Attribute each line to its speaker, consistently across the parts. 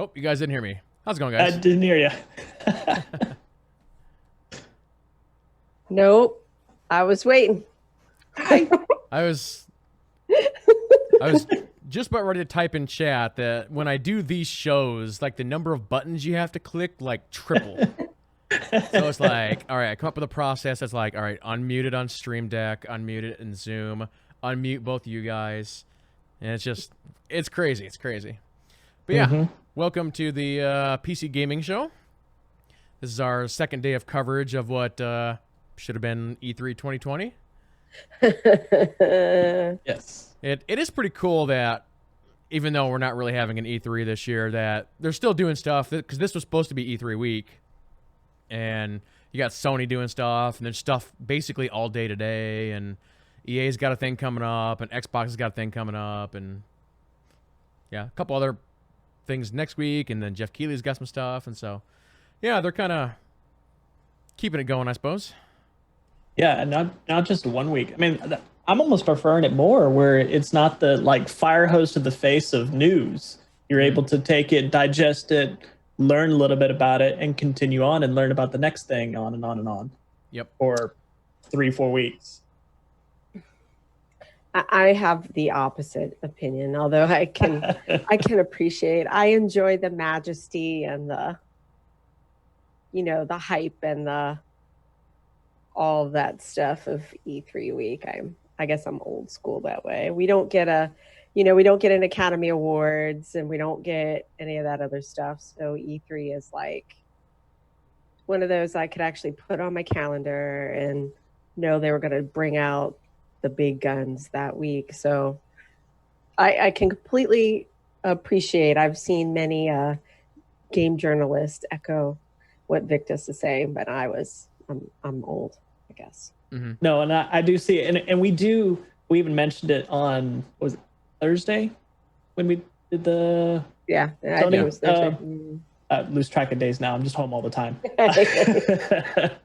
Speaker 1: Oh, you guys didn't hear me. How's it going,
Speaker 2: I
Speaker 1: guys?
Speaker 2: didn't hear you.
Speaker 3: Nope. I was waiting.
Speaker 2: Hi.
Speaker 1: I was just about ready to type in chat that when I do these shows, like the number of buttons you have to click like triple. So it's like, all right, I come up with a process that's like, all right, unmute it on Stream Deck, unmute it in Zoom, unmute both of you guys. And it's crazy. It's crazy. But yeah, welcome to the PC Gaming Show. This is our second day of coverage of what should have been E3 2020.
Speaker 2: Yes.
Speaker 1: It is pretty cool that even though we're not really having an E3 this year, that they're still doing stuff because this was supposed to be E3 week. And you got Sony doing stuff, and there's stuff basically all day today, and EA's got a thing coming up, and Xbox has got a thing coming up, and yeah, a couple other things next week, and then Jeff Keighley's got some stuff, and so yeah, they're kind of keeping it going, I suppose.
Speaker 2: Yeah, and not just 1 week. I mean, I'm almost preferring it more where it's not the like fire hose to the face of news. You're able to take it, digest it, learn a little bit about it, and continue on and learn about the next thing on and on and on.
Speaker 1: Yep.
Speaker 2: For 3-4 weeks.
Speaker 3: I have the opposite opinion, although I can appreciate. I enjoy the majesty and the hype and the all of that stuff of E3 week. I guess I'm old school that way. We don't get an Academy Awards, and we don't get any of that other stuff. So E3 is like one of those I could actually put on my calendar and know they were going to bring out the big guns that week. So I can completely appreciate. I've seen many game journalists echo what Victus is saying, but I'm old, I guess.
Speaker 1: Mm-hmm.
Speaker 2: No, and I do see it, and we even mentioned it on, was it Thursday when we did the
Speaker 3: I think it was Thursday.
Speaker 2: Lose track of days now. I'm just home all the time.
Speaker 3: Yep.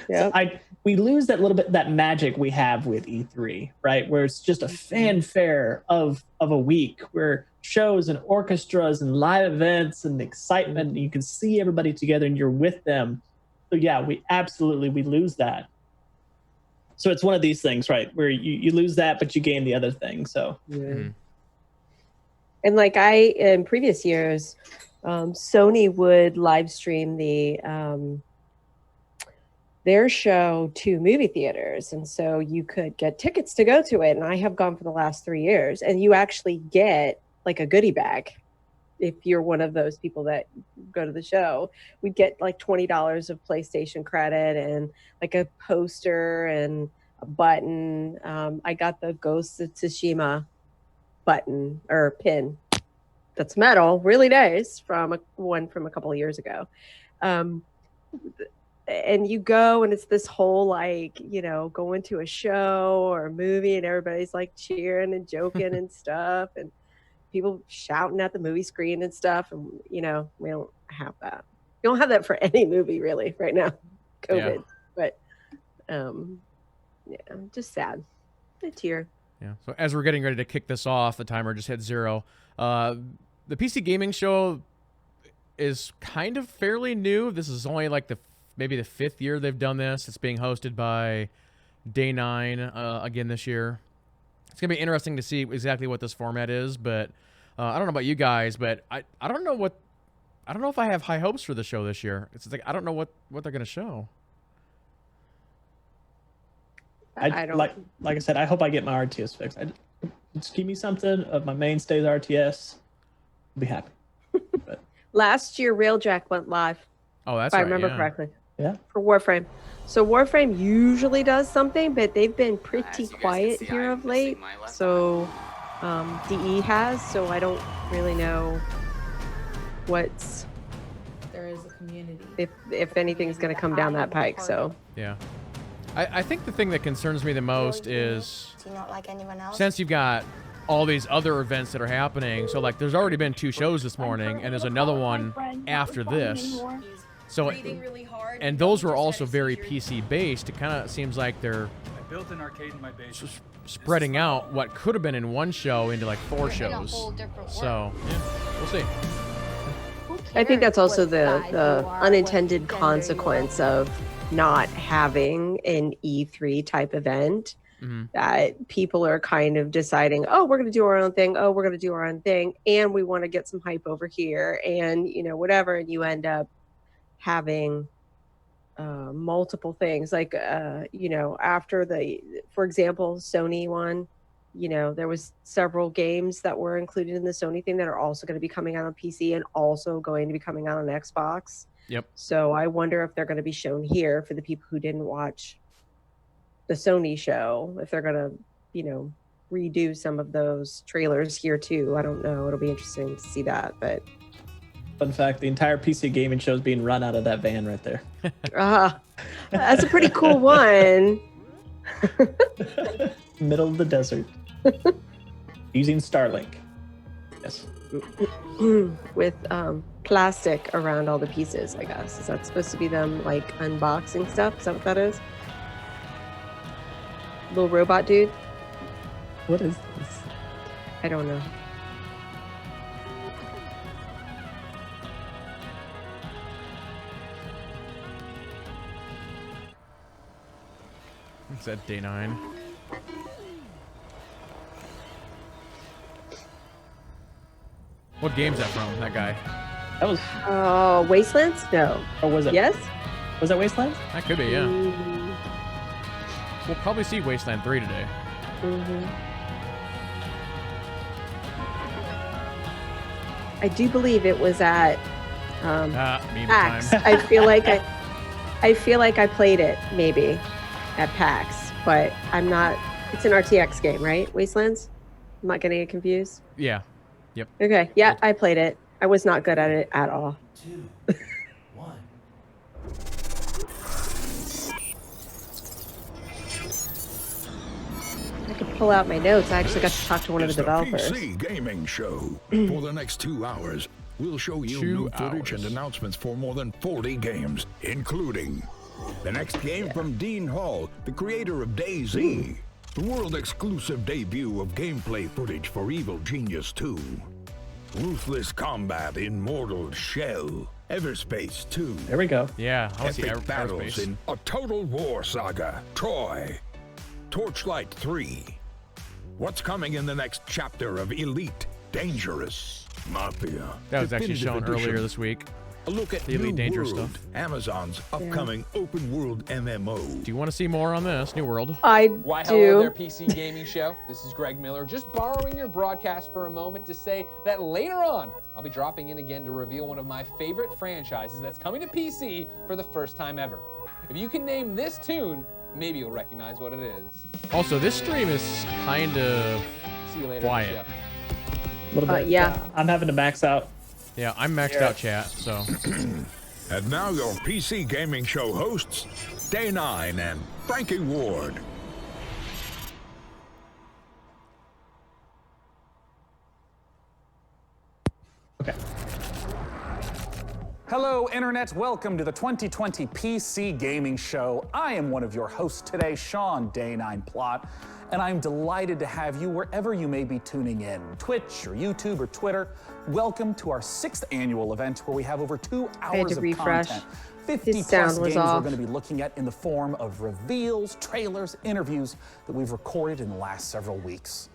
Speaker 2: So we lose that little bit, that magic we have with E3, right? Where it's just a fanfare of a week where shows and orchestras and live events and excitement, and you can see everybody together and you're with them. So yeah, we lose that. So it's one of these things, right? Where you lose that, but you gain the other thing. So.
Speaker 3: Yeah.
Speaker 1: Mm-hmm.
Speaker 3: And like in previous years, Sony would live stream their show to movie theaters. And so you could get tickets to go to it. And I have gone for the last 3 years. And you actually get like a goodie bag. If you're one of those people that go to the show, we'd get like $20 of PlayStation credit and like a poster and a button. I got the Ghost of Tsushima button or pin that's metal, really nice, from one from a couple of years ago. And you go and it's this whole like, going to a show or a movie and everybody's like cheering and joking and stuff, and people shouting at the movie screen and stuff. And we don't have that. We don't have that for any movie really right now, COVID. Yeah. But just sad. A tear.
Speaker 1: Yeah. So as we're getting ready to kick this off, the timer just hit 0. The PC Gaming Show is kind of fairly new. This is only like maybe the 5th year they've done this. It's being hosted by Day 9 again this year. It's gonna be interesting to see exactly what this format is, but I don't know about you guys, but I don't know if I have high hopes for the show this year. It's like I don't know what they're gonna show.
Speaker 3: I don't
Speaker 2: like I said, I hope I get my RTS fixed. Just give me something of my mainstays RTS. I'll be happy. But
Speaker 3: last year Railjack went live.
Speaker 1: Oh, that's
Speaker 3: if
Speaker 1: right.
Speaker 3: I remember
Speaker 1: yeah.
Speaker 3: correctly.
Speaker 2: Yeah.
Speaker 3: For Warframe. So Warframe usually does something, but they've been pretty quiet here of late. So DE has, so I don't really know what's
Speaker 4: there is a community.
Speaker 3: If anything's going to come down that pike. So
Speaker 1: yeah. I think the thing that concerns me the most is,
Speaker 5: do you not like anyone else?
Speaker 1: Since you've got all these other events that are happening, so like there's already been 2 shows this morning, and there's another one after this. So, and those were also very PC based. It kind of seems like they're
Speaker 6: built an arcade in my basement.
Speaker 1: Spreading out what could have been in one show into like 4 shows. So, yeah, we'll see.
Speaker 3: I think that's also the
Speaker 5: side you are, what
Speaker 3: unintended
Speaker 5: gender you
Speaker 3: consequence
Speaker 5: are.
Speaker 3: of not having an E3 type event. That people are kind of deciding, oh, we're going to do our own thing. Oh, we're going to do our own thing. And we want to get some hype over here and, whatever. And you end up having multiple things like, after for example, Sony one, there was several games that were included in the Sony thing that are also going to be coming out on PC and also going to be coming out on Xbox.
Speaker 1: Yep.
Speaker 3: So I wonder if they're going to be shown here for the people who didn't watch the Sony show, if they're going to, redo some of those trailers here too. I don't know. It'll be interesting to see that. But
Speaker 2: Fun fact, the entire PC gaming show is being run out of that van right there.
Speaker 3: That's a pretty cool one.
Speaker 2: Middle of the desert. Using Starlink. Yes.
Speaker 3: With plastic around all the pieces, I guess. Is that supposed to be them like unboxing stuff? Is that what that is? Little robot dude?
Speaker 2: What is this?
Speaker 3: I don't know.
Speaker 1: It's at day 9. What game's that from? That guy?
Speaker 2: That was.
Speaker 3: Wastelands? No.
Speaker 2: Or was it?
Speaker 3: Yes?
Speaker 2: Was that Wasteland?
Speaker 1: That could be, yeah.
Speaker 3: Mm-hmm.
Speaker 1: We'll probably see Wasteland 3 today.
Speaker 3: I do believe it was at
Speaker 1: Meme
Speaker 3: PAX.
Speaker 1: time.
Speaker 3: I feel like I played it maybe at PAX, but I'm not. It's an RTX game, right? Wastelands? I'm not getting it confused.
Speaker 1: Yeah. Yep.
Speaker 3: Okay. Yeah, I played it. I was not good at it at all.
Speaker 7: 2, 1.
Speaker 3: I could pull out my notes. I actually got to talk to one of the
Speaker 8: It's
Speaker 3: developers.
Speaker 8: PC Gaming Show. For the next 2 hours, we'll show you
Speaker 1: 2
Speaker 8: new footage
Speaker 1: hours.
Speaker 8: and announcements for more than 40 games, including the next game from Dean Hall, the creator of DayZ, the world-exclusive debut of gameplay footage for Evil Genius 2, Ruthless Combat in Mortal Shell, Everspace 2,
Speaker 2: There we go.
Speaker 1: Yeah, I want to see
Speaker 8: epic battles
Speaker 1: Aerospace.
Speaker 8: in a Total War Saga, Troy, Torchlight 3. What's coming in the next chapter of Elite Dangerous Mafia?
Speaker 1: That was actually
Speaker 8: Definitive
Speaker 1: shown
Speaker 8: Edition.
Speaker 1: earlier this week.
Speaker 8: A look at
Speaker 1: the Elite
Speaker 8: New
Speaker 1: Dangerous
Speaker 8: World,
Speaker 1: stuff.
Speaker 8: Amazon's upcoming open world MMO.
Speaker 1: Do you want to see more on this? New World.
Speaker 3: I
Speaker 9: Why, hello there,
Speaker 3: do.
Speaker 9: PC Gaming Show. This is Greg Miller, just borrowing your broadcast for a moment to say that later on, I'll be dropping in again to reveal one of my favorite franchises that's coming to PC for the first time ever. If you can name this tune, maybe you'll recognize what it is.
Speaker 1: Also, this stream is kind of
Speaker 9: See you later.
Speaker 1: quiet.
Speaker 9: Show.
Speaker 2: A little bit.
Speaker 3: Yeah.
Speaker 2: I'm having to max out.
Speaker 1: Yeah, I'm maxed out chat, so.
Speaker 8: And now your PC Gaming Show hosts, Day 9 and Frankie Ward.
Speaker 2: Okay.
Speaker 6: Hello, Internet. Welcome to the 2020 PC Gaming Show. I am one of your hosts today, Sean Day9 Plot, and I'm delighted to have you wherever you may be tuning in, Twitch or YouTube or Twitter. Welcome to our 6th annual event where we have over 2 hours
Speaker 3: to
Speaker 6: of
Speaker 3: refresh.
Speaker 6: content. 50
Speaker 3: His
Speaker 6: plus
Speaker 3: sound was
Speaker 6: games we're
Speaker 3: off.
Speaker 6: going to be looking at in the form of reveals, trailers, interviews that we've recorded in the last several weeks.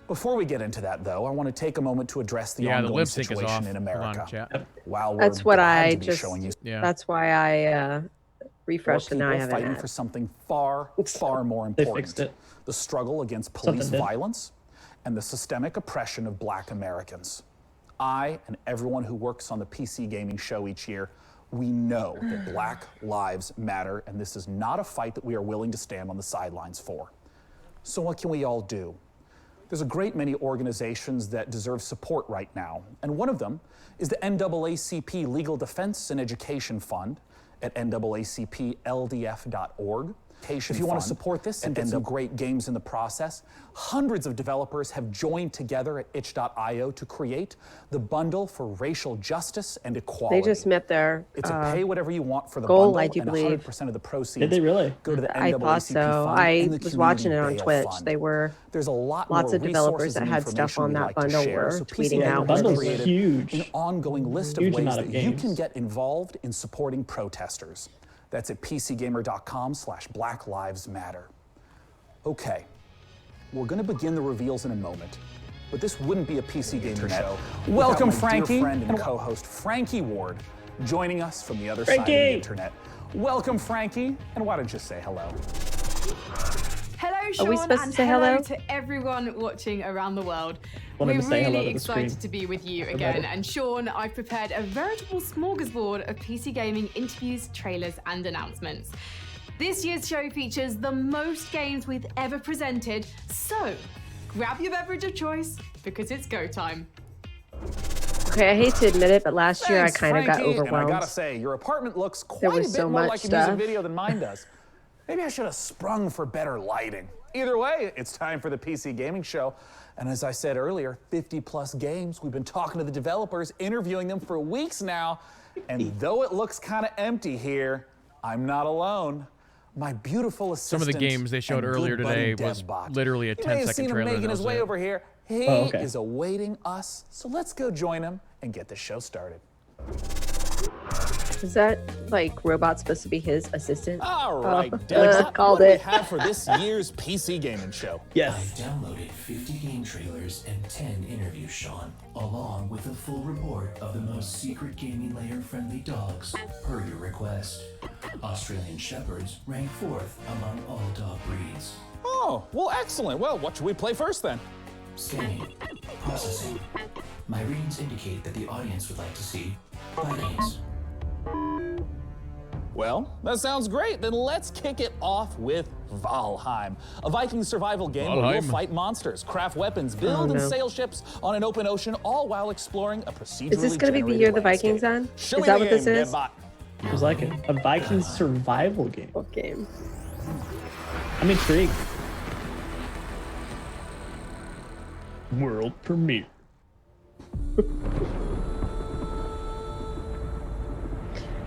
Speaker 6: Before we get into that, though, I want to take a moment to address the
Speaker 1: Yeah, the
Speaker 6: ongoing
Speaker 1: lip sync is
Speaker 6: situation
Speaker 1: off.
Speaker 6: in
Speaker 1: Hold on,
Speaker 6: America.
Speaker 1: chat.
Speaker 6: While we're
Speaker 3: That's what
Speaker 6: glad
Speaker 3: I
Speaker 6: to be
Speaker 3: just.
Speaker 6: showing you
Speaker 1: Yeah.
Speaker 3: That's why I refreshed and
Speaker 6: more
Speaker 3: now I
Speaker 6: people
Speaker 3: have an
Speaker 6: fighting
Speaker 3: ad.
Speaker 6: for something far, far more
Speaker 2: They
Speaker 6: important.
Speaker 2: fixed it.
Speaker 6: The struggle against police
Speaker 2: Something did.
Speaker 6: violence and the systemic oppression of Black Americans. I and everyone who works on the PC Gaming Show each year, we know that Black lives matter, and this is not a fight that we are willing to stand on the sidelines for. So what can we all do? There's a great many organizations that deserve support right now, and one of them is the NAACP Legal Defense and Education Fund at naacpldf.org. If you want to support this and get some great games in the process, hundreds of developers have joined together at itch.io to create the bundle for racial justice and equality.
Speaker 3: They just met their
Speaker 6: It's a pay whatever you want for the
Speaker 3: goal,
Speaker 6: bundle,
Speaker 3: I do
Speaker 6: and
Speaker 3: believe.
Speaker 6: 100% of the proceeds
Speaker 2: Did they really?
Speaker 6: go to the
Speaker 3: I
Speaker 6: NAACP
Speaker 3: thought so.
Speaker 6: fund
Speaker 3: I
Speaker 6: and the
Speaker 3: was watching it
Speaker 6: Community
Speaker 3: on
Speaker 6: Bail
Speaker 3: Twitch.
Speaker 6: Fund.
Speaker 3: They were
Speaker 6: There's a lot
Speaker 3: lots
Speaker 6: more
Speaker 3: of developers
Speaker 6: resources
Speaker 3: that
Speaker 6: and
Speaker 3: had stuff
Speaker 6: information
Speaker 3: on
Speaker 6: we'd
Speaker 3: that
Speaker 6: like to
Speaker 3: bundle
Speaker 6: share.
Speaker 3: were
Speaker 6: So
Speaker 3: tweeting
Speaker 6: PCA
Speaker 3: out
Speaker 6: has
Speaker 2: bundle's
Speaker 6: created
Speaker 2: huge.
Speaker 6: an ongoing list of
Speaker 2: Huge
Speaker 6: ways
Speaker 2: amount
Speaker 6: that
Speaker 2: of
Speaker 6: you
Speaker 2: games.
Speaker 6: can get involved in supporting protesters. That's at pcgamer.com/Black Lives Matter. Okay, we're going to begin the reveals in a moment, but this wouldn't be a PC Gamer show.
Speaker 2: Welcome,
Speaker 6: without my
Speaker 2: Frankie.
Speaker 6: dear friend and co-host Frankie Ward joining us from the other side of the
Speaker 2: Frankie.
Speaker 6: internet. Welcome, Frankie, and why don't you say hello?
Speaker 5: Hello, Sean,
Speaker 3: Are we supposed to
Speaker 5: and
Speaker 3: say
Speaker 5: hello
Speaker 3: hello?
Speaker 5: to everyone watching around the world.
Speaker 2: Wanted
Speaker 5: We're
Speaker 2: to say hello
Speaker 5: really
Speaker 2: to the
Speaker 5: excited
Speaker 2: screen.
Speaker 5: to be with you again. And Sean, I've prepared a veritable smorgasbord of PC gaming interviews, trailers, and announcements. This year's show features the most games we've ever presented, so grab your beverage of choice because it's go time.
Speaker 3: Okay, I hate to admit it, but last year I
Speaker 6: Thanks,
Speaker 3: kind of got
Speaker 6: Frankie. And I
Speaker 3: overwhelmed.
Speaker 6: gotta say, your apartment looks quite
Speaker 3: There
Speaker 6: a
Speaker 3: was
Speaker 6: bit
Speaker 3: so
Speaker 6: more
Speaker 3: much
Speaker 6: like a music
Speaker 3: stuff.
Speaker 6: video than mine does. Maybe I should have sprung for better lighting. Either way, it's time for the PC Gaming Show. And as I said earlier, 50 plus games. We've been talking to the developers, interviewing them for weeks now. And though it looks kind of empty here, I'm not alone. My beautiful assistant.
Speaker 1: Some of the games they showed
Speaker 6: and
Speaker 1: earlier
Speaker 6: good buddy
Speaker 1: today was
Speaker 6: Devbot.
Speaker 1: literally a
Speaker 6: You may have
Speaker 1: 10-second
Speaker 6: seen him
Speaker 1: trailer.
Speaker 6: making
Speaker 1: That
Speaker 6: his
Speaker 1: was
Speaker 6: way
Speaker 1: it.
Speaker 6: over here. He
Speaker 2: Oh, okay.
Speaker 6: is awaiting us. So let's go join him and get the show started.
Speaker 3: Is that like robot supposed to be his assistant?
Speaker 6: All right,
Speaker 3: Oh,
Speaker 6: Devbot,
Speaker 3: called
Speaker 6: what do we
Speaker 3: it.
Speaker 6: have for this year's PC Gaming Show?
Speaker 2: Yes.
Speaker 7: I've downloaded 50 game trailers and 10 interviews, Sean, along with a full report of the most secret gaming layer-friendly dogs, per your request. Australian Shepherds rank 4th among all dog breeds.
Speaker 6: Oh, well, excellent. Well, what should we play first then?
Speaker 7: Scanning. Processing. My readings indicate that the audience would like to see Vikings.
Speaker 6: Well, that sounds great. Then let's kick it off with Valheim, a Viking survival game where you'll
Speaker 1: Valheim.
Speaker 6: fight monsters, craft weapons, build and
Speaker 3: no.
Speaker 6: sail ships on an open ocean, all while exploring a procedurally
Speaker 3: Is this going to be the
Speaker 6: generated
Speaker 3: year the
Speaker 6: landscape.
Speaker 3: Vikings on?
Speaker 6: Show
Speaker 3: Is
Speaker 6: me
Speaker 3: that
Speaker 6: the
Speaker 3: what this
Speaker 6: game,
Speaker 3: is?
Speaker 6: Devbot.
Speaker 2: It was like a Viking survival game.
Speaker 3: What game?
Speaker 2: I'm intrigued. World premiere.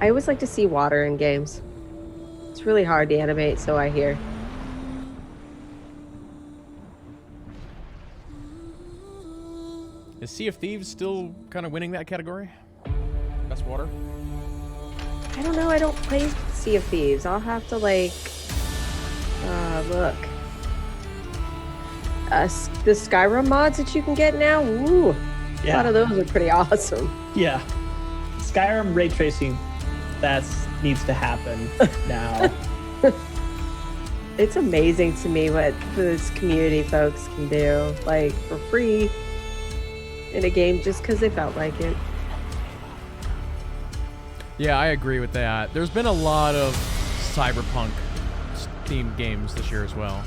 Speaker 3: I always like to see water in games. It's really hard to animate, so I hear.
Speaker 1: Is Sea of Thieves still kind of winning that category? Best water?
Speaker 3: I don't know. I don't play Sea of Thieves. I'll have to like look. The Skyrim mods that you can get now. Ooh, a
Speaker 2: Yeah.
Speaker 3: lot of those are pretty awesome.
Speaker 2: Yeah. Skyrim ray tracing, that needs to happen now.
Speaker 3: It's amazing to me what this community folks can do, like for free in a game just because they felt like it.
Speaker 1: Yeah, I agree with that. There's been a lot of cyberpunk themed games this year as well.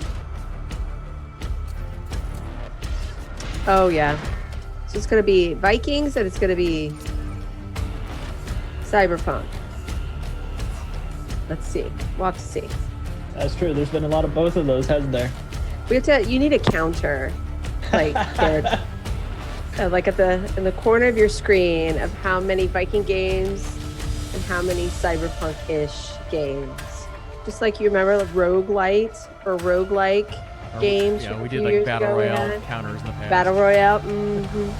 Speaker 3: Oh yeah. So it's gonna be Vikings and it's gonna be Cyberpunk. Let's see. We'll have to see.
Speaker 2: That's true. There's been a lot of both of those, hasn't there?
Speaker 3: We have to. You need a counter, like like in the corner of your screen of how many Viking games and how many cyberpunk-ish games. Just like you remember like roguelite or roguelike games.
Speaker 1: Yeah,
Speaker 3: from
Speaker 1: we
Speaker 3: a
Speaker 1: did
Speaker 3: few
Speaker 1: like
Speaker 3: years
Speaker 1: Battle
Speaker 3: ago we
Speaker 1: Royale
Speaker 3: had.
Speaker 1: counters in the past.
Speaker 3: Battle Royale. Mm-hmm.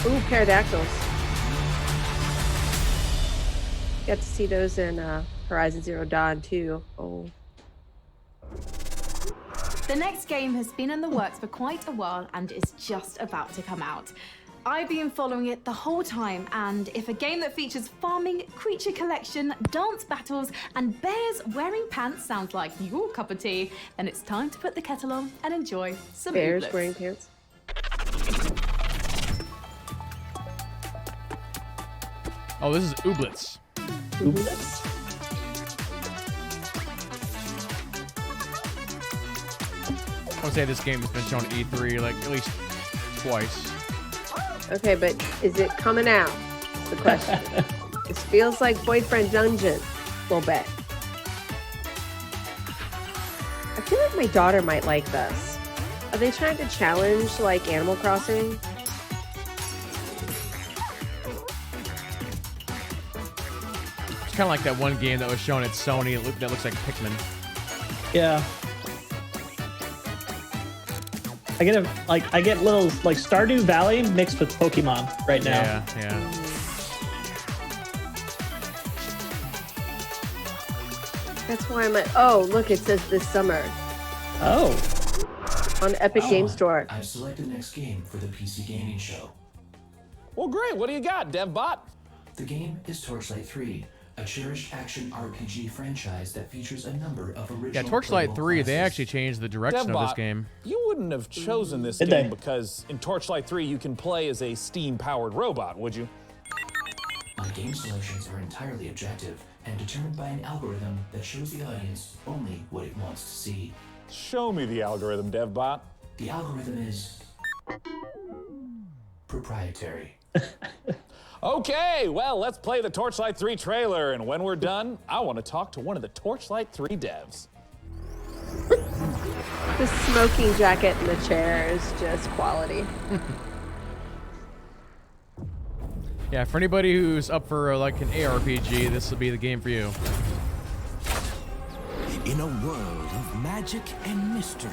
Speaker 3: Ooh, pterodactyls. Got to see those in Horizon Zero Dawn too. Oh.
Speaker 5: The next game has been in the works for quite a while and is just about to come out. I've been following it the whole time, and if a game that features farming, creature collection, dance battles, and bears wearing pants sounds like your cup of tea, then it's time to put the kettle on and enjoy some
Speaker 3: Bears
Speaker 5: Ooblets.
Speaker 3: wearing pants.
Speaker 1: Oh, this is Ooblets.
Speaker 2: Ooblets.
Speaker 1: I would say this game has been shown at E3 like at least twice.
Speaker 3: Okay, but is it coming out? That's the question. This feels like Boyfriend Dungeon a little bit. I feel like my daughter might like this. Are they trying to challenge like Animal Crossing?
Speaker 1: It's kind of like that one game that was shown at Sony that looks like Pikmin.
Speaker 2: Yeah. I get little like Stardew Valley mixed with Pokemon right now.
Speaker 1: Yeah.
Speaker 3: That's why I'm like, oh, look, it says this summer.
Speaker 2: Oh.
Speaker 3: On Epic Game Store.
Speaker 7: I've selected the next game for the PC Gaming Show.
Speaker 9: Well, great. What do you got, DevBot?
Speaker 7: The game is Torchlight 3, a cherished action RPG franchise that features a number of original.
Speaker 1: Yeah, Torchlight
Speaker 7: playable
Speaker 1: 3, they
Speaker 7: classes.
Speaker 1: actually changed the direction of this
Speaker 9: DevBot,
Speaker 1: game.
Speaker 9: You wouldn't have chosen this
Speaker 2: Did
Speaker 9: game
Speaker 2: they?
Speaker 9: because in Torchlight 3 you can play as a steam-powered robot, would you?
Speaker 7: My game selections are entirely objective and determined by an algorithm that shows the audience only what it wants to see.
Speaker 9: Show me the algorithm, DevBot.
Speaker 7: The algorithm is proprietary.
Speaker 9: Okay, well, let's play the Torchlight 3 trailer, and when we're done, I want to talk to one of the Torchlight 3 devs.
Speaker 3: The smoking jacket and the chair is just quality.
Speaker 1: Yeah, for anybody who's up for like an ARPG, this will be the game for you.
Speaker 10: In a world of magic and mystery,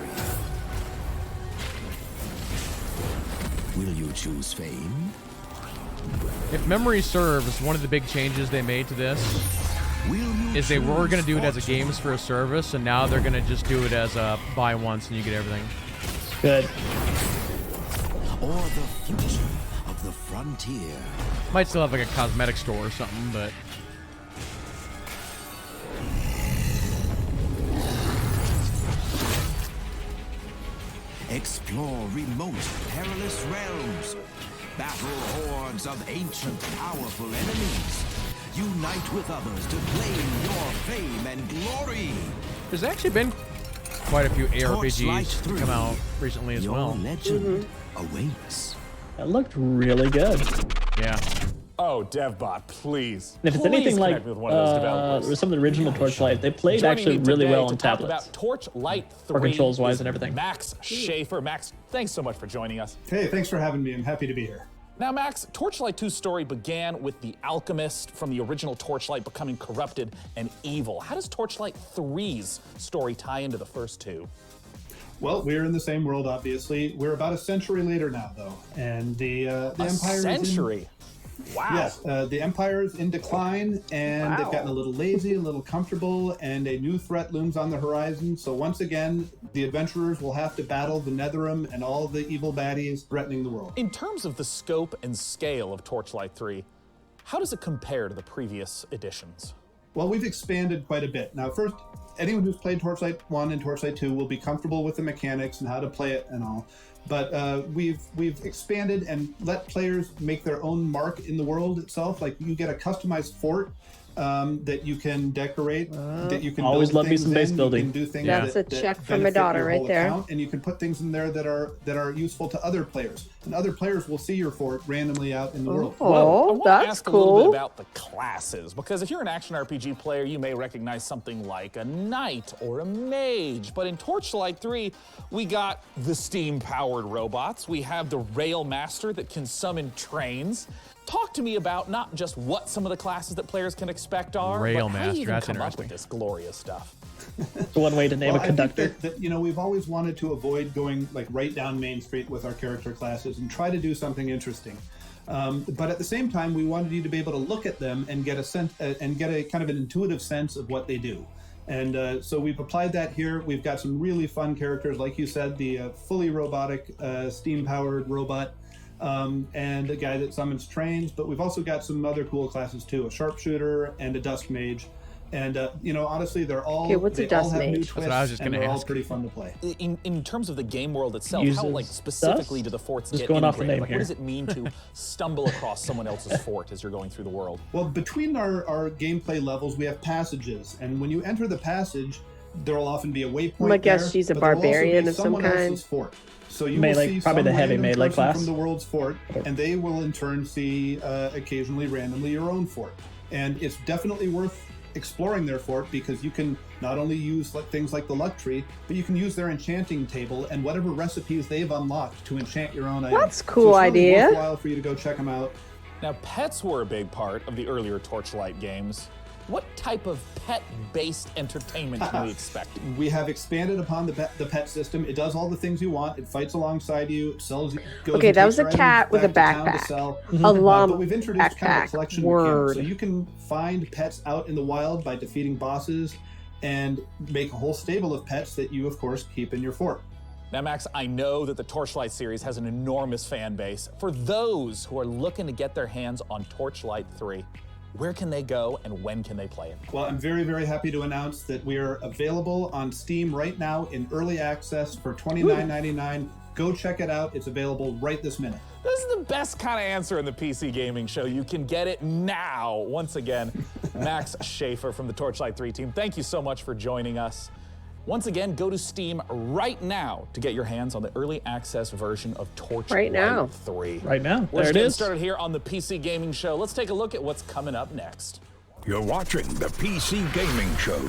Speaker 10: will you choose fame?
Speaker 1: If memory serves, one of the big changes they made to this is they were going to do it as a games for a service, and now they're going to just do it as a buy once and you get everything.
Speaker 2: Good.
Speaker 10: Or the future of the frontier?
Speaker 1: Might still have like a cosmetic store or something, but
Speaker 10: Explore remote, perilous realms. Battle hordes of ancient, powerful enemies. Unite with others to claim your fame and glory.
Speaker 1: there's actually been quite a few
Speaker 10: Torchlight
Speaker 1: ARPGs
Speaker 10: 3.
Speaker 1: come out recently as
Speaker 10: Your
Speaker 1: well.
Speaker 10: legend awaits.
Speaker 2: That looked really good.
Speaker 1: Yeah.
Speaker 9: Oh, DevBot, please.
Speaker 2: And if it's
Speaker 9: please
Speaker 2: anything like
Speaker 9: connect with one of those developers.
Speaker 2: some of the original Torchlight, they played
Speaker 9: Joining
Speaker 2: actually
Speaker 9: me
Speaker 2: really
Speaker 9: today
Speaker 2: well
Speaker 9: to
Speaker 2: on
Speaker 9: talk
Speaker 2: tablets.
Speaker 9: about Torchlight 3
Speaker 2: Or controls-wise
Speaker 9: is
Speaker 2: and everything.
Speaker 9: Max Schaefer. Max, thanks so much for joining us.
Speaker 11: Hey, thanks for having me. I'm happy to be here.
Speaker 9: Now, Max, Torchlight 2's story began with the alchemist from the original Torchlight becoming corrupted and evil. How does Torchlight 3's story tie into the first two?
Speaker 11: Well, we're in the same world, obviously. We're about a century later now, though, and the Empire
Speaker 9: century? Wow.
Speaker 11: Yes, the Empire is in decline, and they've gotten a little lazy, a little comfortable, and a new threat looms on the horizon. So once again, the adventurers will have to battle the Netherim and all the evil baddies threatening the world.
Speaker 9: In terms of the scope and scale of Torchlight 3, how does it compare to the previous editions?
Speaker 11: Well, we've expanded quite a bit. Now, first, anyone who's played Torchlight 1 and Torchlight 2 will be comfortable with the mechanics and how to play it and all. But we've expanded and let players make their own mark in the world itself. Like you get a customized fort that you can decorate, that you can
Speaker 2: always
Speaker 11: build
Speaker 2: love me
Speaker 11: things
Speaker 2: some base
Speaker 11: in.
Speaker 2: building.
Speaker 11: You can do things
Speaker 3: That's
Speaker 11: that
Speaker 3: a check
Speaker 11: that
Speaker 3: from my
Speaker 11: benefit
Speaker 3: daughter
Speaker 11: your
Speaker 3: right
Speaker 11: whole
Speaker 3: there.
Speaker 11: account, and you can put things in there that are useful to other players, and other players will see your fort randomly out in the world.
Speaker 9: I
Speaker 3: Oh,
Speaker 9: want to
Speaker 3: that's
Speaker 9: ask a little bit
Speaker 3: cool.
Speaker 9: about the classes, because if you're an action RPG player, you may recognize something like a knight or a mage. But in Torchlight 3, we got the steam-powered robots. We have the rail master that can summon trains. Talk to me about not just what some of the classes that players can expect are,
Speaker 1: Rail
Speaker 9: but how do
Speaker 1: master,
Speaker 9: you even
Speaker 1: that's
Speaker 9: come up
Speaker 1: interesting.
Speaker 9: with this glorious stuff?
Speaker 2: It's one way to name
Speaker 11: Well,
Speaker 2: a
Speaker 11: I think
Speaker 2: conductor.
Speaker 11: that, we've always wanted to avoid going like right down Main Street with our character classes and try to do something interesting. But at the same time, we wanted you to be able to look at them and get a sense and get a kind of an intuitive sense of what they do. And so we've applied that here. We've got some really fun characters, like you said, the fully robotic, steam-powered robot, and a guy that summons trains. But we've also got some other cool classes too: a sharpshooter and a dusk mage. And honestly, they're all
Speaker 3: Okay, what's a
Speaker 11: they all
Speaker 3: dust
Speaker 11: have new
Speaker 3: mage?
Speaker 11: twists,
Speaker 1: That's what I was just
Speaker 11: and
Speaker 1: gonna
Speaker 11: they're all
Speaker 1: ask.
Speaker 11: pretty fun to play.
Speaker 6: In terms of the game world itself,
Speaker 2: Uses
Speaker 6: how specifically
Speaker 2: dust?
Speaker 6: do the forts
Speaker 2: Just
Speaker 6: get
Speaker 2: going off the
Speaker 6: integrated?
Speaker 2: name
Speaker 6: Like,
Speaker 2: here.
Speaker 6: what does it mean to stumble across someone else's fort as you're going through the world?
Speaker 11: Well, between our gameplay levels, we have passages, and when you enter the passage, there will often be a waypoint.
Speaker 3: I guess
Speaker 11: there,
Speaker 3: she's a
Speaker 11: but there will also
Speaker 3: barbarian
Speaker 11: be
Speaker 3: of some
Speaker 11: someone
Speaker 3: kind.
Speaker 11: else's fort. So you
Speaker 2: Melee,
Speaker 11: will see
Speaker 2: probably
Speaker 11: some
Speaker 2: the heavy
Speaker 11: random
Speaker 2: melee
Speaker 11: person
Speaker 2: class.
Speaker 11: from the world's fort, and they will in turn see occasionally randomly your own fort. And it's definitely worth exploring their fort because you can not only use things like the luck tree, but you can use their enchanting table and whatever recipes they've unlocked to enchant your own items.
Speaker 3: That's a cool
Speaker 11: so it's really
Speaker 3: idea.
Speaker 11: worthwhile for you to go check them out.
Speaker 6: Now, pets were a big part of the earlier Torchlight games. What type of pet-based entertainment can we expect?
Speaker 11: We have expanded upon the pet system. It does all the things you want. It fights alongside you. It sells. Goes
Speaker 3: Okay,
Speaker 11: and
Speaker 3: that
Speaker 11: takes
Speaker 3: was a
Speaker 11: your
Speaker 3: cat
Speaker 11: items
Speaker 3: with a
Speaker 11: back to town to
Speaker 3: backpack.
Speaker 11: sell.
Speaker 3: A llama
Speaker 11: But we've introduced kind of a
Speaker 3: backpack.
Speaker 11: collection
Speaker 3: Word.
Speaker 11: mechanic, so you can find pets out in the wild by defeating bosses, and make a whole stable of pets that you, of course, keep in your fort.
Speaker 6: Now, Max, I know that the Torchlight series has an enormous fan base. For those who are looking to get their hands on Torchlight 3, where can they go and when can they play it?
Speaker 11: Well, I'm very, very happy to announce that we are available on Steam right now in early access for $29.99. Go check it out. It's available right this minute.
Speaker 6: This is the best kind of answer in the PC gaming show. You can get it now. Once again, Max Schaefer from the Torchlight 3 team, thank you so much for joining us. Once again, go to Steam right now to get your hands on the early access version of Torchlight
Speaker 3: Right now.
Speaker 6: 3.
Speaker 2: Right now.
Speaker 6: We're
Speaker 2: There it
Speaker 6: getting
Speaker 2: is.
Speaker 6: started here on the PC Gaming Show. Let's take a look at what's coming up next.
Speaker 8: You're watching the PC Gaming Show.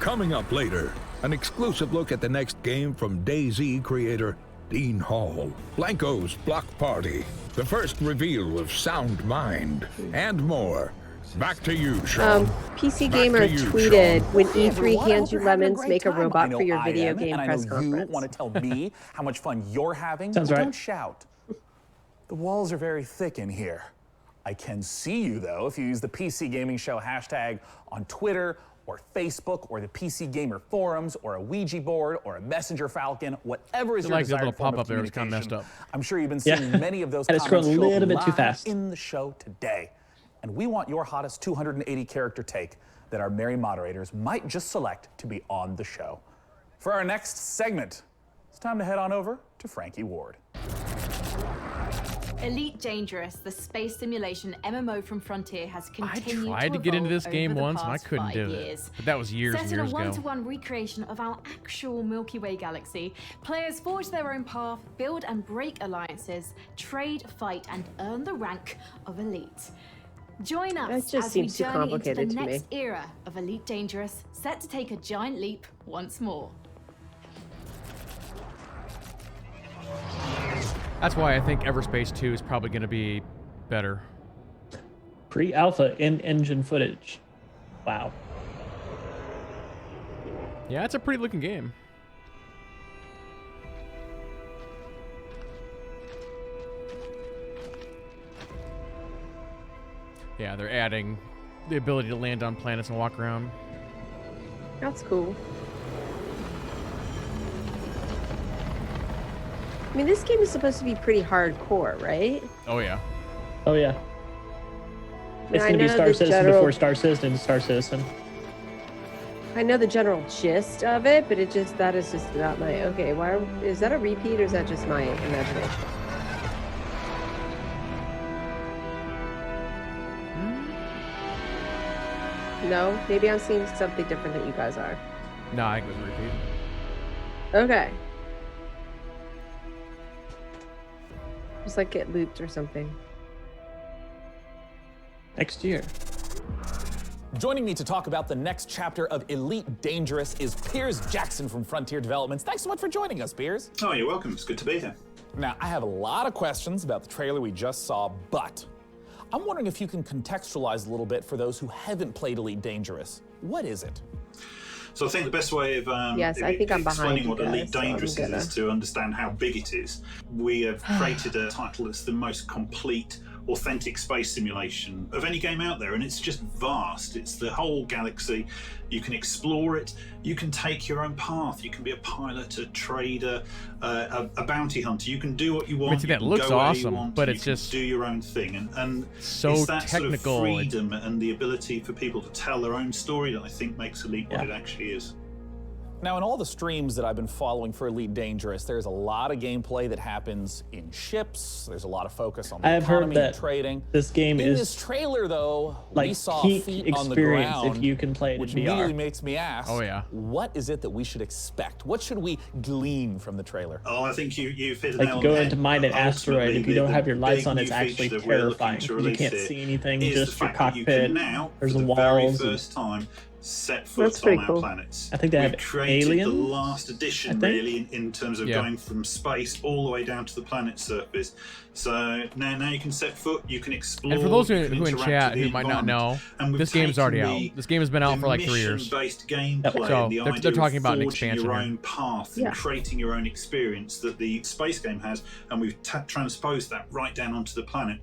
Speaker 8: Coming up later, an exclusive look at the next game from DayZ creator Dean Hall, Blanco's Block Party, the first reveal of Sound Mind, and more. Back to you, Sean.
Speaker 3: PC
Speaker 8: Back
Speaker 3: Gamer
Speaker 8: to you,
Speaker 3: tweeted,
Speaker 8: Sean.
Speaker 3: when
Speaker 6: Hey,
Speaker 3: E3
Speaker 6: everyone, I
Speaker 3: hands
Speaker 6: hope
Speaker 3: you
Speaker 6: you're having a
Speaker 3: lemons,
Speaker 6: great
Speaker 3: make a
Speaker 6: time.
Speaker 3: robot
Speaker 6: I know
Speaker 3: for your
Speaker 6: I
Speaker 3: video
Speaker 6: am,
Speaker 3: game
Speaker 6: and
Speaker 3: press
Speaker 6: I know
Speaker 3: conference.
Speaker 6: you want to tell me how much fun you're having.
Speaker 2: Sounds
Speaker 6: Well,
Speaker 2: right.
Speaker 6: Don't shout. The walls are very thick in here. I can see you, though, if you use the PC Gaming Show hashtag on Twitter or Facebook or the PC Gamer forums or a Ouija board or a Messenger Falcon, whatever is
Speaker 1: I
Speaker 6: your
Speaker 1: like the
Speaker 6: desired
Speaker 1: little
Speaker 6: form of
Speaker 1: pop-up there was kinda
Speaker 6: communication.
Speaker 1: messed up.
Speaker 6: I'm sure you've been
Speaker 2: Yeah.
Speaker 6: seeing many of those
Speaker 2: Had to
Speaker 6: comments
Speaker 2: scroll a
Speaker 6: show up
Speaker 2: little bit too
Speaker 6: live
Speaker 2: fast.
Speaker 6: in the show today. And we want your hottest 280 character take that our merry moderators might just select to be on the show. For our next segment, it's time to head on over to Frankie Ward.
Speaker 5: Elite Dangerous, the space simulation MMO from Frontier, has
Speaker 1: I
Speaker 5: continued
Speaker 1: tried to get into
Speaker 5: evolve
Speaker 1: this game
Speaker 5: over the
Speaker 1: once and I
Speaker 5: past
Speaker 1: couldn't
Speaker 5: 5
Speaker 1: do
Speaker 5: years.
Speaker 1: it. But that was years and
Speaker 5: Set in a
Speaker 1: years ago.
Speaker 5: one-to-one recreation of our actual Milky Way galaxy, players forge their own path, build and break alliances, trade, fight, and earn the rank of Elite. Join us
Speaker 3: That just
Speaker 5: as we
Speaker 3: seems too
Speaker 5: journey into the
Speaker 3: complicated to me.
Speaker 5: next era of Elite Dangerous, set to take a giant leap once more.
Speaker 1: That's why I think Everspace 2 is probably going to be better.
Speaker 2: Pre-alpha in-engine footage. Wow.
Speaker 1: Yeah, it's a pretty looking game. Yeah, they're adding the ability to land on planets and walk around.
Speaker 3: That's cool. I mean, this game is supposed to be pretty hardcore, right?
Speaker 1: Oh, yeah.
Speaker 2: Oh, yeah. It's
Speaker 3: I
Speaker 2: going to be
Speaker 3: know
Speaker 2: Star
Speaker 3: the
Speaker 2: Citizen
Speaker 3: general-
Speaker 2: before Star Citizen, Star Citizen.
Speaker 3: I know the general gist of it, but that is just not my... Okay, is that a repeat or is that just my imagination? No? Maybe I'm seeing something different than you guys are.
Speaker 1: No, I think it was a repeat.
Speaker 3: Okay. Just like get looped or something.
Speaker 2: Next year.
Speaker 6: Joining me to talk about the next chapter of Elite Dangerous is Piers Jackson from Frontier Developments. Thanks so much for joining us, Piers.
Speaker 12: Oh, you're welcome. It's good to be here.
Speaker 6: Now, I have a lot of questions about the trailer we just saw, but I'm wondering if you can contextualize a little bit for those who haven't played Elite Dangerous. What is it?
Speaker 12: So I think the best way of
Speaker 3: Yes, I think I'm behind
Speaker 12: explaining
Speaker 3: you
Speaker 12: what Elite
Speaker 3: guys, so I'm
Speaker 12: Dangerous
Speaker 3: gonna-
Speaker 12: is to understand how big it is. We have created a title that's the most complete authentic space simulation of any game out there, and it's just vast. It's the whole galaxy. You can explore it. You can take your own path. You can be a pilot, a trader, a bounty hunter. You can do what you want.
Speaker 1: I mean, that looks awesome, but it's just
Speaker 12: do your own thing, and
Speaker 1: so
Speaker 12: it's that
Speaker 1: technical.
Speaker 12: sort of freedom and the ability for people to tell their own story that I think makes Elite what it actually is.
Speaker 6: Now, in all the streams that I've been following for Elite Dangerous, there's a lot of gameplay that happens in ships. There's a lot of focus on the
Speaker 2: I have heard
Speaker 6: economy
Speaker 2: that
Speaker 6: and trading.
Speaker 2: this game
Speaker 6: in
Speaker 2: is
Speaker 6: this trailer, though,
Speaker 2: like
Speaker 6: we saw
Speaker 2: peak
Speaker 6: feet on the
Speaker 2: experience
Speaker 6: ground,
Speaker 2: if you can play it
Speaker 6: which
Speaker 2: in VR.
Speaker 6: immediately makes me ask,
Speaker 1: Oh, yeah.
Speaker 6: what is it that we should expect? What should we glean from the trailer?
Speaker 12: Oh, I think you've hit it
Speaker 2: Like
Speaker 12: nail on
Speaker 2: go
Speaker 12: the
Speaker 2: into
Speaker 12: head.
Speaker 2: mine an asteroid.
Speaker 12: Ultimately,
Speaker 2: If you don't
Speaker 12: the
Speaker 2: have your lights
Speaker 12: big
Speaker 2: on,
Speaker 12: new
Speaker 2: it's actually
Speaker 12: feature that we're looking
Speaker 2: terrifying.
Speaker 12: to
Speaker 2: You
Speaker 12: release
Speaker 2: can't
Speaker 12: here
Speaker 2: see anything,
Speaker 12: is
Speaker 2: just
Speaker 12: the
Speaker 2: your
Speaker 12: fact that you
Speaker 2: cockpit.
Speaker 12: can now,
Speaker 2: There's
Speaker 12: for the
Speaker 2: walls.
Speaker 12: very
Speaker 2: and-
Speaker 12: first time, set
Speaker 3: That's
Speaker 12: foot
Speaker 3: pretty
Speaker 12: on
Speaker 3: cool.
Speaker 12: our planets.
Speaker 2: I think they
Speaker 12: We've
Speaker 2: have
Speaker 12: created the
Speaker 2: aliens,
Speaker 12: last
Speaker 2: I
Speaker 12: edition,
Speaker 2: think.
Speaker 12: really, in terms of going from space all the way down to the planet surface. So now you can set foot, you can explore.
Speaker 1: And for those
Speaker 12: you
Speaker 1: who
Speaker 12: can
Speaker 1: in
Speaker 12: interact
Speaker 1: chat
Speaker 12: with the
Speaker 1: who might not know,
Speaker 12: environment. And we've
Speaker 1: this game's already
Speaker 12: taken
Speaker 1: out. This game has been out for like 3 years.
Speaker 12: mission-based gameplay,
Speaker 1: So
Speaker 12: and the
Speaker 1: they're
Speaker 12: idea
Speaker 1: talking
Speaker 12: of
Speaker 1: about an
Speaker 12: forging
Speaker 1: expansion
Speaker 12: your
Speaker 1: here.
Speaker 12: own path
Speaker 3: Yeah.
Speaker 12: and creating your own experience that the space game has, and we've transposed that right down onto the planet.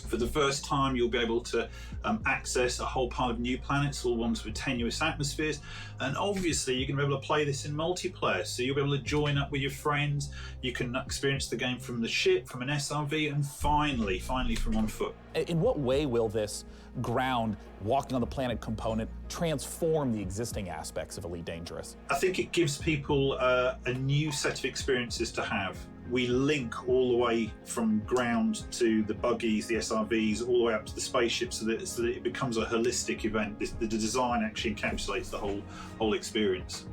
Speaker 12: For the first time, you'll be able to access a whole pile of new planets, all ones with tenuous atmospheres, and obviously you're going to be able to play this in multiplayer, so you'll be able to join up with your friends. You can experience the game from the ship, from an SRV, and finally from on foot.
Speaker 6: In what way will this ground, walking on the planet component transform the existing aspects of Elite Dangerous?
Speaker 12: I think it gives people a new set of experiences to have. We link all the way from ground to the buggies, the SRVs, all the way up to the spaceships, so that it becomes a holistic event. The design actually encapsulates the whole experience.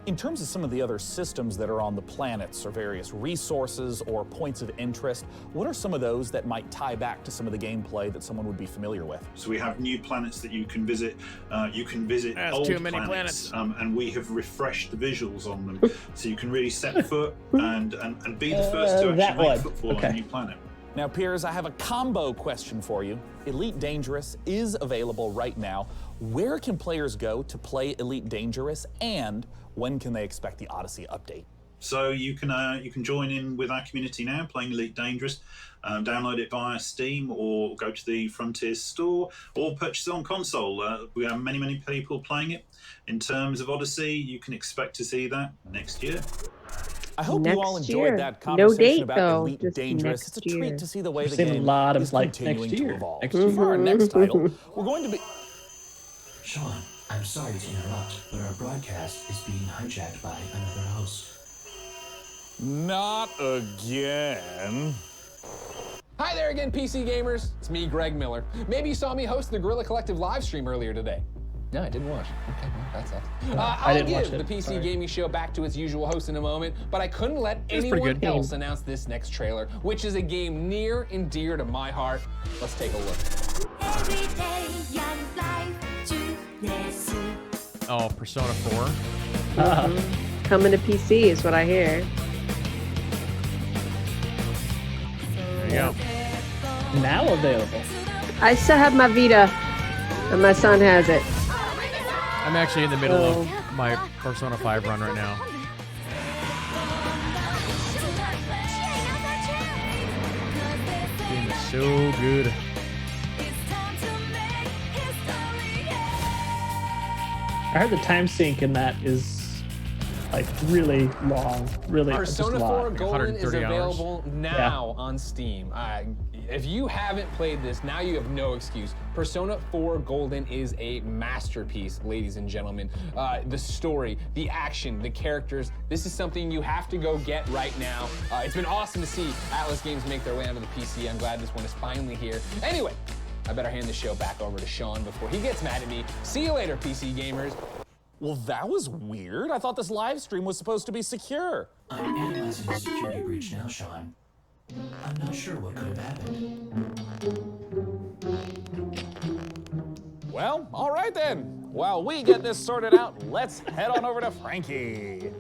Speaker 6: In terms of some of the other systems that are on the planets, or various resources or points of interest, what are some of those that might tie back to some of the gameplay that someone would be familiar with?
Speaker 12: So we have new planets that you can visit. You can visit
Speaker 1: That's
Speaker 12: old
Speaker 1: too many
Speaker 12: planets, and we have refreshed the visuals on them, so you can really set foot and be the first to
Speaker 2: that
Speaker 12: actually make
Speaker 2: one.
Speaker 12: footfall on a new planet.
Speaker 6: Now, Piers, I have a combo question for you. Elite Dangerous is available right now. Where can players go to play Elite Dangerous, and when can they expect the Odyssey update?
Speaker 12: So you can join in with our community now, playing Elite Dangerous. Download it via Steam, or go to the Frontiers store, or purchase it on console. We have many people playing it. In terms of Odyssey, you can expect to see that next year.
Speaker 6: I hope
Speaker 3: Next
Speaker 6: you all enjoyed
Speaker 3: year.
Speaker 6: that
Speaker 3: No
Speaker 6: conversation
Speaker 3: date,
Speaker 6: about
Speaker 3: though,
Speaker 6: Elite
Speaker 3: just
Speaker 6: Dangerous.
Speaker 3: next
Speaker 6: It's a treat
Speaker 3: year.
Speaker 6: to see the way
Speaker 2: I've
Speaker 6: the
Speaker 2: seen a
Speaker 6: game
Speaker 2: lot of,
Speaker 6: is
Speaker 2: like,
Speaker 6: continuing
Speaker 2: next
Speaker 6: to
Speaker 2: year.
Speaker 6: evolve.
Speaker 2: Next
Speaker 6: For our
Speaker 2: year.
Speaker 6: next title, we're going to be...
Speaker 7: Sean, I'm sorry to interrupt, but our broadcast is being hijacked by another host.
Speaker 6: Not again.
Speaker 9: Hi there again, PC gamers. It's me, Greg Miller. Maybe you saw me host the Guerrilla Collective live stream earlier today. No, I didn't watch. Okay, well, that sucks.
Speaker 2: I
Speaker 9: I'll
Speaker 2: didn't watch
Speaker 9: give
Speaker 2: it.
Speaker 9: the PC
Speaker 2: Sorry.
Speaker 9: gaming show back to its usual host in a moment, but I couldn't let
Speaker 1: was pretty
Speaker 9: anyone
Speaker 1: good.
Speaker 9: else announce this next trailer, which is a game near and dear to my heart. Let's take a look.
Speaker 1: Oh, Persona 4.
Speaker 3: Coming to PC is what I hear.
Speaker 1: There you go.
Speaker 2: Now available.
Speaker 3: I still have my Vita, and my son has it.
Speaker 1: I'm actually in the middle of my Persona 5 run right now. Game is so good.
Speaker 2: I heard the time sync in that is like really long, really just a
Speaker 9: Persona
Speaker 2: lot.
Speaker 9: 4 Golden is
Speaker 1: 130 hours.
Speaker 9: available now on Steam. If you haven't played this, now you have no excuse. Persona 4 Golden is a masterpiece, ladies and gentlemen. The story, the action, the characters, this is something you have to go get right now. It's been awesome to see Atlas Games make their way onto the PC. I'm glad this one is finally here. Anyway, I better hand the show back over to Sean before he gets mad at me. See you later, PC gamers.
Speaker 6: Well, that was weird. I thought this live stream was supposed to be secure.
Speaker 7: I'm analyzing the security breach now, Sean. I'm not sure what could have happened.
Speaker 6: Well, all right then. While we get this sorted out, let's head on over to Frankie.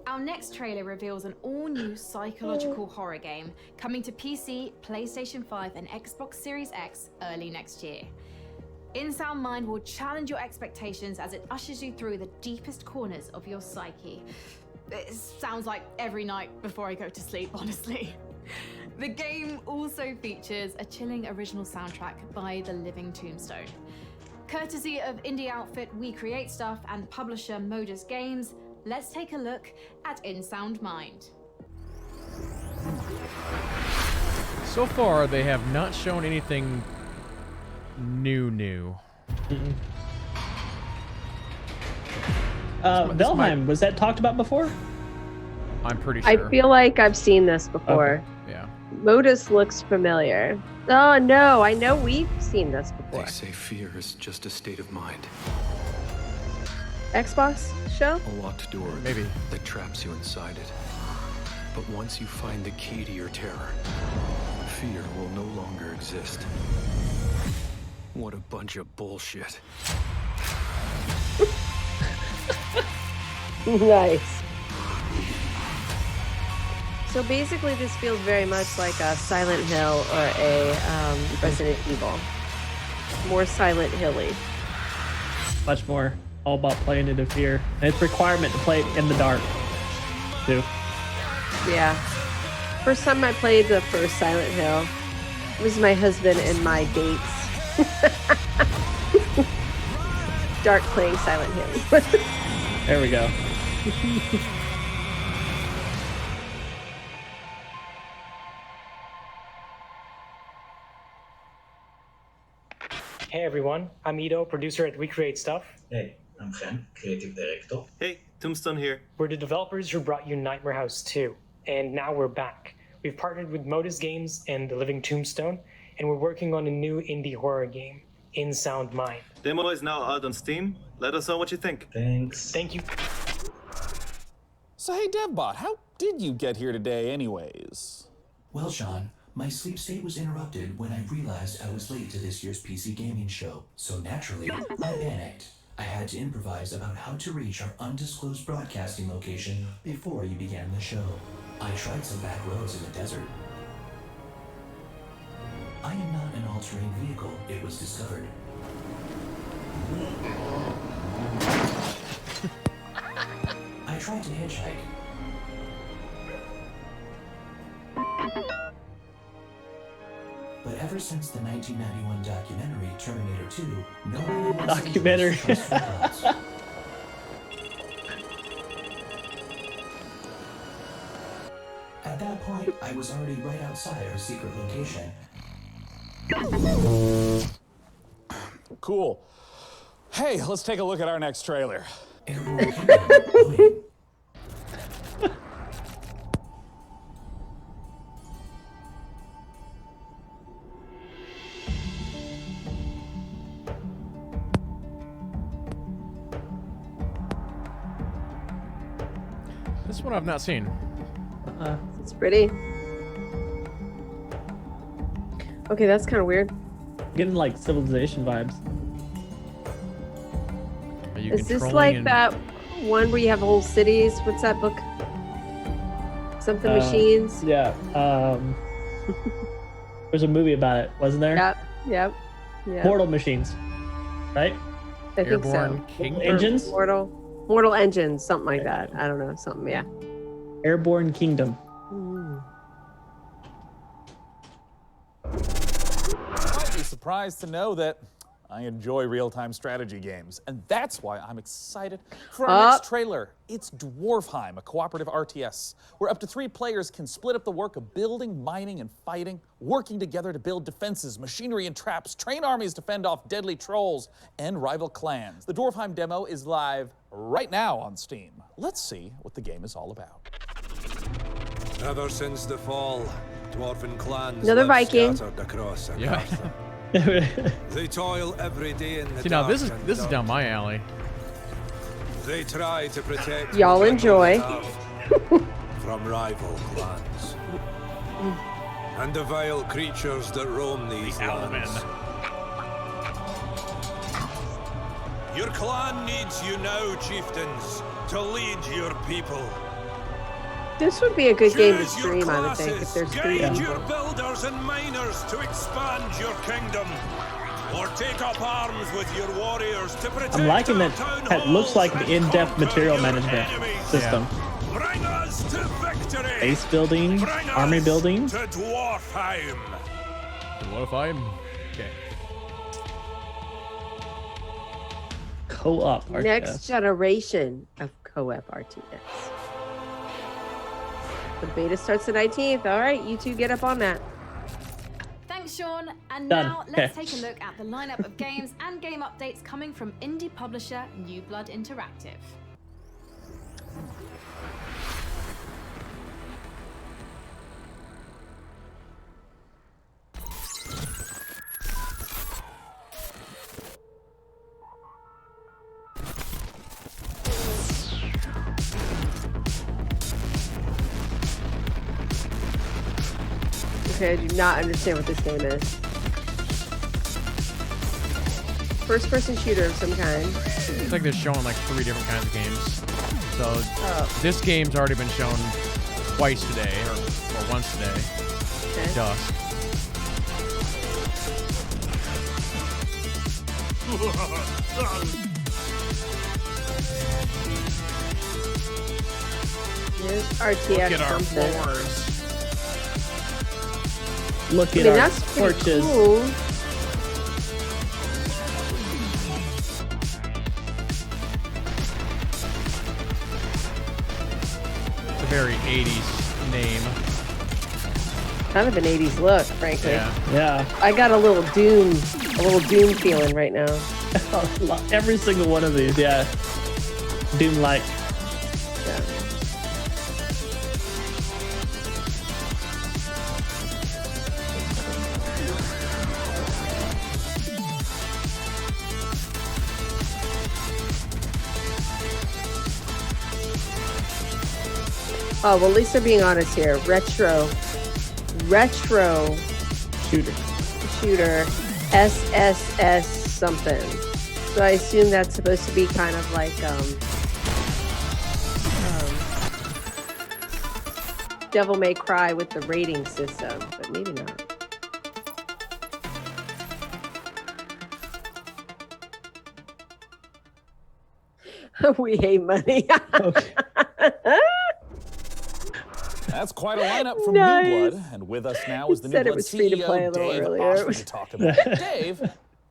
Speaker 5: Our next trailer reveals an all-new psychological horror game coming to PC, PlayStation 5, and Xbox Series X early next year. In Sound Mind will challenge your expectations as it ushers you through the deepest corners of your psyche. It sounds like every night before I go to sleep, honestly. The game also features a chilling original soundtrack by The Living Tombstone. Courtesy of indie outfit We Create Stuff and publisher Modus Games, let's take a look at In Sound Mind.
Speaker 1: So far, they have not shown anything new.
Speaker 2: Valheim, was that talked about before?
Speaker 1: I'm pretty sure.
Speaker 3: I feel like I've seen this before.
Speaker 2: Okay.
Speaker 1: Yeah.
Speaker 3: Modus looks familiar. Oh no, I know we've seen this before.
Speaker 13: They say fear is just a state of mind.
Speaker 3: Xbox show?
Speaker 13: A locked door
Speaker 1: Maybe.
Speaker 13: that traps you inside it. But once you find the key to your terror, fear will no longer exist. What a bunch of bullshit.
Speaker 3: Nice. So basically this feels very much like a Silent Hill or a Resident Evil. More Silent Hilly.
Speaker 2: Much more. All about playing into fear. And it's a requirement to play in the dark, too.
Speaker 3: Yeah. First time I played the first Silent Hill, it was my husband and my dates. Dark playing Silent Hill.
Speaker 2: There we go.
Speaker 14: Hey everyone, I'm Ido, producer at We Create Stuff.
Speaker 15: Hey, I'm Chen, creative director.
Speaker 16: Hey, Tombstone here.
Speaker 14: We're the developers who brought you Nightmare House 2, and now we're back. We've partnered with Modus Games and The Living Tombstone, and we're working on a new indie horror game, In Sound Mind.
Speaker 16: Demo is now out on Steam. Let us know what you think.
Speaker 15: Thanks.
Speaker 14: Thank you.
Speaker 6: So hey, DevBot, how did you get here today anyways?
Speaker 7: Well, Sean, my sleep state was interrupted when I realized I was late to this year's PC gaming show. So naturally, I panicked. I had to improvise about how to reach our undisclosed broadcasting location before you began the show. I tried some back roads in the desert. I am not an all-terrain vehicle, it was discovered. I tried to hitchhike. But ever since the 1991 documentary Terminator 2, no one in
Speaker 2: Documentary.
Speaker 7: At that point, I was already right outside our secret location.
Speaker 6: Cool. Hey, let's take a look at our next trailer.
Speaker 1: This one I've not seen.
Speaker 3: It's pretty. Okay, that's kind of weird.
Speaker 2: Getting like Civilization vibes.
Speaker 1: Are you
Speaker 3: Is this
Speaker 1: controlling
Speaker 3: like
Speaker 1: and-
Speaker 3: that one where you have whole cities? What's that book? Something Machines?
Speaker 2: Yeah. There's a movie about it, wasn't there?
Speaker 3: Yep.
Speaker 2: Mortal Machines, right?
Speaker 3: I think so.
Speaker 2: Engines?
Speaker 3: Mortal Engines, something like that. I don't know, something, yeah.
Speaker 2: Airborne Kingdom.
Speaker 6: You might be surprised to know that I enjoy real-time strategy games, and that's why I'm excited for our next trailer. It's Dwarfheim, a cooperative RTS, where up to 3 players can split up the work of building, mining, and fighting, working together to build defenses, machinery, and traps, train armies to fend off deadly trolls and rival clans. The Dwarfheim demo is live right now on Steam. Let's see what the game is all about.
Speaker 17: Ever since the fall, dwarven clans
Speaker 3: Another
Speaker 17: live
Speaker 3: Viking.
Speaker 17: scattered across
Speaker 1: Yeah.
Speaker 17: Agartha. They toil every day in the
Speaker 1: See, now
Speaker 17: dark
Speaker 1: this is
Speaker 17: and
Speaker 1: down
Speaker 17: dark.
Speaker 1: my alley.
Speaker 17: They try to protect
Speaker 3: Y'all
Speaker 17: what
Speaker 3: enjoy.
Speaker 17: they have from rival clans and the vile creatures that roam these lands. Your clan needs you now, chieftains, to lead your people.
Speaker 3: This would be a good game to
Speaker 17: Choose your
Speaker 3: stream, I would think, if
Speaker 17: classes,
Speaker 3: there's 3
Speaker 17: guide
Speaker 3: people.
Speaker 17: your builders and miners to expand your kingdom, or take up arms with your warriors to protect
Speaker 2: I'm liking
Speaker 17: our
Speaker 2: that
Speaker 17: town
Speaker 2: it looks like
Speaker 17: halls
Speaker 2: an
Speaker 17: and
Speaker 2: in-depth
Speaker 17: conquer
Speaker 2: material
Speaker 17: your
Speaker 2: management
Speaker 17: enemies.
Speaker 2: system.
Speaker 17: Bring us to victory!
Speaker 2: Base building,
Speaker 17: Bring
Speaker 2: army
Speaker 17: us
Speaker 2: building.
Speaker 17: to Dwarfheim!
Speaker 1: Dwarfheim? Okay.
Speaker 2: Co-op RTS.
Speaker 3: Next generation of co-op RTS. The beta starts the 19th. All right, you two get up on that.
Speaker 5: Thanks, Sean. And
Speaker 2: Done.
Speaker 5: now let's
Speaker 2: Okay.
Speaker 5: take a look at the lineup of games and game updates coming from indie publisher New Blood Interactive.
Speaker 3: Okay, I do not understand what this game is. First-person shooter of some kind.
Speaker 1: It's like they're showing like 3 different kinds of games. So this game's already been shown twice today, or once today.
Speaker 3: Okay.
Speaker 1: Dusk.
Speaker 3: Here's RTX
Speaker 1: Look at our
Speaker 3: something.
Speaker 1: floors.
Speaker 2: Look
Speaker 3: I
Speaker 2: at
Speaker 3: mean,
Speaker 2: our
Speaker 3: that's pretty
Speaker 2: torches.
Speaker 3: cool.
Speaker 1: It's a very 80s name.
Speaker 3: Kind of an 80s look, frankly.
Speaker 2: Yeah.
Speaker 3: I got a little Doom feeling right now.
Speaker 2: Every single one of these, yeah. Doom-like.
Speaker 3: Oh, well, at least they're being honest here. Retro shooter, SSS something. So I assume that's supposed to be kind of like Devil May Cry with the rating system, but maybe not. We hate money.
Speaker 6: That's quite a lineup from
Speaker 3: Nice.
Speaker 6: New Blood, and with us now is the
Speaker 3: Said
Speaker 6: New
Speaker 3: it
Speaker 6: Blood
Speaker 3: was free to play a
Speaker 6: CEO,
Speaker 3: little
Speaker 6: Dave
Speaker 3: earlier.
Speaker 6: Oshman, to talk about. Dave,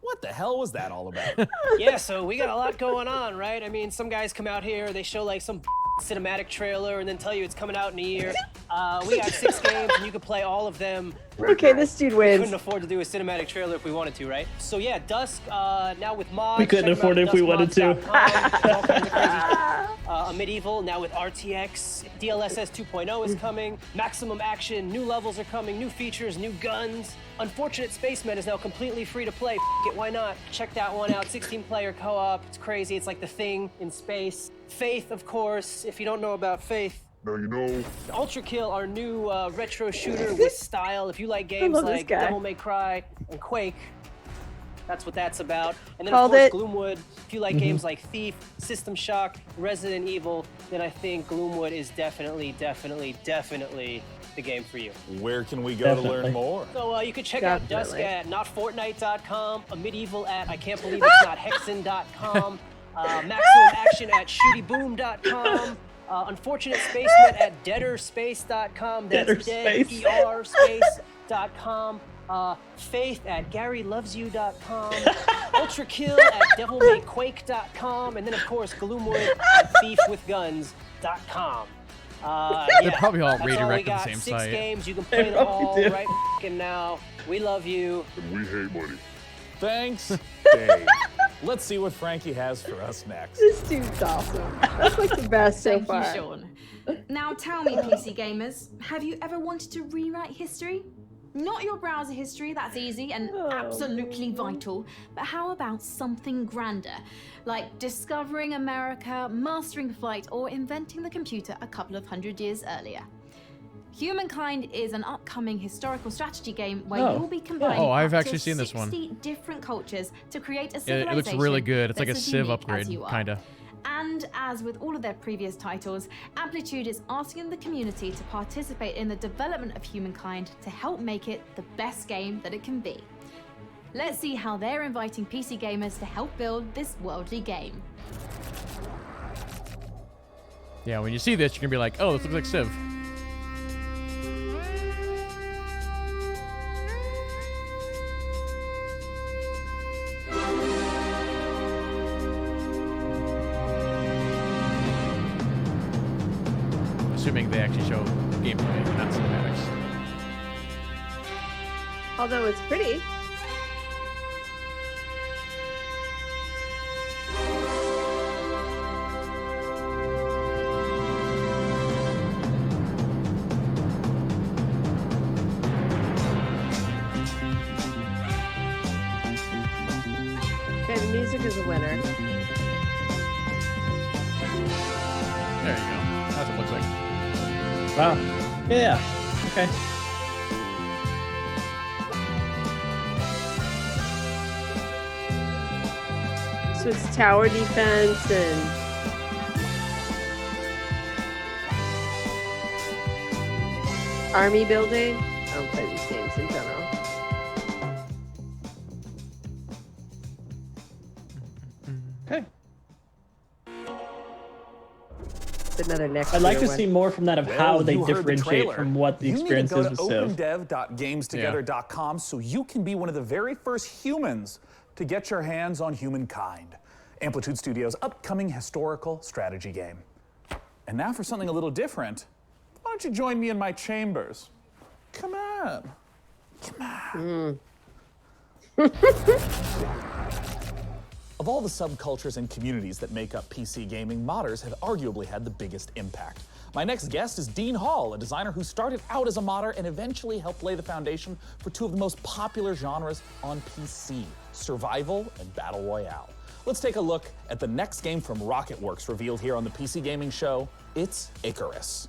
Speaker 6: what the hell was that all about?
Speaker 18: Yeah, so we got a lot going on, right? I mean, some guys come out here, they show like some cinematic trailer and then tell you it's coming out in a year. We got 6 games and you can play all of them.
Speaker 3: Okay, this dude
Speaker 18: We
Speaker 3: wins.
Speaker 18: couldn't afford to do a cinematic trailer if we wanted to, right? So yeah, Dusk, now with mods.
Speaker 2: We couldn't
Speaker 18: check them
Speaker 2: afford
Speaker 18: out
Speaker 2: it
Speaker 18: at
Speaker 2: if we wanted to.
Speaker 18: duskmods.com. All kinds of crazy. A Medieval, now with RTX. DLSS 2.0 is coming. Maximum action, new levels are coming, new features, new guns. Unfortunate Spacemen is now completely free to play. F it, why not? Check that one out. 16-player co-op. It's crazy. It's like the Thing in space. Faith, of course. If you don't know about Faith,
Speaker 19: now you know.
Speaker 18: Ultra Kill, our new retro shooter with style. If you like games
Speaker 3: love this
Speaker 18: like
Speaker 3: guy.
Speaker 18: Devil May Cry and Quake, that's what that's about. And then
Speaker 3: Called
Speaker 18: of course
Speaker 3: it.
Speaker 18: Gloomwood. If you like games like Thief, System Shock, Resident Evil, then I think Gloomwood is definitely the game for you.
Speaker 6: Where can we go to learn more?
Speaker 18: So you can check out Dusk at notfortnite.com, a Medieval at I can't believe it's not hexen.com, Maximum Action at shootyboom.com, Unfortunate Spaceman at deaderspace.com. That's deaderspace.com. Faith at GaryLovesYou.com, Ultra Kill at DevilMayQuake.com, and then of course Gloomwood at ThiefWithGuns.com.
Speaker 1: They're probably all
Speaker 18: that's
Speaker 1: redirected
Speaker 18: we
Speaker 1: to the
Speaker 18: got.
Speaker 1: same
Speaker 18: 6
Speaker 1: site.
Speaker 18: games, you can play them all right f***ing now. We love you.
Speaker 19: And we hate money.
Speaker 6: Thanks, Dave. Let's see what Frankie has for us next.
Speaker 3: This dude's awesome. That's like the best so
Speaker 5: Thank
Speaker 3: far.
Speaker 5: you, Sean. Now tell me, PC gamers, have you ever wanted to rewrite history? Not your browser history, that's easy and absolutely vital, but how about something grander, like discovering America, mastering flight, or inventing the computer a couple of hundred years earlier? Humankind is an upcoming historical strategy game where you'll be combining
Speaker 1: I've
Speaker 5: up
Speaker 1: actually
Speaker 5: to
Speaker 1: seen this one.
Speaker 5: 60 different cultures to create a
Speaker 1: It
Speaker 5: civilization.
Speaker 1: looks really good. It's like a
Speaker 5: that's as
Speaker 1: Civ
Speaker 5: unique as
Speaker 1: upgrade,
Speaker 5: you are.
Speaker 1: kinda.
Speaker 5: And as with all of their previous titles, Amplitude is asking the community to participate in the development of Humankind to help make it the best game that it can be. Let's see how they're inviting PC gamers to help build this worldly game.
Speaker 1: Yeah, when you see this, you're gonna be like, oh, this looks like Civ. Assuming they actually show gameplay, not cinematics.
Speaker 3: Although it's pretty. Okay, the music is a winner.
Speaker 1: There you go. That's what it looks like.
Speaker 2: Wow. Yeah. Okay.
Speaker 3: So it's tower defense and army building. I don't play these games in general.
Speaker 2: Okay.
Speaker 3: It's another next.
Speaker 2: I'd like
Speaker 3: year
Speaker 2: to
Speaker 3: one.
Speaker 2: see more from that of how they
Speaker 6: you heard the
Speaker 2: differentiate
Speaker 6: trailer.
Speaker 2: from what the
Speaker 6: You
Speaker 2: experience
Speaker 6: need
Speaker 2: is
Speaker 6: to
Speaker 2: with
Speaker 6: go to
Speaker 2: Civ.
Speaker 6: opendev.gamestogether.com so you can be one of the very first humans to get your hands on Humankind, Amplitude Studios' upcoming historical strategy game. And now for something a little different, why don't you join me in my chambers? Come on. Come on. Of all the subcultures and communities that make up PC gaming, modders have arguably had the biggest impact. My next guest is Dean Hall, a designer who started out as a modder and eventually helped lay the foundation for two of the most popular genres on PC, survival and battle royale. Let's take a look at the next game from Rocketworks revealed here on the PC Gaming Show. It's Icarus.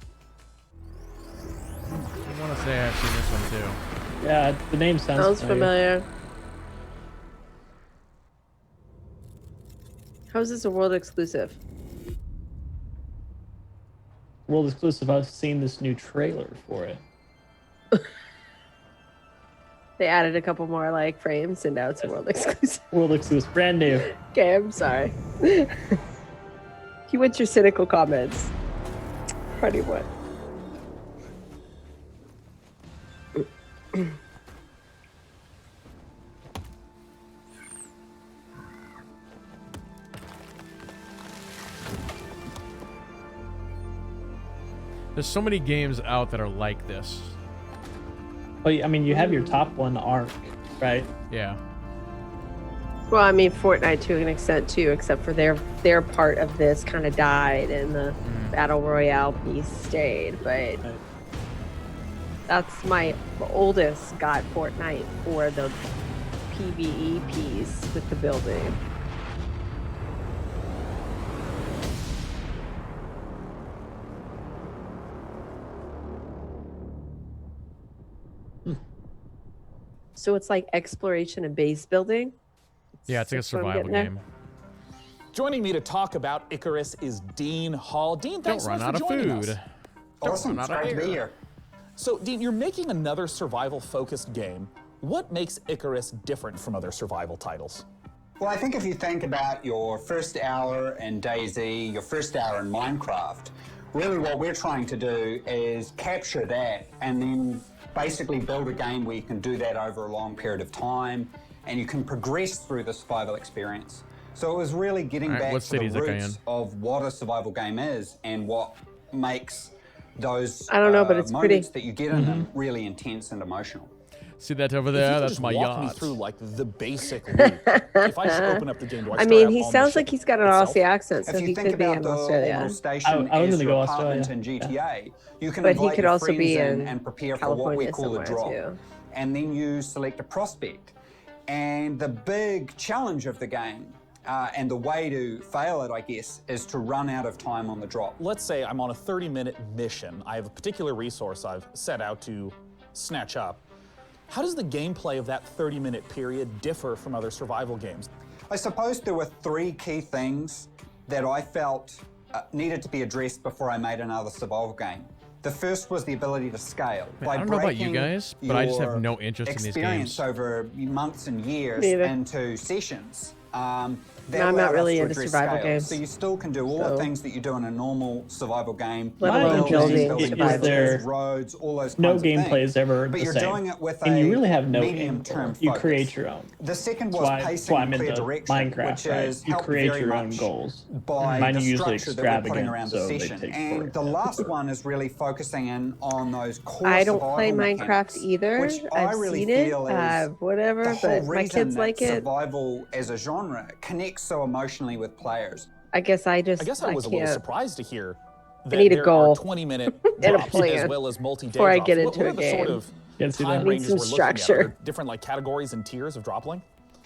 Speaker 1: I want to say I've seen this one too.
Speaker 2: Yeah, the name sounds
Speaker 3: familiar. How is this a world exclusive?
Speaker 2: World exclusive. I've seen this new trailer for it.
Speaker 3: They added a couple more like frames and now it's a world exclusive.
Speaker 2: World exclusive, brand new.
Speaker 3: Okay, I'm sorry. What's your cynical comments? Party what?
Speaker 1: There's so many games out that are like this.
Speaker 2: Well, I mean, you have your top one, Ark, right?
Speaker 1: Yeah.
Speaker 3: Well, I mean, Fortnite to an extent too, except for their part of this kind of died and the battle royale piece stayed. But that's my oldest got Fortnite for the PvE piece with the building. So it's like exploration and base building.
Speaker 1: Yeah, it's like a
Speaker 3: That's what I'm
Speaker 1: survival
Speaker 3: getting at.
Speaker 1: game.
Speaker 6: Joining me to talk about Icarus is Dean Hall. Dean, thanks so
Speaker 1: Don't
Speaker 6: much
Speaker 1: run
Speaker 6: for
Speaker 1: out of
Speaker 6: joining
Speaker 1: food.
Speaker 6: us.
Speaker 19: Awesome, it's great to be here.
Speaker 6: So, Dean, you're making another survival-focused game. What makes Icarus different from other survival titles?
Speaker 19: Well, I think if you think about your first hour in DayZ, your first hour in Minecraft, really what we're trying to do is capture that and then basically build a game where you can do that over a long period of time and you can progress through the survival experience. So it was really getting back to the roots of what a survival game is and what makes those
Speaker 3: I don't know, but it's
Speaker 19: moments
Speaker 3: pretty.
Speaker 19: that you get in them really intense and emotional.
Speaker 1: See that over
Speaker 6: If you
Speaker 1: there?
Speaker 6: could
Speaker 1: That's
Speaker 6: just
Speaker 1: my
Speaker 6: walk me
Speaker 1: yacht.
Speaker 6: through like the basic loop. If I should open up the game, do I
Speaker 3: I
Speaker 6: start
Speaker 3: mean,
Speaker 6: out
Speaker 3: he
Speaker 6: on the
Speaker 3: sounds
Speaker 6: ship
Speaker 3: like he's got an
Speaker 6: itself?
Speaker 3: Aussie accent, so
Speaker 19: If
Speaker 3: he
Speaker 19: you think
Speaker 3: could be
Speaker 19: about
Speaker 3: in
Speaker 19: the
Speaker 3: Australia.
Speaker 19: little station
Speaker 2: I was
Speaker 19: as
Speaker 2: gonna
Speaker 19: your
Speaker 2: go
Speaker 19: apartment
Speaker 2: Australia.
Speaker 19: in GTA, you can
Speaker 3: But he
Speaker 19: invite
Speaker 3: could
Speaker 19: your
Speaker 3: also
Speaker 19: friends
Speaker 3: be
Speaker 19: in
Speaker 3: in
Speaker 19: and prepare for what we
Speaker 3: California
Speaker 19: call a drop.
Speaker 3: somewhere, too.
Speaker 19: And then you select a prospect. And the big challenge of the game, and the way to fail it, I guess, is to run out of time on the drop.
Speaker 6: Let's say I'm on a 30-minute mission. I have a particular resource I've set out to snatch up. How does the gameplay of that 30-minute period differ from other survival games?
Speaker 19: I suppose there were three key things that I felt needed to be addressed before I made another survival game. The first was the ability to scale.
Speaker 1: Man, I don't know about you guys, but I just have no interest in these
Speaker 19: experience
Speaker 1: games.
Speaker 19: over months and years
Speaker 3: Neither.
Speaker 19: into sessions. that
Speaker 3: I'm
Speaker 19: allowed
Speaker 3: not
Speaker 19: us
Speaker 3: really
Speaker 19: to
Speaker 3: into
Speaker 19: address
Speaker 3: survival
Speaker 19: scale.
Speaker 3: games.
Speaker 19: So you still can do all the things that you do in a normal survival game.
Speaker 3: Let alone building
Speaker 2: there
Speaker 19: roads, all those
Speaker 2: no
Speaker 19: kinds of
Speaker 2: gameplay
Speaker 19: things.
Speaker 2: is ever
Speaker 19: But
Speaker 2: the
Speaker 19: you're
Speaker 2: same.
Speaker 19: doing it with
Speaker 2: And you
Speaker 19: a
Speaker 2: really have no
Speaker 19: medium-term
Speaker 2: end goal. You
Speaker 19: focus.
Speaker 2: create your own.
Speaker 19: The second
Speaker 2: That's
Speaker 19: was
Speaker 2: why
Speaker 19: pacing
Speaker 2: I'm
Speaker 19: and clear
Speaker 2: into
Speaker 19: direction,
Speaker 2: Minecraft,
Speaker 19: which
Speaker 2: right?
Speaker 19: is
Speaker 2: You
Speaker 19: helped
Speaker 2: create
Speaker 19: very
Speaker 2: your own
Speaker 19: much
Speaker 2: goals.
Speaker 19: by
Speaker 2: Mine are
Speaker 19: the
Speaker 2: usually
Speaker 19: structure that we're putting
Speaker 2: extravagant,
Speaker 19: around
Speaker 2: so
Speaker 19: the
Speaker 2: they
Speaker 19: session.
Speaker 2: take
Speaker 19: And the last one is really focusing in on those core
Speaker 3: I don't play
Speaker 19: survival
Speaker 3: Minecraft
Speaker 19: mechanics,
Speaker 3: either.
Speaker 19: which
Speaker 3: I've
Speaker 19: I really
Speaker 3: seen it,
Speaker 19: feel is
Speaker 3: whatever,
Speaker 19: the whole
Speaker 3: but my
Speaker 19: reason
Speaker 3: kids
Speaker 19: that
Speaker 3: like it.
Speaker 19: survival as a genre connects so emotionally with players.
Speaker 3: I guess I
Speaker 6: I guess I was a little
Speaker 3: can't.
Speaker 6: surprised to hear
Speaker 3: I
Speaker 6: that
Speaker 3: need a
Speaker 6: there
Speaker 3: goal
Speaker 6: are 20-minute
Speaker 3: and a
Speaker 6: drops
Speaker 3: plan
Speaker 6: as well as multi-day
Speaker 3: before I
Speaker 6: drops.
Speaker 3: get
Speaker 6: What
Speaker 3: into
Speaker 6: are
Speaker 3: a
Speaker 6: the sort
Speaker 3: game.
Speaker 6: of
Speaker 2: Can't see
Speaker 6: time
Speaker 2: that.
Speaker 6: ranges
Speaker 3: Need
Speaker 6: we're
Speaker 3: some
Speaker 6: looking at? Are
Speaker 3: structure.
Speaker 6: there different like categories and tiers of drop-ling?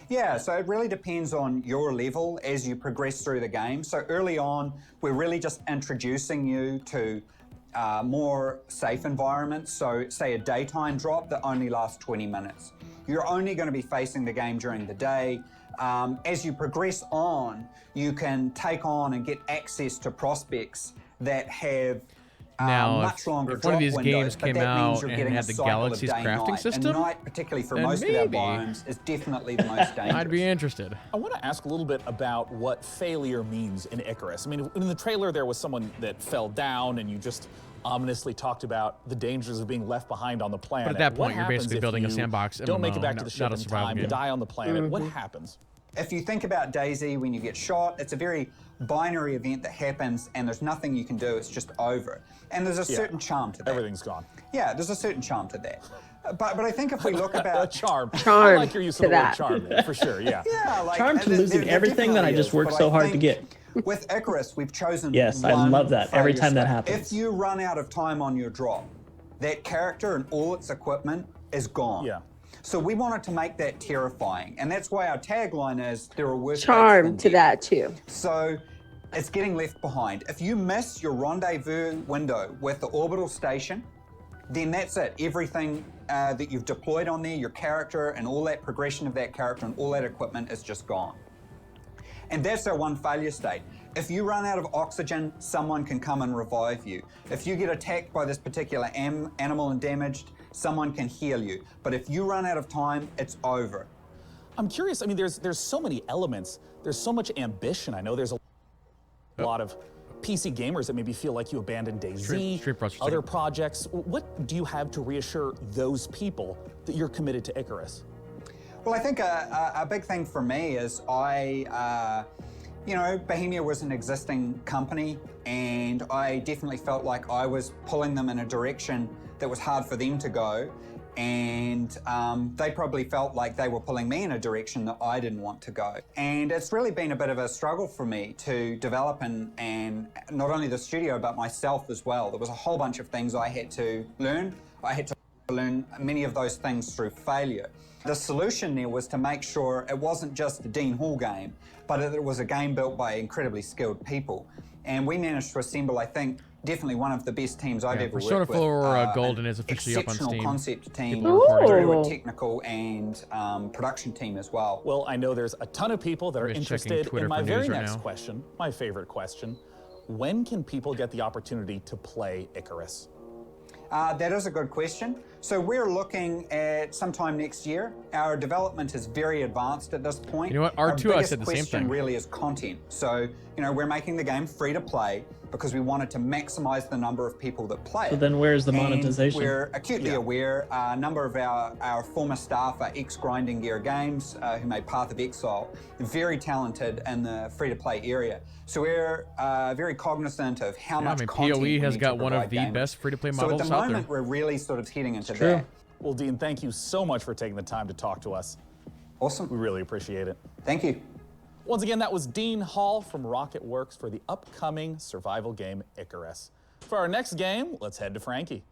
Speaker 19: Yeah, so it really depends on your level as you progress through the game. So early on, we're really just introducing you to more safe environments. So say a daytime drop that only lasts 20 minutes. You're only going to be facing the game during the day. As you progress on, you can take on and get access to prospects that have
Speaker 1: Now,
Speaker 19: much longer
Speaker 1: if one of
Speaker 19: drop
Speaker 1: these
Speaker 19: windows,
Speaker 1: games
Speaker 19: but
Speaker 1: came
Speaker 19: that means
Speaker 1: out
Speaker 19: you're
Speaker 1: and
Speaker 19: getting
Speaker 1: had
Speaker 19: a
Speaker 1: the
Speaker 19: cycle of
Speaker 1: Galaxy's
Speaker 19: day and
Speaker 1: crafting
Speaker 19: night.
Speaker 1: system,
Speaker 19: And night, particularly for
Speaker 1: then
Speaker 19: most
Speaker 1: maybe.
Speaker 19: of our biomes, is definitely the most dangerous.
Speaker 1: I'd be interested.
Speaker 6: I want to ask a little bit about what failure means in Icarus. I mean, in the trailer there was someone that fell down and you just ominously talked about the dangers of being left behind on the planet.
Speaker 1: But at that
Speaker 6: What
Speaker 1: point, you're
Speaker 6: happens
Speaker 1: basically
Speaker 6: if
Speaker 1: building a
Speaker 6: you
Speaker 1: sandbox
Speaker 6: don't make it
Speaker 1: MMO,
Speaker 6: back to the
Speaker 1: not
Speaker 6: ship
Speaker 1: a
Speaker 6: in
Speaker 1: survival
Speaker 6: time, you
Speaker 1: game.
Speaker 6: die on the planet. What happens?
Speaker 19: If you think about DayZ, when you get shot, it's a very binary event that happens and there's nothing you can do, it's just over. And there's a certain charm to that.
Speaker 6: Everything's gone.
Speaker 19: Yeah, there's a certain charm to that. But I think if we look about...
Speaker 6: charm.
Speaker 3: Charm
Speaker 6: I like your use
Speaker 3: to
Speaker 6: of the word
Speaker 3: that.
Speaker 6: charm there, for sure, yeah.
Speaker 19: Yeah, like...
Speaker 2: Charm to
Speaker 19: there-
Speaker 2: losing
Speaker 19: there
Speaker 2: everything that I
Speaker 19: definitely
Speaker 2: just
Speaker 19: is,
Speaker 2: worked
Speaker 19: but
Speaker 2: so
Speaker 19: I
Speaker 2: hard to
Speaker 19: think
Speaker 2: get.
Speaker 19: With Icarus, we've chosen
Speaker 2: Yes, I
Speaker 19: one
Speaker 2: love that every
Speaker 19: failure
Speaker 2: time that
Speaker 19: state.
Speaker 2: happens.
Speaker 19: If you run out of time on your drop, that character and all its equipment is gone.
Speaker 6: Yeah.
Speaker 19: So we wanted to make that terrifying, and that's why our tagline is, there are worse fates
Speaker 3: Charm
Speaker 19: than
Speaker 3: to
Speaker 19: death.
Speaker 3: that too.
Speaker 19: So it's getting left behind. If you miss your rendezvous window with the orbital station, then that's it. Everything that you've deployed on there, your character and all that progression of that character and all that equipment is just gone. And that's our one failure state. If you run out of oxygen, someone can come and revive you. If you get attacked by this particular animal and damaged, someone can heal you. But if you run out of time, it's over.
Speaker 6: I'm curious, I mean, there's so many elements. There's so much ambition. I know there's a lot of PC gamers that maybe feel like you abandoned DayZ, other projects. What do you have to reassure those people that you're committed to Icarus?
Speaker 19: Well, I think a big thing for me is you know, Bohemia was an existing company, and I definitely felt like I was pulling them in a direction that was hard for them to go, and they probably felt like they were pulling me in a direction that I didn't want to go. And it's really been a bit of a struggle for me to develop and not only the studio, but myself as well. There was a whole bunch of things I had to learn. I had to learn many of those things through failure. The solution there was to make sure it wasn't just a Dean Hall game, but it was a game built by incredibly skilled people. And we managed to assemble, I think, definitely one of the best teams I've ever
Speaker 1: Persona
Speaker 19: worked with.
Speaker 1: 4 Golden is officially up on
Speaker 19: exceptional
Speaker 1: Steam.
Speaker 19: concept team,
Speaker 1: People are reporting
Speaker 19: very
Speaker 1: it.
Speaker 19: good technical and production team as well.
Speaker 6: Well, I know there's a ton of people that are
Speaker 1: I'm just checking
Speaker 6: interested
Speaker 1: Twitter
Speaker 6: in my
Speaker 1: for
Speaker 6: very
Speaker 1: news right
Speaker 6: next
Speaker 1: now.
Speaker 6: question, my favorite question. When can people get the opportunity to play Icarus?
Speaker 19: That is a good question. So we're looking at sometime next year. Our development is very advanced at this point.
Speaker 1: You know what?
Speaker 19: Our
Speaker 1: R2 I
Speaker 19: biggest
Speaker 1: said the same
Speaker 19: question
Speaker 1: thing.
Speaker 19: really is content. So, you know, we're making the game free to play because we wanted to maximize the number of people that play
Speaker 2: So
Speaker 19: it.
Speaker 2: then where's the
Speaker 19: And
Speaker 2: monetization?
Speaker 19: we're acutely aware a number of our former staff are ex-Grinding Gear Games who made Path of Exile, very talented in the free-to-play area. So we're very cognizant of how
Speaker 1: Yeah, I
Speaker 19: much
Speaker 1: mean,
Speaker 19: content
Speaker 1: PoE
Speaker 19: we
Speaker 1: has
Speaker 19: need
Speaker 1: got
Speaker 19: to
Speaker 1: one of
Speaker 19: provide
Speaker 1: the
Speaker 19: gamers.
Speaker 1: best free-to-play
Speaker 19: So at
Speaker 1: models
Speaker 19: the
Speaker 1: out there.
Speaker 19: moment, we're really sort of heading into
Speaker 1: true.
Speaker 19: that.
Speaker 6: Well, Dean, thank you so much for taking the time to talk to us.
Speaker 19: Awesome.
Speaker 6: We really appreciate it.
Speaker 19: Thank you.
Speaker 6: Once again, that was Dean Hall from Rocket Works for the upcoming survival game Icarus. For our next game, let's head to Frankie.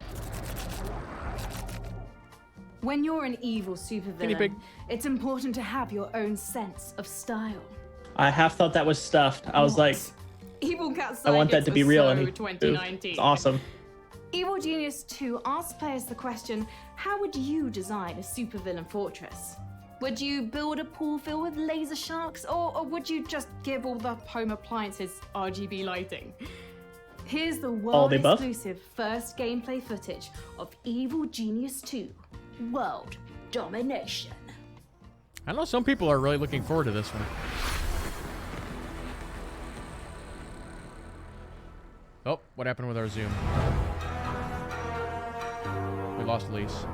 Speaker 5: When you're an evil
Speaker 1: Guinea pig.
Speaker 5: supervillain, it's important to have your own sense of style.
Speaker 2: I half thought that was stuffed. I was like,
Speaker 5: Evil Cat
Speaker 2: I want that to
Speaker 5: Sidekicks
Speaker 2: be
Speaker 5: were
Speaker 2: real.
Speaker 5: so
Speaker 2: And he,
Speaker 5: 2019.
Speaker 2: it's awesome.
Speaker 5: Evil Genius 2 asks players the question, how would you design a supervillain fortress? Would you build a pool filled with laser sharks, or would you just give all the home appliances RGB lighting? Here's the
Speaker 2: All the above?
Speaker 5: world-exclusive first gameplay footage of Evil Genius 2, World Domination.
Speaker 1: I know some people are really looking forward to this one. what happened with our Zoom? We lost Alise.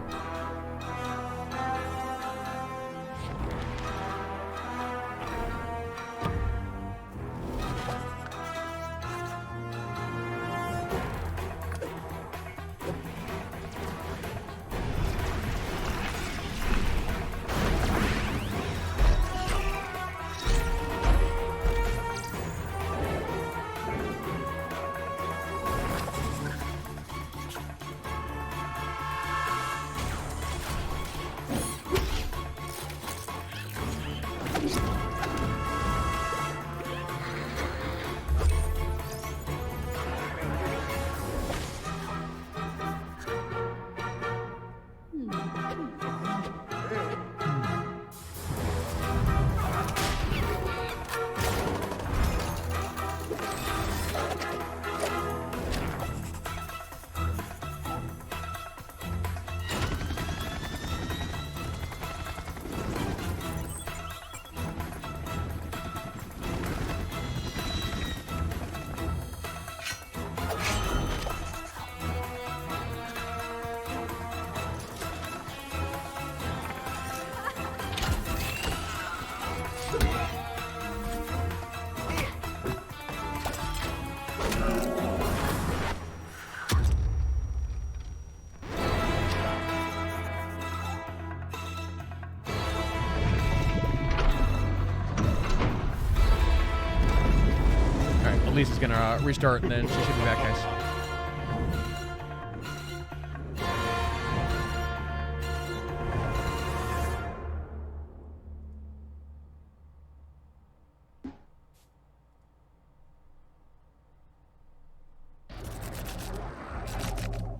Speaker 1: Alise is gonna restart, and then she should be back, guys.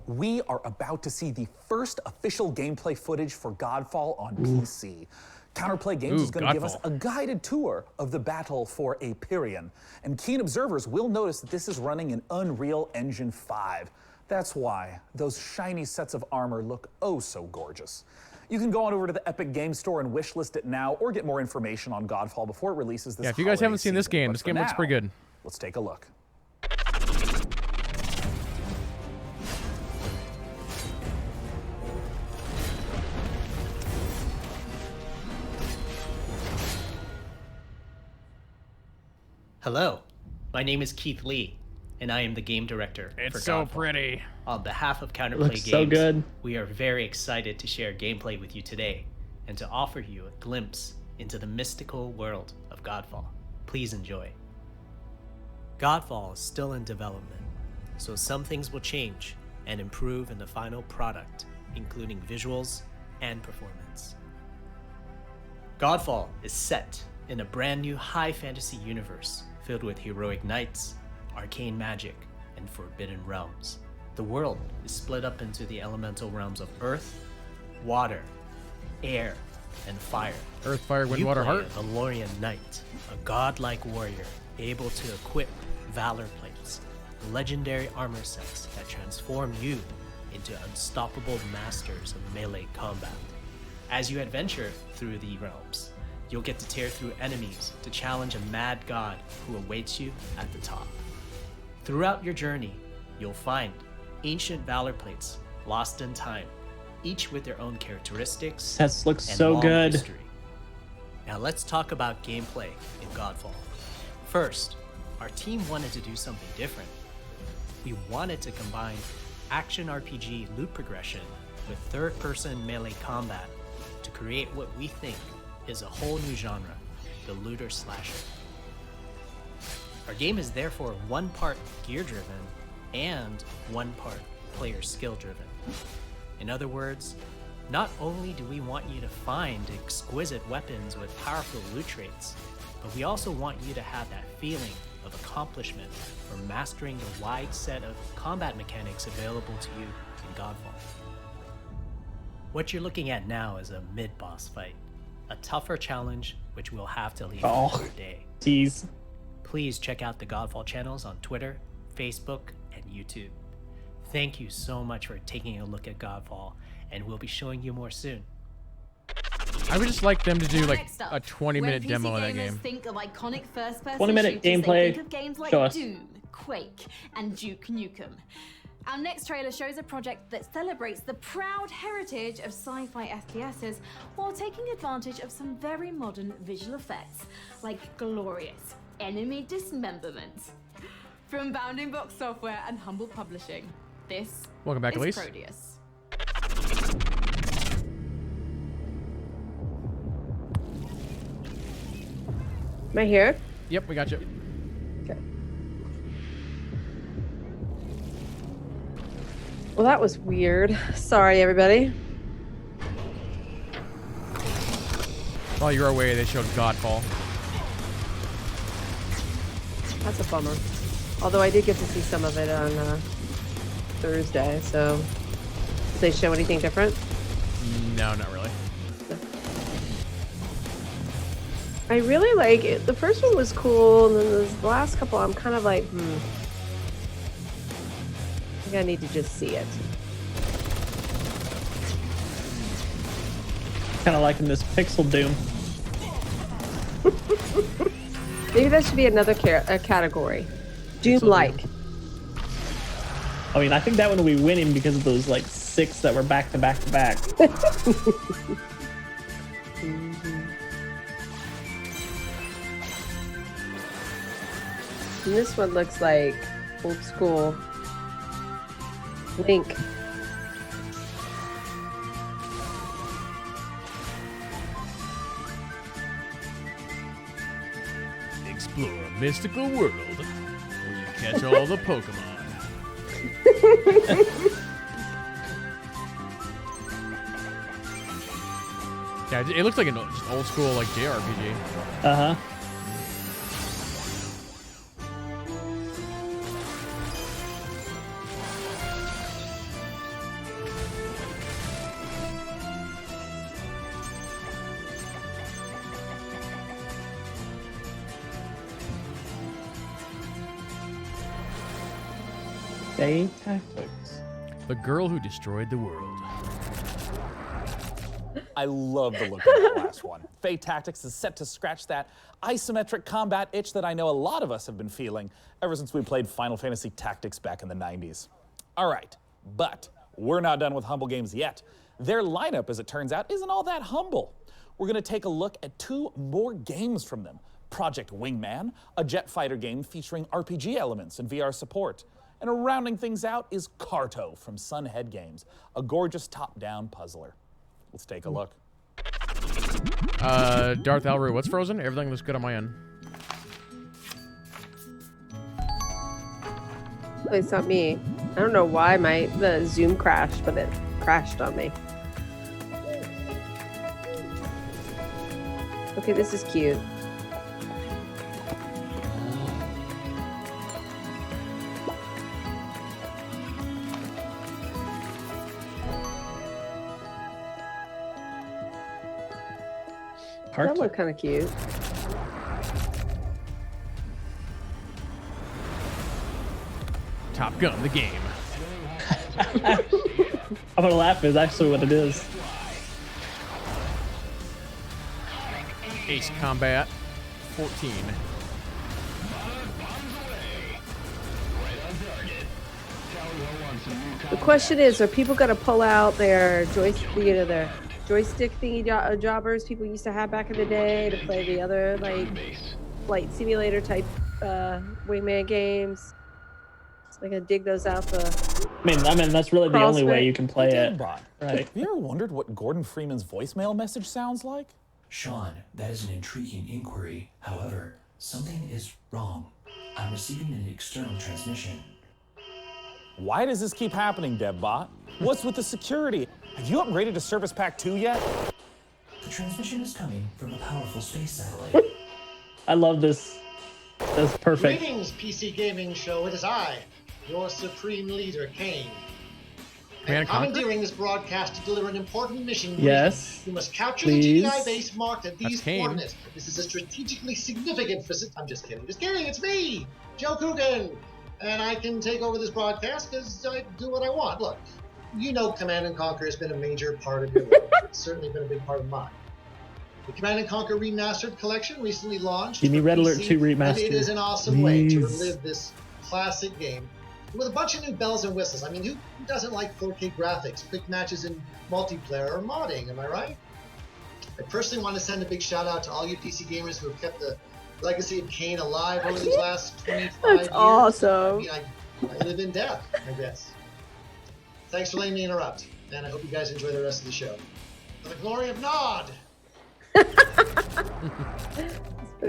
Speaker 6: We are about to see the first official gameplay footage for Godfall on PC. Counterplay Games is going to give us a guided tour of the battle for Aperion. And keen observers will notice that this is running in Unreal Engine 5. That's why those shiny sets of armor look oh so gorgeous. You can go on over to the Epic Games Store and wishlist it now, or get more information on Godfall before it releases this
Speaker 1: Yeah, if you guys haven't seen this game,
Speaker 6: But
Speaker 1: this game looks pretty good.
Speaker 6: Let's take a look.
Speaker 20: Hello, my name is Keith Lee, and I am the game director for
Speaker 1: It's so
Speaker 20: Godfall.
Speaker 1: pretty.
Speaker 20: On behalf of Counterplay
Speaker 2: Looks
Speaker 20: Games,
Speaker 2: so good.
Speaker 20: we are very excited to share gameplay with you today and to offer you a glimpse into the mystical world of Godfall. Please enjoy. Godfall is still in development, so some things will change and improve in the final product, including visuals and performance. Godfall is set in a brand new high fantasy universe filled with heroic knights, arcane magic, and forbidden realms. The world is split up into the elemental realms of earth, water, air, and fire.
Speaker 1: Earth, fire, wind,
Speaker 20: You
Speaker 1: water,
Speaker 20: play
Speaker 1: heart.
Speaker 20: a Valorian knight, a godlike warrior able to equip valor plates, legendary armor sets that transform you into unstoppable masters of melee combat. As you adventure through the realms, you'll get to tear through enemies to challenge a mad god who awaits you at the top. Throughout your journey, you'll find ancient valor plates lost in time, each with their own characteristics
Speaker 2: That looks
Speaker 20: and
Speaker 2: so
Speaker 20: long
Speaker 2: good.
Speaker 20: history. Now let's talk about gameplay in Godfall. First, our team wanted to do something different. We wanted to combine action RPG loot progression with third-person melee combat to create what we think is a whole new genre, the looter slasher. Our game is therefore one part gear-driven and one part player skill-driven. In other words, not only do we want you to find exquisite weapons with powerful loot traits, but we also want you to have that feeling of accomplishment for mastering the wide set of combat mechanics available to you in Godfall. What you're looking at now is a mid-boss fight, a tougher challenge which we'll have to leave for another day.
Speaker 2: Jeez.
Speaker 20: Please check out the Godfall channels on Twitter, Facebook, and YouTube. Thank you so much for taking a look at Godfall, and we'll be showing you more soon.
Speaker 1: I would just like them to do like
Speaker 5: Next up,
Speaker 1: a 20-minute
Speaker 5: when
Speaker 1: demo
Speaker 5: PC
Speaker 1: of that
Speaker 5: gamers
Speaker 1: game.
Speaker 5: Think of iconic first-person
Speaker 2: 20-minute
Speaker 5: shooters, they
Speaker 2: gameplay.
Speaker 5: think of games like
Speaker 2: Show us.
Speaker 5: Doom, Quake and Duke Nukem. Our next trailer shows a project that celebrates the proud heritage of sci-fi FPSs while taking advantage of some very modern visual effects, like glorious enemy dismemberment. From Bounding Box Software and Humble Publishing, this
Speaker 1: Welcome back,
Speaker 5: is
Speaker 1: Alise.
Speaker 5: Proteus.
Speaker 3: Am I here?
Speaker 1: Yep, we got you.
Speaker 3: Okay. Well, that was weird. Sorry, everybody.
Speaker 1: While you were away, they showed Godfall.
Speaker 3: That's a bummer. Although I did get to see some of it on Thursday, so did they show anything different?
Speaker 1: No, not really.
Speaker 3: I really like it. The first one was cool, and then the last couple, I'm kind of like, I think I need to just see it.
Speaker 2: Kind of liking this Pixel Doom.
Speaker 3: Maybe that should be another category. Doom-like.
Speaker 2: I mean, I think that one will be winning because of those like 6 that were back to back to back.
Speaker 3: And this one looks like old school Link.
Speaker 1: Explore a mystical world where you catch all the Pokemon. Yeah, it looks like an just old school like JRPG.
Speaker 2: Uh-huh. Tactics.
Speaker 1: The girl who destroyed the world.
Speaker 6: I love the look of that last one. Faye Tactics is set to scratch that isometric combat itch that I know a lot of us have been feeling ever since we played Final Fantasy Tactics back in the 90s. All right, but we're not done with Humble Games yet. Their lineup, as it turns out, isn't all that humble. We're gonna take a look at 2 more games from them. Project Wingman, a jet fighter game featuring RPG elements and VR support. And rounding things out is Carto from Sunhead Games, a gorgeous top-down puzzler. Let's take a look.
Speaker 1: Darth Alru, what's frozen? Everything looks good on my end.
Speaker 3: It's not me. I don't know why the Zoom crashed, but it crashed on me. Okay, this is cute. That looked kind of cute.
Speaker 1: Top Gun, the game.
Speaker 2: I'm gonna laugh is actually what it is.
Speaker 1: Ace Combat 14.
Speaker 3: The question is, are people gonna pull out their joystick thingy jobbers people used to have back in the day to play the other like flight simulator type wingman games? So they can dig those out.
Speaker 2: I mean that's really the only way you can play it.
Speaker 6: Right.
Speaker 2: Right.
Speaker 6: Have you ever wondered what Gordon Freeman's voicemail message sounds like?
Speaker 7: Sean, that is an intriguing inquiry. However, something is wrong. I'm receiving an external transmission.
Speaker 6: Why does this keep happening, DevBot? What's with the security? Have you upgraded to Service Pack 2 yet?
Speaker 7: The transmission is coming from a powerful space satellite.
Speaker 2: I love this. That's perfect.
Speaker 21: Greetings, PC Gaming Show. It is I, your supreme leader, Kane.
Speaker 1: Man,
Speaker 21: Commandeering this broadcast to deliver an important mission.
Speaker 2: Yes.
Speaker 21: You must capture
Speaker 2: Please.
Speaker 21: the GDI base marked at these
Speaker 1: Kane.
Speaker 21: coordinates. This is a strategically significant visit. I'm just kidding. Just kidding. It's me, Joe Coogan. And I can take over this broadcast because I do what I want. Look, you know Command & Conquer has been a major part of your life. It's certainly been a big part of mine. The Command & Conquer Remastered Collection recently launched.
Speaker 2: Give me
Speaker 21: for
Speaker 2: Red Alert
Speaker 21: PC,
Speaker 2: 2 Remastered.
Speaker 21: And it is an awesome way to
Speaker 2: Please.
Speaker 21: relive this classic game with a bunch of new bells and whistles. I mean, who doesn't like 4K graphics, quick matches in multiplayer, or modding, am I right? I personally want to send a big shout out to all you PC gamers who have kept the legacy of Kane alive over these last 25 years.
Speaker 3: That's awesome.
Speaker 21: I mean, I live in death, I guess. Thanks for letting me interrupt, and I hope you guys enjoy the rest of the show. For the glory of Nod!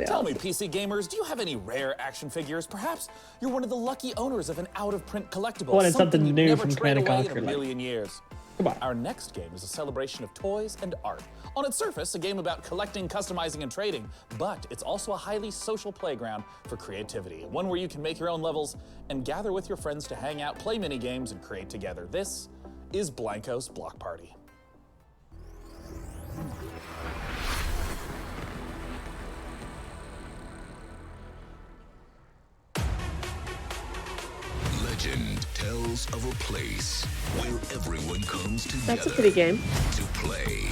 Speaker 6: Tell me, PC gamers, do you have any rare action figures? Perhaps you're one of the lucky owners of an out-of-print collectible.
Speaker 2: Wanted something
Speaker 6: you'd
Speaker 2: new
Speaker 6: never
Speaker 2: from
Speaker 6: trade
Speaker 2: Command &
Speaker 6: away
Speaker 2: Conquer,
Speaker 6: in a
Speaker 2: like-
Speaker 6: million years.
Speaker 2: Come on.
Speaker 6: Our next game is a celebration of toys and art. On its surface, a game about collecting, customizing, and trading, but it's also a highly social playground for creativity. One where you can make your own levels and gather with your friends to hang out, play mini games, and create together. This is Blanco's Block Party.
Speaker 8: Legend tells of a place where everyone comes together.
Speaker 3: That's a pretty game.
Speaker 8: To play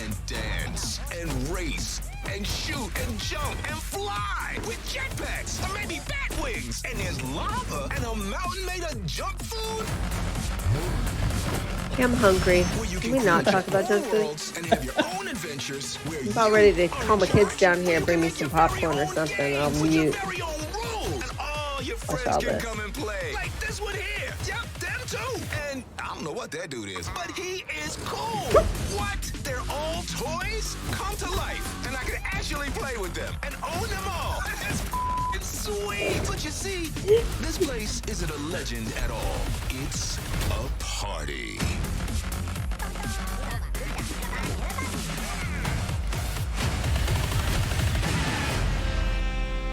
Speaker 8: and dance and race and shoot and jump and fly with jetpacks or maybe bat wings. And there's lava and a mountain made of junk food.
Speaker 3: I'm hungry. Can we not talk about junk food?
Speaker 8: And have your own adventures where
Speaker 3: I'm about ready to call my kids down here and bring me some popcorn or something. I'll mute. Watch all this.
Speaker 8: come and play. Like this one here. Yep, them too. And I don't know what that dude is, but he is cool. What? They're all toys? Come to life, and I can actually play with them and own them all. That's f***ing sweet. But you see, this place isn't a legend at all. It's a party.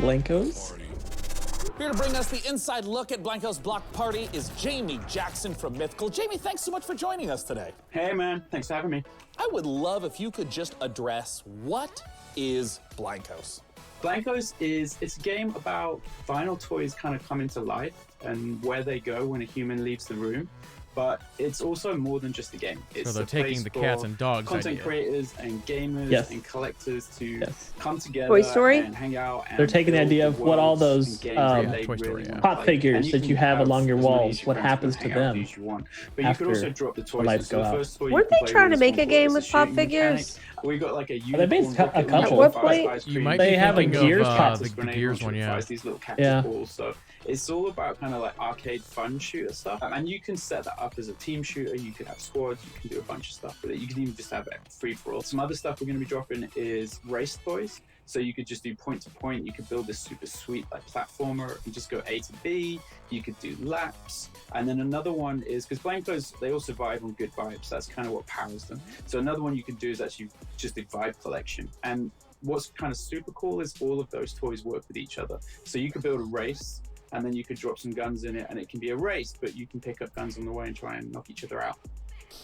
Speaker 2: Blancos?
Speaker 6: Here to bring us the inside look at Blanco's Block Party is Jamie Jackson from Mythical. Jamie, thanks so much for joining us today.
Speaker 4: Hey man, thanks for having me.
Speaker 6: I would love if you could just address what is Blancos?
Speaker 4: Blancos it's a game about vinyl toys kind of coming to life and where they go when a human leaves the room. But it's also more than just a game. It's
Speaker 1: they're
Speaker 4: a
Speaker 1: taking
Speaker 4: place
Speaker 1: the
Speaker 4: for
Speaker 1: cats and dogs
Speaker 4: content
Speaker 1: idea.
Speaker 4: creators and gamers
Speaker 2: Yes.
Speaker 4: and collectors to come together
Speaker 2: Toy Story?
Speaker 4: and hang out. And
Speaker 2: They're taking the
Speaker 4: build
Speaker 2: idea of what all
Speaker 4: worlds
Speaker 2: those
Speaker 4: and games that they
Speaker 1: Toy Story,
Speaker 4: really
Speaker 1: yeah.
Speaker 4: want to
Speaker 2: pop
Speaker 4: play.
Speaker 2: figures
Speaker 4: And
Speaker 2: that
Speaker 4: can
Speaker 2: you have along your
Speaker 4: as many
Speaker 2: walls,
Speaker 4: as your
Speaker 2: what
Speaker 4: friends
Speaker 2: happens
Speaker 4: can
Speaker 2: to
Speaker 4: hang out
Speaker 2: them
Speaker 4: with as you want. But you could also drop the
Speaker 2: the
Speaker 4: toys.
Speaker 2: lights
Speaker 4: So
Speaker 2: go
Speaker 4: the
Speaker 2: out?
Speaker 4: first toy you
Speaker 3: Weren't
Speaker 4: can
Speaker 3: they
Speaker 4: play
Speaker 3: trying
Speaker 4: with
Speaker 3: to
Speaker 4: is
Speaker 3: make a
Speaker 4: one
Speaker 3: game
Speaker 4: called
Speaker 3: with
Speaker 4: the
Speaker 3: pop
Speaker 4: shooting mechanic.
Speaker 3: figures?
Speaker 4: We got like a
Speaker 2: They made
Speaker 4: unicorn
Speaker 2: a
Speaker 4: rocket
Speaker 2: couple.
Speaker 4: launcher
Speaker 2: At what
Speaker 4: with
Speaker 2: point-
Speaker 4: ice
Speaker 1: You
Speaker 4: cream.
Speaker 1: might be
Speaker 2: They have a
Speaker 1: thinking
Speaker 2: Gears
Speaker 1: of
Speaker 2: pop.
Speaker 1: the
Speaker 4: grenade
Speaker 1: Gears
Speaker 4: launcher
Speaker 1: one,
Speaker 4: that
Speaker 1: yeah.
Speaker 4: fires these little cactus
Speaker 2: Yeah.
Speaker 4: balls. So it's all about kind of like arcade fun shooter stuff. And you can set that up as a team shooter. You could have squads. You can do a bunch of stuff with it. You can even just have it free for all. Some other stuff we're going to be dropping is race toys. So you could just do point to point. You could build this super sweet like platformer and just go A to B. You could do laps. And then another one is, because Blancos, they all survive on good vibes. That's kind of what powers them. So another one you can do is actually just a vibe collection. And what's kind of super cool is all of those toys work with each other. So you could build a race and then you could drop some guns in it and it can be a race, but you can pick up guns on the way and try and knock each other out.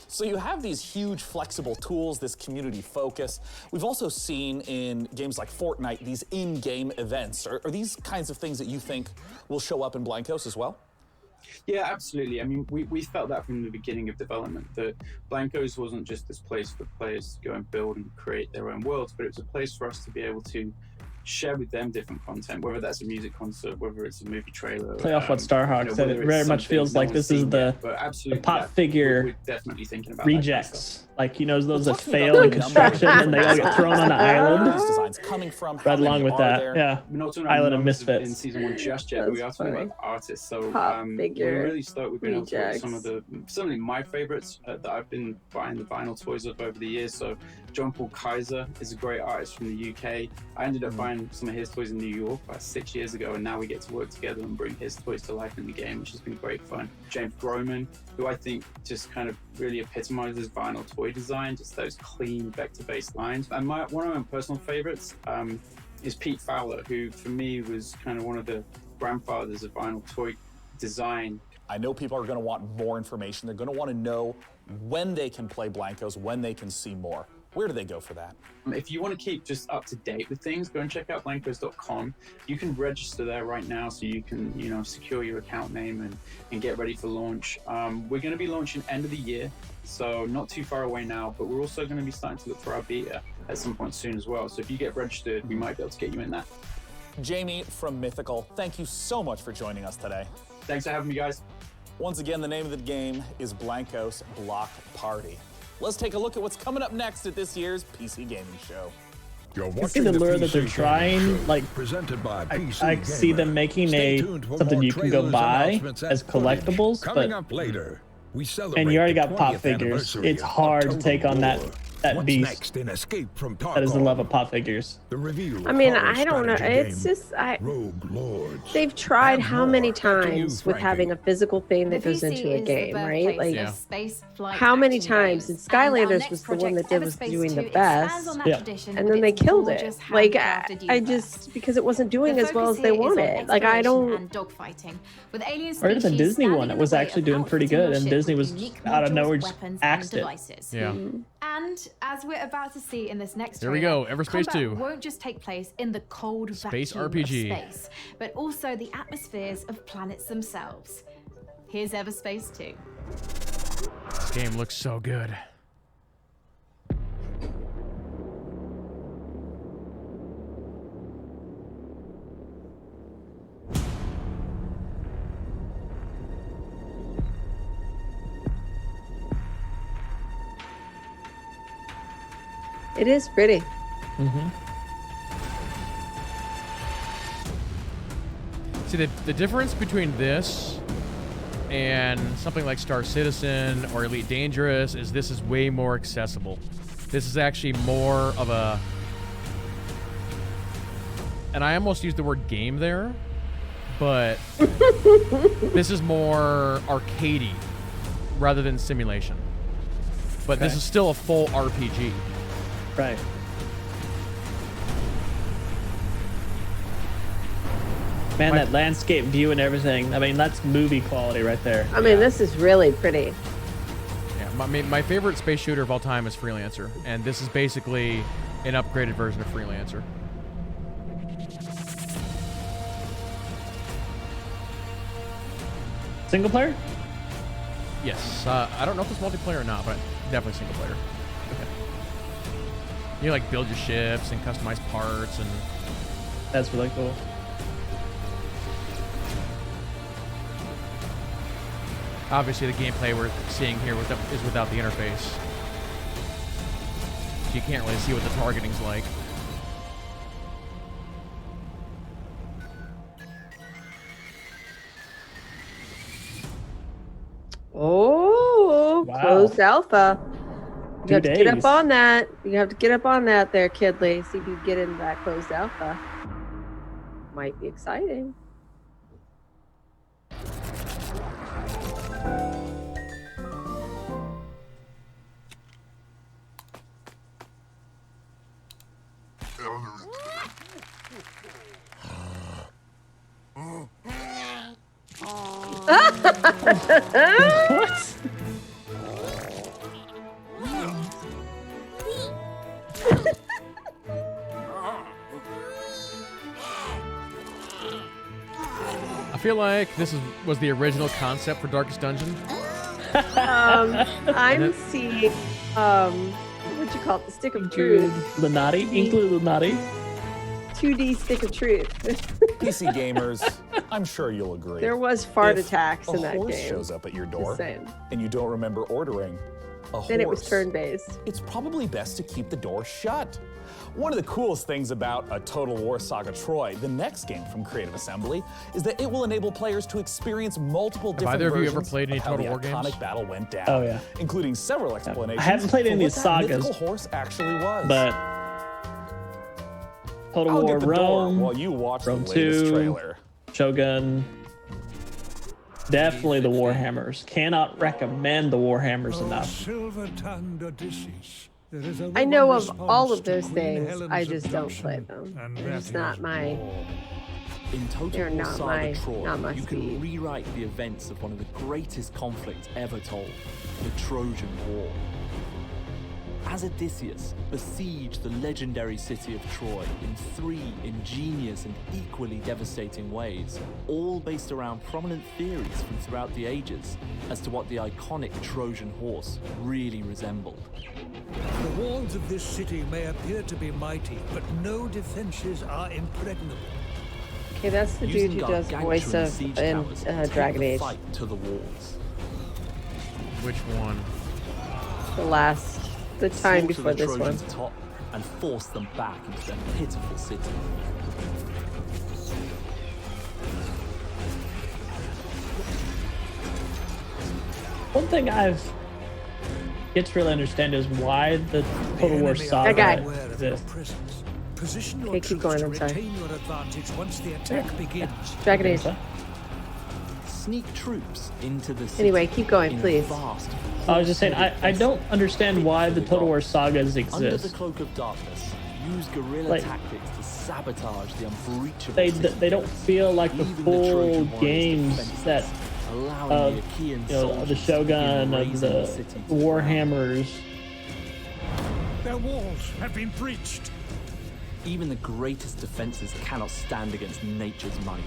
Speaker 6: So you have these huge flexible tools, this community focus. We've also seen in games like Fortnite, these in-game events. Are these kinds of things that you think will show up in Blancos as well?
Speaker 4: Yeah, absolutely. I mean, we felt that from the beginning of development, that Blancos wasn't just this place for players to go and build and create their own worlds, but it was a place for us to be able to share with them different content, whether that's a music concert, whether it's a movie trailer.
Speaker 2: Play off what Starhawk said. It
Speaker 4: whether
Speaker 2: very
Speaker 4: it's
Speaker 2: much
Speaker 4: something
Speaker 2: feels
Speaker 4: no
Speaker 2: like
Speaker 4: one's
Speaker 2: this is
Speaker 4: seen
Speaker 2: the,
Speaker 4: yet. But
Speaker 2: the
Speaker 4: absolutely,
Speaker 2: pop
Speaker 4: yeah,
Speaker 2: figure
Speaker 4: we're definitely thinking about that kind of stuff.
Speaker 2: rejects. Like, you know, those that
Speaker 6: Talking
Speaker 2: fail
Speaker 6: about
Speaker 2: in
Speaker 6: the
Speaker 2: construction
Speaker 6: number
Speaker 2: and they all get thrown on an island.
Speaker 6: These designs coming from, how
Speaker 2: Right
Speaker 6: many
Speaker 2: along with
Speaker 6: are
Speaker 2: that.
Speaker 6: there?
Speaker 2: Yeah.
Speaker 4: We're not talking about
Speaker 2: Island of
Speaker 4: numbers
Speaker 2: Misfits.
Speaker 4: in season 1 just yet, but we are
Speaker 3: That's
Speaker 4: talking
Speaker 3: funny.
Speaker 4: about artists. So
Speaker 3: Pop figure
Speaker 4: we're really stoked. We've been able to work some of
Speaker 3: rejects.
Speaker 4: my favorites that I've been buying the vinyl toys of over the years. So John Paul Kaiser is a great artist from the UK. I ended up buying some of his toys in New York about 6 years ago, and now we get to work together and bring his toys to life in the game, which has been great fun. James Groman, who I think just kind of really epitomizes vinyl toy design, just those clean vector-based lines. And one of my personal favorites is Pete Fowler, who for me was kind of one of the grandfathers of vinyl toy design.
Speaker 6: I know people are going to want more information. They're going to want to know when they can play Blancos, when they can see more. Where do they go for that?
Speaker 4: If you want to keep just up to date with things, go and check out blancos.com. You can register there right now, so you can, secure your account name and get ready for launch. We're going to be launching end of the year, so not too far away now, but we're also going to be starting to look for our beta at some point soon as well. So if you get registered, we might be able to get you in that.
Speaker 6: Jamie from Mythical, thank you so much for joining us today.
Speaker 4: Thanks for having me, guys.
Speaker 6: Once again, the name of the game is Blankos Block Party. Let's take a look at what's coming up next at this year's PC Gaming Show.
Speaker 11: I see the lure that they're trying, like,
Speaker 8: presented by PC
Speaker 11: I see them making something you can go buy as collectibles,
Speaker 8: coming up later. We
Speaker 11: and you already got pop figures. It's hard to take on that beast.
Speaker 8: Next in Escape from Tarkov?
Speaker 11: That is the love of pop figures.
Speaker 8: The reveal.
Speaker 3: I mean, I don't know. It's just
Speaker 8: Rogue Lords.
Speaker 3: they've tried how many times with having a physical thing that goes into a game, right? Like how many times? And Skylanders was the one that was doing the best, and then they killed it. Like I just because it wasn't doing as well as they wanted. Like I don't.
Speaker 2: Or even the Disney one, it was actually doing pretty good, and Disney was out of nowhere just axed it.
Speaker 1: Yeah.
Speaker 5: And as we're about to see in this next
Speaker 1: Here we
Speaker 5: trailer,
Speaker 1: go, Everspace
Speaker 5: combat
Speaker 1: 2.
Speaker 5: won't just take place in the cold
Speaker 1: Space
Speaker 5: vacuum
Speaker 1: RPG.
Speaker 5: of space, but also the atmospheres of planets themselves. Here's Everspace 2.
Speaker 1: This game looks so good.
Speaker 3: It is pretty.
Speaker 1: See, the difference between this and something like Star Citizen or Elite Dangerous is this is way more accessible. This is actually more of a... And I almost used the word game there, but this is more arcadey rather than simulation. But this is still a full RPG.
Speaker 2: Right. Man, that landscape view and everything. I mean, that's movie quality right there.
Speaker 3: I mean, this is really pretty.
Speaker 1: Yeah, my favorite space shooter of all time is Freelancer, and this is basically an upgraded version of Freelancer.
Speaker 2: Single player?
Speaker 1: Yes. I don't know if it's multiplayer or not, but definitely single player. Okay. You like build your ships and customize parts, and
Speaker 2: that's really cool.
Speaker 1: Obviously, the gameplay we're seeing here is without the interface, so you can't really see what the targeting's like.
Speaker 3: Oh,
Speaker 2: Wow.
Speaker 3: closed alpha. You
Speaker 2: 2
Speaker 3: have to get up
Speaker 2: days.
Speaker 3: on that. You have to get up on that there, Kidley. See if you can get into that closed alpha. Might be exciting.
Speaker 2: What?
Speaker 1: I feel like this was the original concept for Darkest Dungeon.
Speaker 3: I'm seeing, what you call it, the stick of truth.
Speaker 2: Illuminati? Illuminati?
Speaker 3: 2D stick of truth.
Speaker 6: PC gamers, I'm sure you'll agree.
Speaker 3: There was fart
Speaker 6: If
Speaker 3: attacks in
Speaker 6: a
Speaker 3: that
Speaker 6: horse
Speaker 3: game.
Speaker 6: shows up at your door
Speaker 3: saying.
Speaker 6: and you don't remember ordering a horse,
Speaker 3: Then it was turn-based.
Speaker 6: it's probably best to keep the door shut. One of the coolest things about a Total War Saga Troy, the next game from Creative Assembly, is that it will enable players to experience multiple different
Speaker 1: either of you ever
Speaker 6: versions
Speaker 1: played any
Speaker 6: of how
Speaker 1: Total
Speaker 6: the
Speaker 1: War games?
Speaker 6: iconic battle went down.
Speaker 2: Oh, yeah.
Speaker 6: Including several explanations.
Speaker 2: I haven't played any
Speaker 6: for
Speaker 2: of these
Speaker 6: what that
Speaker 2: sagas,
Speaker 6: mythical horse actually was.
Speaker 2: but Total
Speaker 6: I'll
Speaker 2: War
Speaker 6: get the door
Speaker 2: Rome,
Speaker 6: while you watch
Speaker 2: Rome
Speaker 6: the latest
Speaker 2: 2,
Speaker 6: trailer.
Speaker 2: Shogun. Definitely the Warhammers. Cannot recommend the Warhammers enough.
Speaker 3: I know of all of those things. I just don't play them. It's not my.
Speaker 10: In Total
Speaker 3: They're
Speaker 10: War
Speaker 3: not
Speaker 10: Saga
Speaker 3: my.
Speaker 10: Troy,
Speaker 3: Not my
Speaker 10: you
Speaker 3: speed.
Speaker 10: can rewrite the events of one of the greatest conflicts ever told, the Trojan War. As Odysseus besieged the legendary city of Troy in 3 ingenious and equally devastating ways, all based around prominent theories from throughout the ages as to what the iconic Trojan horse really resembled.
Speaker 17: The walls of this city may appear to be mighty, but no defenses are impregnable.
Speaker 3: Okay, that's the dude who does voice of in Dragon Age.
Speaker 10: Fight to the walls.
Speaker 1: Which one?
Speaker 3: The time before this one.
Speaker 10: Trojans top and force them back into their pitiful city.
Speaker 2: One thing I've yet to really understand is why the Total War saga exists.
Speaker 3: Okay, keep going. I'm sorry.
Speaker 17: Once the attack begins.
Speaker 3: Dragon Age.
Speaker 10: Sneak troops into the city.
Speaker 3: Anyway, keep going, please.
Speaker 2: I was just saying, I don't understand why the Total War sagas
Speaker 10: Under the
Speaker 2: exist.
Speaker 10: cloak of darkness, use guerrilla tactics to sabotage the unbreachable
Speaker 2: They don't feel like the full games that of the Shogun, of the Warhammers.
Speaker 17: Their walls have been breached.
Speaker 10: Even the greatest defenses cannot stand against nature's might.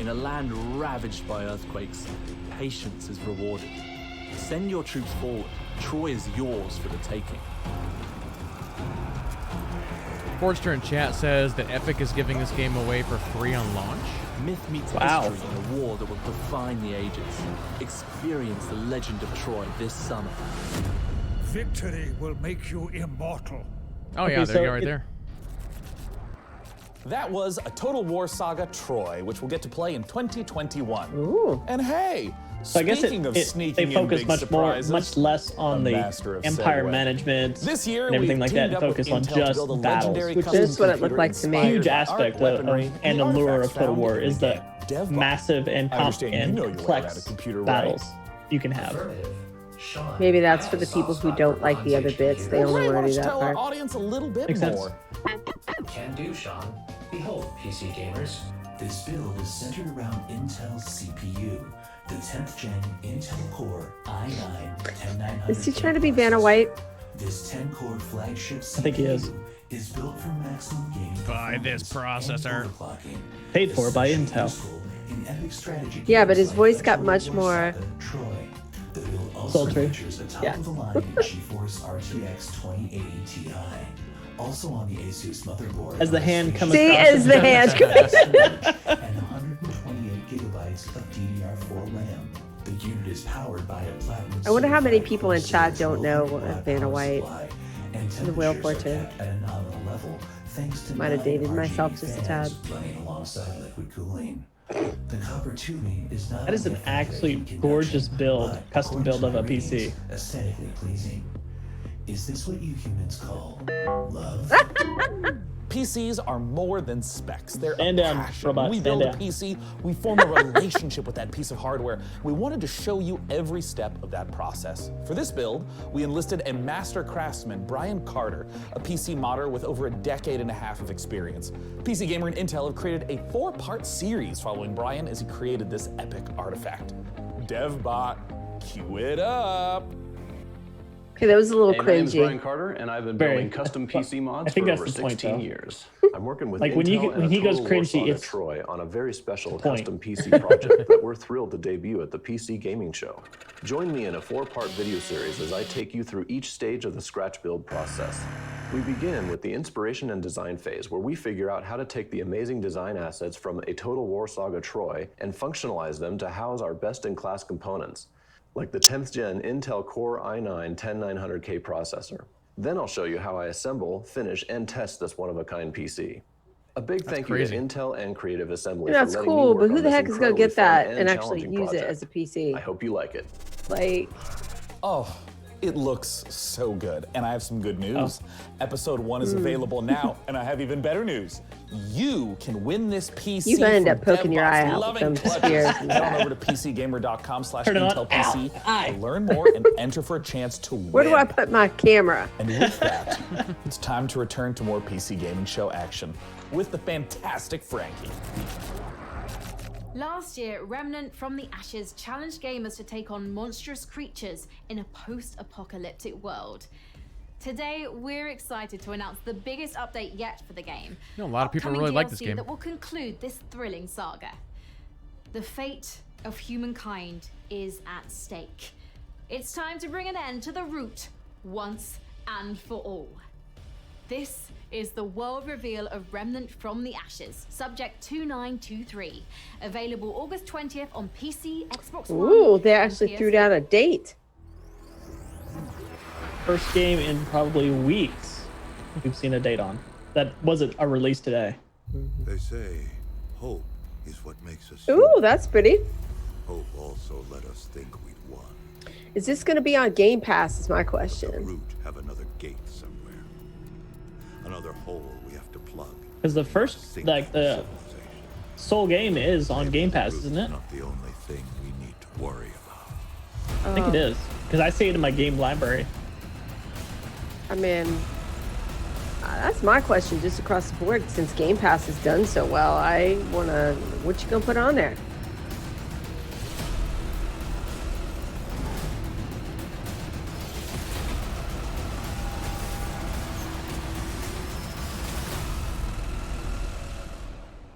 Speaker 10: In a land ravaged by earthquakes, patience is rewarded. Send your troops forward. Troy is yours for the taking.
Speaker 1: Forster in chat says that Epic is giving this game away for free on launch.
Speaker 10: Myth meets
Speaker 1: Wow.
Speaker 10: history in a war that will define the ages. Experience the legend of Troy this summer.
Speaker 17: Victory will make you immortal.
Speaker 1: Oh yeah, there you go right there.
Speaker 6: That was a Total War Saga Troy, which we'll get to play in 2021.
Speaker 2: Ooh.
Speaker 6: And hey,
Speaker 2: So I guess
Speaker 6: speaking of
Speaker 2: they
Speaker 6: sneaking in
Speaker 2: focus
Speaker 6: big
Speaker 2: much less on the
Speaker 6: master of
Speaker 2: empire
Speaker 6: segue.
Speaker 2: management
Speaker 6: This year,
Speaker 2: and everything
Speaker 6: we've
Speaker 2: like that,
Speaker 6: teamed
Speaker 2: and
Speaker 6: up with
Speaker 2: focus on
Speaker 6: Intel to
Speaker 2: just
Speaker 6: build a
Speaker 2: battles,
Speaker 6: legendary
Speaker 2: which
Speaker 6: custom
Speaker 2: is
Speaker 3: what it looked like to me.
Speaker 2: a huge
Speaker 6: computer-inspired
Speaker 2: aspect
Speaker 6: art, weaponry,
Speaker 2: and
Speaker 6: the
Speaker 2: allure of
Speaker 6: artifacts
Speaker 2: Total
Speaker 6: found
Speaker 2: War
Speaker 6: in
Speaker 2: is
Speaker 6: the
Speaker 2: the
Speaker 6: game. DevBot.
Speaker 2: massive and
Speaker 6: I understand you know your way
Speaker 2: complex
Speaker 6: around a computer, right?
Speaker 2: battles you can have.
Speaker 3: Maybe that's for the people who don't like the other bits. They only want to do that
Speaker 6: Tell our
Speaker 3: part.
Speaker 6: audience a little bit
Speaker 2: Makes sense.
Speaker 6: more.
Speaker 7: Can do, Sean. Behold, PC gamers. This build is centered around Intel's CPU, the 10th gen Intel Core i9-10900.
Speaker 3: Is he trying to be Vanna White?
Speaker 7: This 10-core flagship CPU
Speaker 2: I think he is.
Speaker 7: built for maximum gaming
Speaker 1: Buy this processor.
Speaker 2: Paid for by Intel.
Speaker 7: in epic strategy.
Speaker 3: Yeah, but his voice got much more.
Speaker 7: Troy. The build also
Speaker 2: Sultry.
Speaker 7: features a
Speaker 3: Yeah.
Speaker 7: top-of-the-line GeForce RTX 2080 Ti. Also on the Asus motherboard.
Speaker 2: As the hand comes
Speaker 3: See,
Speaker 2: across.
Speaker 3: as the hand
Speaker 7: and 128 gigabytes of DDR4 RAM. The unit is powered by a platinum.
Speaker 3: I wonder how many people in chat don't know Vanna White. The Whale Fortune.
Speaker 7: At a nominal level, thanks to
Speaker 3: Might have dated myself just a tad.
Speaker 7: running alongside liquid cooling. The copper tubing is not
Speaker 2: That is an actually gorgeous build, custom build of a PC.
Speaker 7: aesthetically pleasing. Is this what you humans call love?
Speaker 6: PCs are more than specs. They're
Speaker 2: Stand
Speaker 6: a
Speaker 2: down,
Speaker 6: passion.
Speaker 2: robot,
Speaker 6: We
Speaker 2: stand
Speaker 6: build a
Speaker 2: down.
Speaker 6: PC, we form a relationship with that piece of hardware. We wanted to show you every step of that process. For this build, we enlisted a master craftsman, Brian Carter, a PC modder with over a decade and a half of experience. PC Gamer and Intel have created a 4-part series following Brian as he created this epic artifact. DevBot, cue it up.
Speaker 3: Okay, that was a little
Speaker 12: Hey, my name is Brian
Speaker 3: cringy.
Speaker 12: Carter, and I've been
Speaker 2: Very.
Speaker 12: building custom PC
Speaker 2: I
Speaker 12: mods
Speaker 2: think
Speaker 12: for
Speaker 2: that's
Speaker 12: over
Speaker 2: the point,
Speaker 12: 16
Speaker 2: though.
Speaker 12: years. I'm working with
Speaker 2: Like,
Speaker 12: Intel
Speaker 2: when you-
Speaker 12: and
Speaker 2: when he
Speaker 12: a
Speaker 2: goes
Speaker 12: Total
Speaker 2: cringy,
Speaker 12: War Saga
Speaker 2: it's
Speaker 12: Troy on a very special
Speaker 2: the point.
Speaker 12: custom PC project that we're thrilled to debut at the PC Gaming Show. Join me in a 4-part video series as I take you through each stage of the scratch build process. We begin with the inspiration and design phase, where we figure out how to take the amazing design assets from a Total War Saga Troy and functionalize them to house our best-in-class components, like the 10th gen Intel Core i9-10900K processor. Then I'll show you how I assemble, finish, and test this one-of-a-kind PC. A big thank you to
Speaker 1: crazy.
Speaker 12: Intel and Creative Assembly
Speaker 3: Yeah, that's
Speaker 12: for letting me
Speaker 3: cool,
Speaker 12: work
Speaker 3: but who
Speaker 12: on
Speaker 3: the
Speaker 12: this
Speaker 3: heck is going to
Speaker 12: incredibly
Speaker 3: get that
Speaker 12: fun
Speaker 3: and actually
Speaker 12: challenging
Speaker 3: use it
Speaker 12: project.
Speaker 3: as a PC?
Speaker 12: I hope you like it.
Speaker 3: Like,
Speaker 6: Oh, it looks so good. And I have some good news.
Speaker 2: Oh.
Speaker 6: Episode 1 is available now, and I have even better news. You can win this PC.
Speaker 3: You gonna end
Speaker 6: from
Speaker 3: up poking your
Speaker 6: DevBot's
Speaker 3: eye out with
Speaker 6: loving
Speaker 3: them
Speaker 6: clutches.
Speaker 3: spears and
Speaker 6: Head on
Speaker 3: that.
Speaker 6: over to PCGamer.com/IntelPC
Speaker 2: Turn it on.
Speaker 6: to learn more and enter for a chance to win.
Speaker 3: where do I put my camera?
Speaker 6: And with that, it's time to return to more PC Gaming Show action with the fantastic Frankie.
Speaker 5: Last year, Remnant from the Ashes challenged gamers to take on monstrous creatures in a post-apocalyptic world. Today, we're excited to announce the biggest update yet for the game.
Speaker 1: You know, a lot of people
Speaker 5: Upcoming
Speaker 1: really like this
Speaker 5: DLC
Speaker 1: game.
Speaker 5: that will conclude this thrilling saga. The fate of humankind is at stake. It's time to bring an end to the root once and for all. This is the world reveal of Remnant from the Ashes, Subject 2923. Available August 20th on PC, Xbox One.
Speaker 3: Ooh, they
Speaker 5: and
Speaker 3: actually threw
Speaker 5: PS4.
Speaker 3: down a date.
Speaker 2: First game in probably weeks we've seen a date on. That wasn't a release today.
Speaker 17: They say hope is what makes us
Speaker 3: Ooh,
Speaker 17: human.
Speaker 3: that's pretty.
Speaker 17: Hope also let us think we'd won.
Speaker 3: Is this going to be on Game Pass is my question.
Speaker 17: Root have another gate somewhere. Another hole we have to plug.
Speaker 2: Because the first, like, the sole game is on Game Pass, isn't it?
Speaker 17: Not the only thing we need to worry about.
Speaker 2: I think it is. Because I see it in my game library.
Speaker 3: I mean, that's my question just across the board. Since Game Pass has done so well, I want to, what you going to put on there?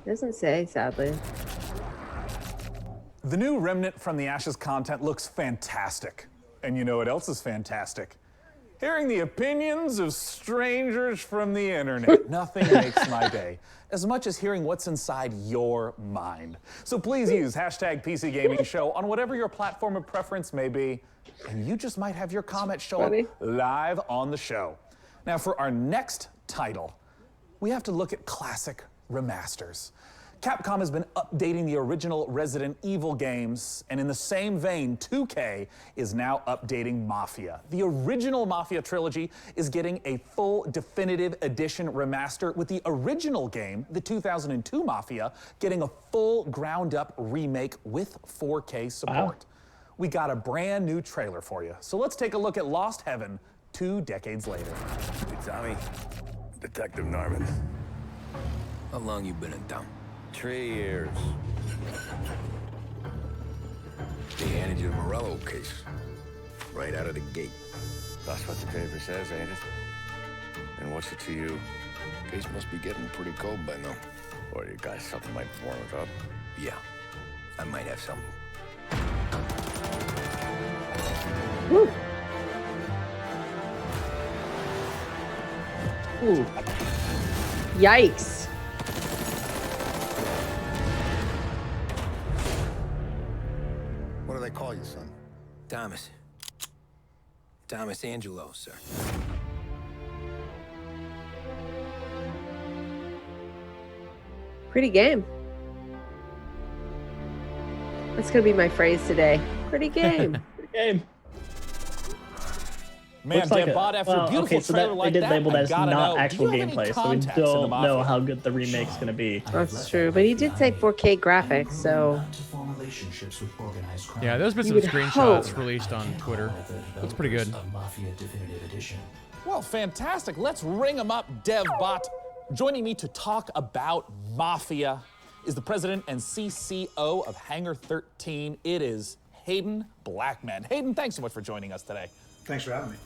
Speaker 3: Doesn't say, sadly.
Speaker 6: The new Remnant from the Ashes content looks fantastic. And you know what else is fantastic? Hearing the opinions of strangers from the internet. Nothing makes my day as much as hearing what's inside your mind. So please use hashtag PC Gaming Show on whatever your platform of preference may be, and you just might have your comment show up live on the show. Now for our next title, we have to look at classic remasters. Capcom has been updating the original Resident Evil games, and in the same vein, 2K is now updating Mafia. The original Mafia trilogy is getting a full definitive edition remaster, with the original game, the 2002 Mafia, getting a full ground-up remake with 4K support.
Speaker 2: Wow.
Speaker 6: We got a brand new trailer for you, so let's take a look at Lost Heaven 2 decades later.
Speaker 8: Hey, Tommy. Detective Norman. How long you been in town? 3 years. They handed you the Morello case. Right out of the gate. That's what the paper says, ain't it? And what's it to you? Case must be getting pretty cold by now. Or you got something might warm it up? Yeah, I might have something.
Speaker 3: Woo.
Speaker 2: Ooh.
Speaker 3: Yikes.
Speaker 8: What do they call you, son? Thomas. Thomas Angelo, sir.
Speaker 3: Pretty game. That's going to be my phrase today. Pretty game.
Speaker 2: Pretty game.
Speaker 6: Man,
Speaker 2: Looks like
Speaker 6: Dev Bot, after a beautiful
Speaker 2: okay, so
Speaker 6: trailer
Speaker 2: that,
Speaker 6: like
Speaker 2: they did
Speaker 6: that,
Speaker 2: label that
Speaker 6: I
Speaker 2: as
Speaker 6: gotta
Speaker 2: not
Speaker 6: know,
Speaker 2: actual
Speaker 6: do you have any
Speaker 2: gameplay, so we
Speaker 6: contacts in the
Speaker 2: don't know
Speaker 6: Mafia?
Speaker 2: how good the remake's going to be.
Speaker 3: That's true, but he did say 4K graphics, so...
Speaker 1: Yeah, there's been
Speaker 3: You
Speaker 1: some
Speaker 3: would
Speaker 1: screenshots
Speaker 3: hope.
Speaker 1: released on Twitter. Looks pretty good.
Speaker 6: Well, fantastic. Let's ring him up, DevBot. Joining me to talk about Mafia is the president and CCO of Hangar 13. It is Hayden Blackman. Hayden, thanks so much for joining us today.
Speaker 11: Thanks for having me.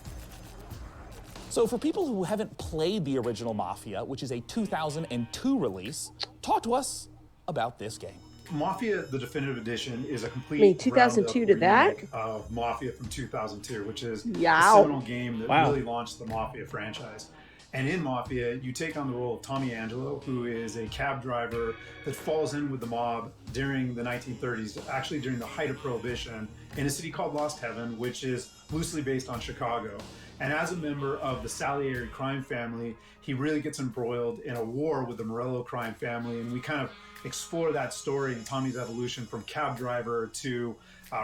Speaker 6: So for people who haven't played the original Mafia, which is a 2002 release, talk to us about this game.
Speaker 11: Mafia, the definitive edition, is a complete
Speaker 3: I mean, 2002
Speaker 11: roundup
Speaker 3: to that?
Speaker 11: remake of Mafia from 2002, which is
Speaker 3: Yow.
Speaker 11: a seminal game that
Speaker 2: Wow.
Speaker 11: really launched the Mafia franchise. And in Mafia, you take on the role of Tommy Angelo, who is a cab driver that falls in with the mob during the 1930s, actually during the height of Prohibition, in a city called Lost Heaven, which is loosely based on Chicago. And as a member of the Salieri crime family, he really gets embroiled in a war with the Morello crime family. And we kind of explore that story and Tommy's evolution from cab driver to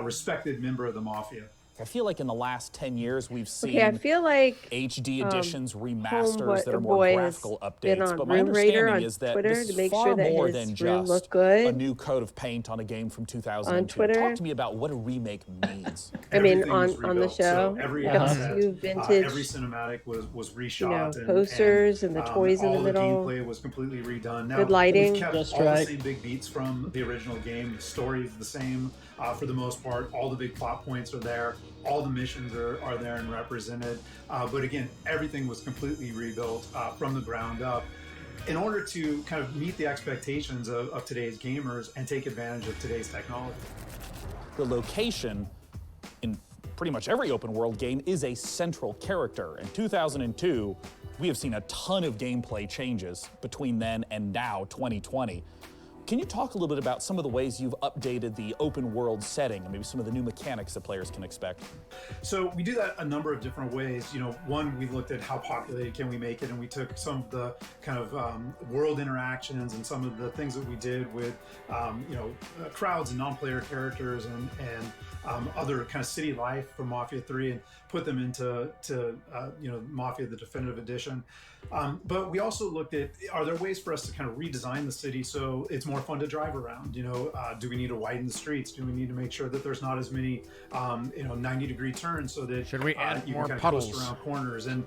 Speaker 11: respected member of the Mafia.
Speaker 6: I feel like in the last 10 years, we've seen
Speaker 3: Okay, I feel like
Speaker 6: HD editions, remasters
Speaker 3: Homeboy-
Speaker 6: that are more
Speaker 3: Boy has
Speaker 6: graphical
Speaker 3: been
Speaker 6: updates.
Speaker 3: on
Speaker 6: But my
Speaker 3: Room Raider
Speaker 6: understanding
Speaker 3: on
Speaker 6: is that
Speaker 3: Twitter
Speaker 6: this
Speaker 3: to
Speaker 6: is
Speaker 3: make
Speaker 6: far
Speaker 3: sure that
Speaker 6: more
Speaker 3: his
Speaker 6: than
Speaker 3: room
Speaker 6: just
Speaker 3: looked good.
Speaker 6: a new coat of paint on a game from 2002.
Speaker 3: On Twitter.
Speaker 6: Talk to me about what a remake means.
Speaker 3: I mean,
Speaker 11: Everything was
Speaker 3: on the
Speaker 11: rebuilt.
Speaker 3: show,
Speaker 11: So every
Speaker 3: you got
Speaker 11: asset,
Speaker 3: two vintage,
Speaker 11: every cinematic was reshot.
Speaker 3: you know,
Speaker 11: and
Speaker 3: posters and the toys in the
Speaker 11: all
Speaker 3: middle.
Speaker 11: The gameplay was completely redone. Now,
Speaker 3: Good lighting.
Speaker 11: We've kept
Speaker 2: Just
Speaker 11: all
Speaker 2: right.
Speaker 11: the same big beats from the original game. The story is the same for the most part. All the big plot points are there. All the missions are there and represented. But again, everything was completely rebuilt from the ground up in order to kind of meet the expectations of today's gamers and take advantage of today's technology.
Speaker 6: The location in pretty much every open world game is a central character. In 2002, We have seen a ton of gameplay changes between then and now, 2020. Can you talk a little bit about some of the ways you've updated the open world setting and maybe some of the new mechanics that players can expect?
Speaker 11: So we do that a number of different ways. You know, one, we looked at how populated can we make it, and we took some of the kind of world interactions and some of the things that we did with, crowds and non-player characters and other kind of city life from Mafia 3 and put them into Mafia, the Definitive Edition. But we also looked at, are there ways for us to kind of redesign the city so it's more fun to drive around? Do we need to widen the streets? Do we need to make sure that there's not as many 90-degree turns so that
Speaker 1: should we add
Speaker 11: you
Speaker 1: more
Speaker 11: can kind
Speaker 1: puddles
Speaker 11: of coast around corners? And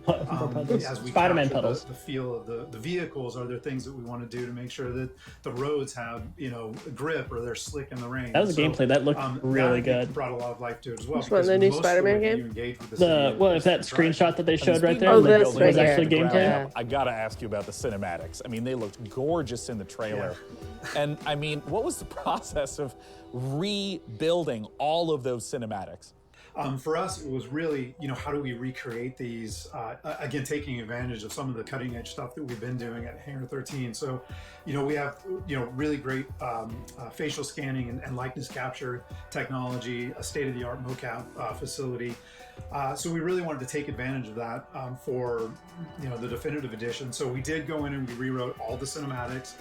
Speaker 11: as we
Speaker 2: Spider-Man
Speaker 11: capture
Speaker 2: puddles.
Speaker 11: the feel of the vehicles, are there things that we want to do to make sure that the roads have grip or they're slick in the rain?
Speaker 2: That was a gameplay that looked really good.
Speaker 11: Brought a lot of life to it as well.
Speaker 3: Which one, the new Spider-Man game?
Speaker 2: If that screenshot that they showed right there
Speaker 3: Oh,
Speaker 2: was
Speaker 3: this right
Speaker 2: actually
Speaker 3: here.
Speaker 2: gameplay.
Speaker 3: Yeah.
Speaker 6: I gotta ask you about the cinematics. I mean, they looked gorgeous in the trailer. And I mean, what was the process of rebuilding all of those cinematics?
Speaker 11: For us, it was really, how do we recreate these, again, taking advantage of some of the cutting edge stuff that we've been doing at Hangar 13. So, we have, really great facial scanning and likeness capture technology, a state-of-the-art mocap facility. So we really wanted to take advantage of that for, the Definitive Edition. So we did go in and we rewrote all the cinematics,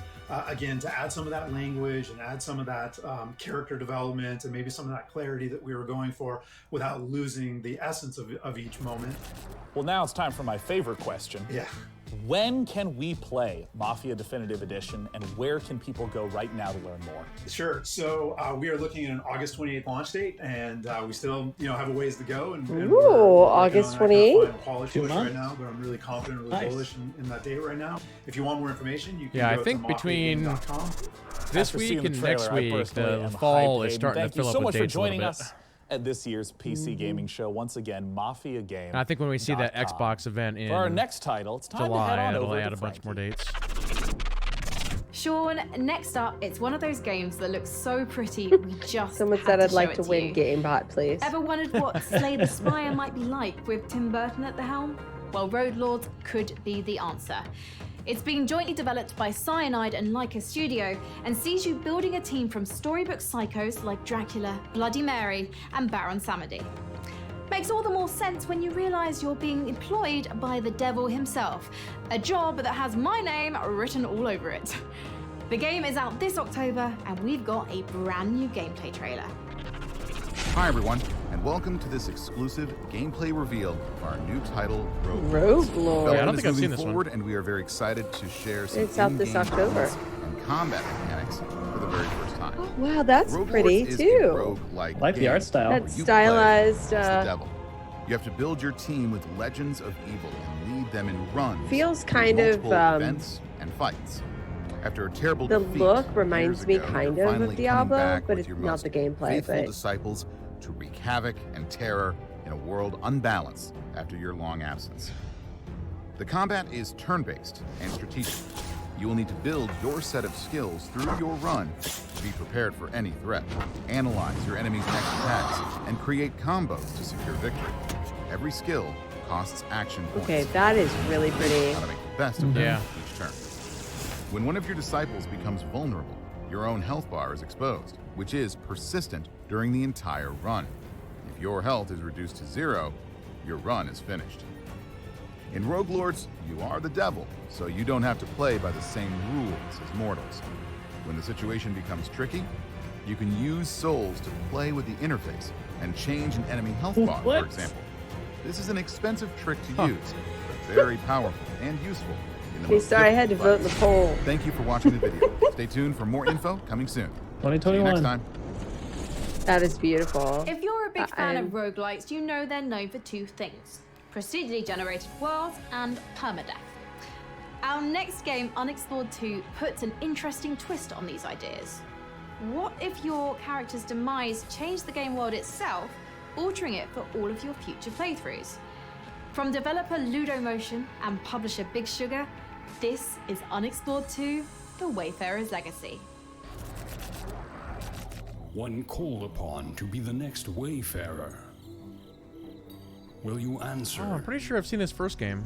Speaker 11: again, to add some of that language and add some of that character development and maybe some of that clarity that we were going for without losing the essence of each moment.
Speaker 6: Well, now it's time for my favorite question.
Speaker 11: Yeah.
Speaker 6: When can we play Mafia Definitive Edition, and where can people go right now to learn more?
Speaker 11: Sure. So we are looking at an August 28th launch date, and we still, have a ways to go. And
Speaker 3: Ooh, August 28th.
Speaker 11: Polish push right now, but I'm really confident, really bullish in that date right now. If you want more information, you can
Speaker 1: Yeah,
Speaker 11: go
Speaker 1: I think
Speaker 11: to
Speaker 1: between
Speaker 11: mafiagame.com.
Speaker 1: this week and next week, the fall is starting to fill up with dates a little bit.
Speaker 6: Thank you so much for joining us at this year's PC Gaming Show. Once again, Mafia Game.
Speaker 1: And I think when we see that Xbox event in
Speaker 6: for our next title, it's time
Speaker 1: July,
Speaker 6: to head on
Speaker 1: it'll
Speaker 6: over
Speaker 1: add
Speaker 6: to
Speaker 1: a bunch more dates.
Speaker 5: Sean, next up, it's one of those games that looks so pretty, we just
Speaker 3: Someone
Speaker 5: had
Speaker 3: said
Speaker 5: to
Speaker 3: I'd
Speaker 5: show
Speaker 3: like
Speaker 5: it
Speaker 3: to win
Speaker 5: you.
Speaker 3: GameBot, please.
Speaker 5: Ever wondered what Slay the Spire might be like with Tim Burton at the helm? Well, Road Lords could be the answer. It's being jointly developed by Cyanide and Leica Studio and sees you building a team from storybook psychos like Dracula, Bloody Mary, and Baron Samedi. Makes all the more sense when you realize you're being employed by the devil himself, a job that has my name written all over it. The game is out this October, and we've got a brand new gameplay trailer.
Speaker 9: Hi everyone, and welcome to this exclusive gameplay reveal of our new title, Rogue
Speaker 3: Rogue Lords.
Speaker 1: Yeah, I don't think I've seen this
Speaker 9: forward, and we are very excited to share some
Speaker 3: It's out this
Speaker 9: in-game
Speaker 3: October.
Speaker 9: elements and combat mechanics for the very first time.
Speaker 3: Oh, wow, that's
Speaker 9: Rogue
Speaker 3: pretty
Speaker 9: Lords is a
Speaker 3: too.
Speaker 9: rogue-like
Speaker 2: Like the
Speaker 9: game.
Speaker 2: art style.
Speaker 3: That
Speaker 9: You
Speaker 3: stylized.
Speaker 9: play as the devil. You have to build your team with legends of evil and lead them in runs.
Speaker 3: Feels
Speaker 9: through
Speaker 3: kind of,
Speaker 9: multiple events and fights. After a terrible
Speaker 3: The
Speaker 9: defeat
Speaker 3: look reminds
Speaker 9: years
Speaker 3: me
Speaker 9: ago,
Speaker 3: kind
Speaker 9: you're
Speaker 3: of
Speaker 9: finally
Speaker 3: Diablo,
Speaker 9: coming back
Speaker 3: but
Speaker 9: with
Speaker 3: it's
Speaker 9: your
Speaker 3: not
Speaker 9: most
Speaker 3: the gameplay,
Speaker 9: faithful
Speaker 3: but-
Speaker 9: disciples to wreak havoc and terror in a world unbalanced after your long absence. The combat is turn-based and strategic. You will need to build your set of skills through your run to be prepared for any threat, analyze your enemy's next attacks, and create combos to secure victory. Every skill costs action points.
Speaker 3: Okay, that is really pretty.
Speaker 9: How to make the best of them
Speaker 1: Yeah.
Speaker 9: each turn. When one of your disciples becomes vulnerable, your own health bar is exposed, which is persistent during the entire run. If your health is reduced to 0, your run is finished. In Rogue Lords, you are the devil, so you don't have to play by the same rules as mortals. When the situation becomes tricky, you can use souls to play with the interface and change an enemy health bar,
Speaker 2: What?
Speaker 9: for example. This is an expensive trick to use, but very powerful and useful. In the
Speaker 3: Okay,
Speaker 9: most
Speaker 3: sorry, I had to vote in the
Speaker 9: difficult
Speaker 3: poll.
Speaker 9: Thank you for watching the video. Stay tuned for more info coming soon. See you
Speaker 2: 2021.
Speaker 9: next time.
Speaker 3: That is beautiful.
Speaker 5: If you're a big fan
Speaker 3: I'm-
Speaker 5: of roguelikes, you know they're known for two things: procedurally generated worlds and permadeath. Our next game, Unexplored 2, puts an interesting twist on these ideas. What if your character's demise changed the game world itself, altering it for all of your future playthroughs? From developer Ludomotion and publisher Big Sugar, this is Unexplored 2, The Wayfarer's Legacy.
Speaker 22: One called upon to be the next wayfarer. Will you answer?
Speaker 1: Oh, I'm pretty sure I've seen this first game.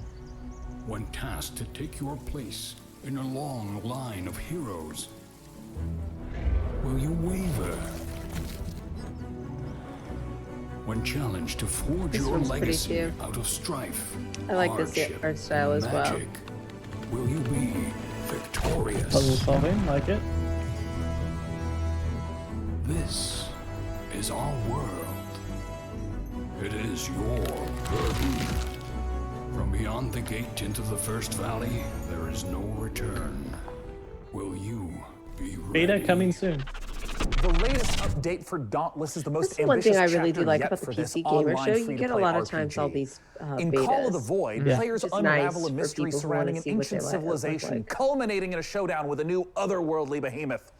Speaker 22: when tasked to take your place in a long line of heroes? Will you waver? When challenged to forge
Speaker 3: This
Speaker 22: your
Speaker 3: one's pretty
Speaker 22: legacy
Speaker 3: cute.
Speaker 22: out of strife,
Speaker 3: I like this
Speaker 22: hardship,
Speaker 3: art style
Speaker 22: and
Speaker 3: as well.
Speaker 22: magic, will you be victorious?
Speaker 2: Puzzle solving, like it.
Speaker 22: This is our world. It is your burden. From beyond the gate into the First Valley, there is no return. Will you be ready?
Speaker 2: Beta coming soon.
Speaker 6: The latest update for Dauntless is the most
Speaker 3: That's the one
Speaker 6: ambitious
Speaker 3: thing I really do
Speaker 6: chapter
Speaker 3: like
Speaker 6: yet
Speaker 3: about the
Speaker 6: for this
Speaker 3: PC Gamer
Speaker 6: online
Speaker 3: Show. You get a
Speaker 6: free-to-play
Speaker 3: lot of times
Speaker 6: RPG.
Speaker 3: all these
Speaker 6: In
Speaker 3: betas,
Speaker 6: Call of the Void, players
Speaker 3: which is
Speaker 6: unravel
Speaker 3: nice
Speaker 6: a
Speaker 3: for
Speaker 6: mystery
Speaker 3: people who
Speaker 6: surrounding
Speaker 3: wanna
Speaker 6: an
Speaker 3: see what they
Speaker 6: ancient
Speaker 3: like- look
Speaker 6: civilization,
Speaker 3: like.
Speaker 6: culminating in a showdown with a new otherworldly behemoth.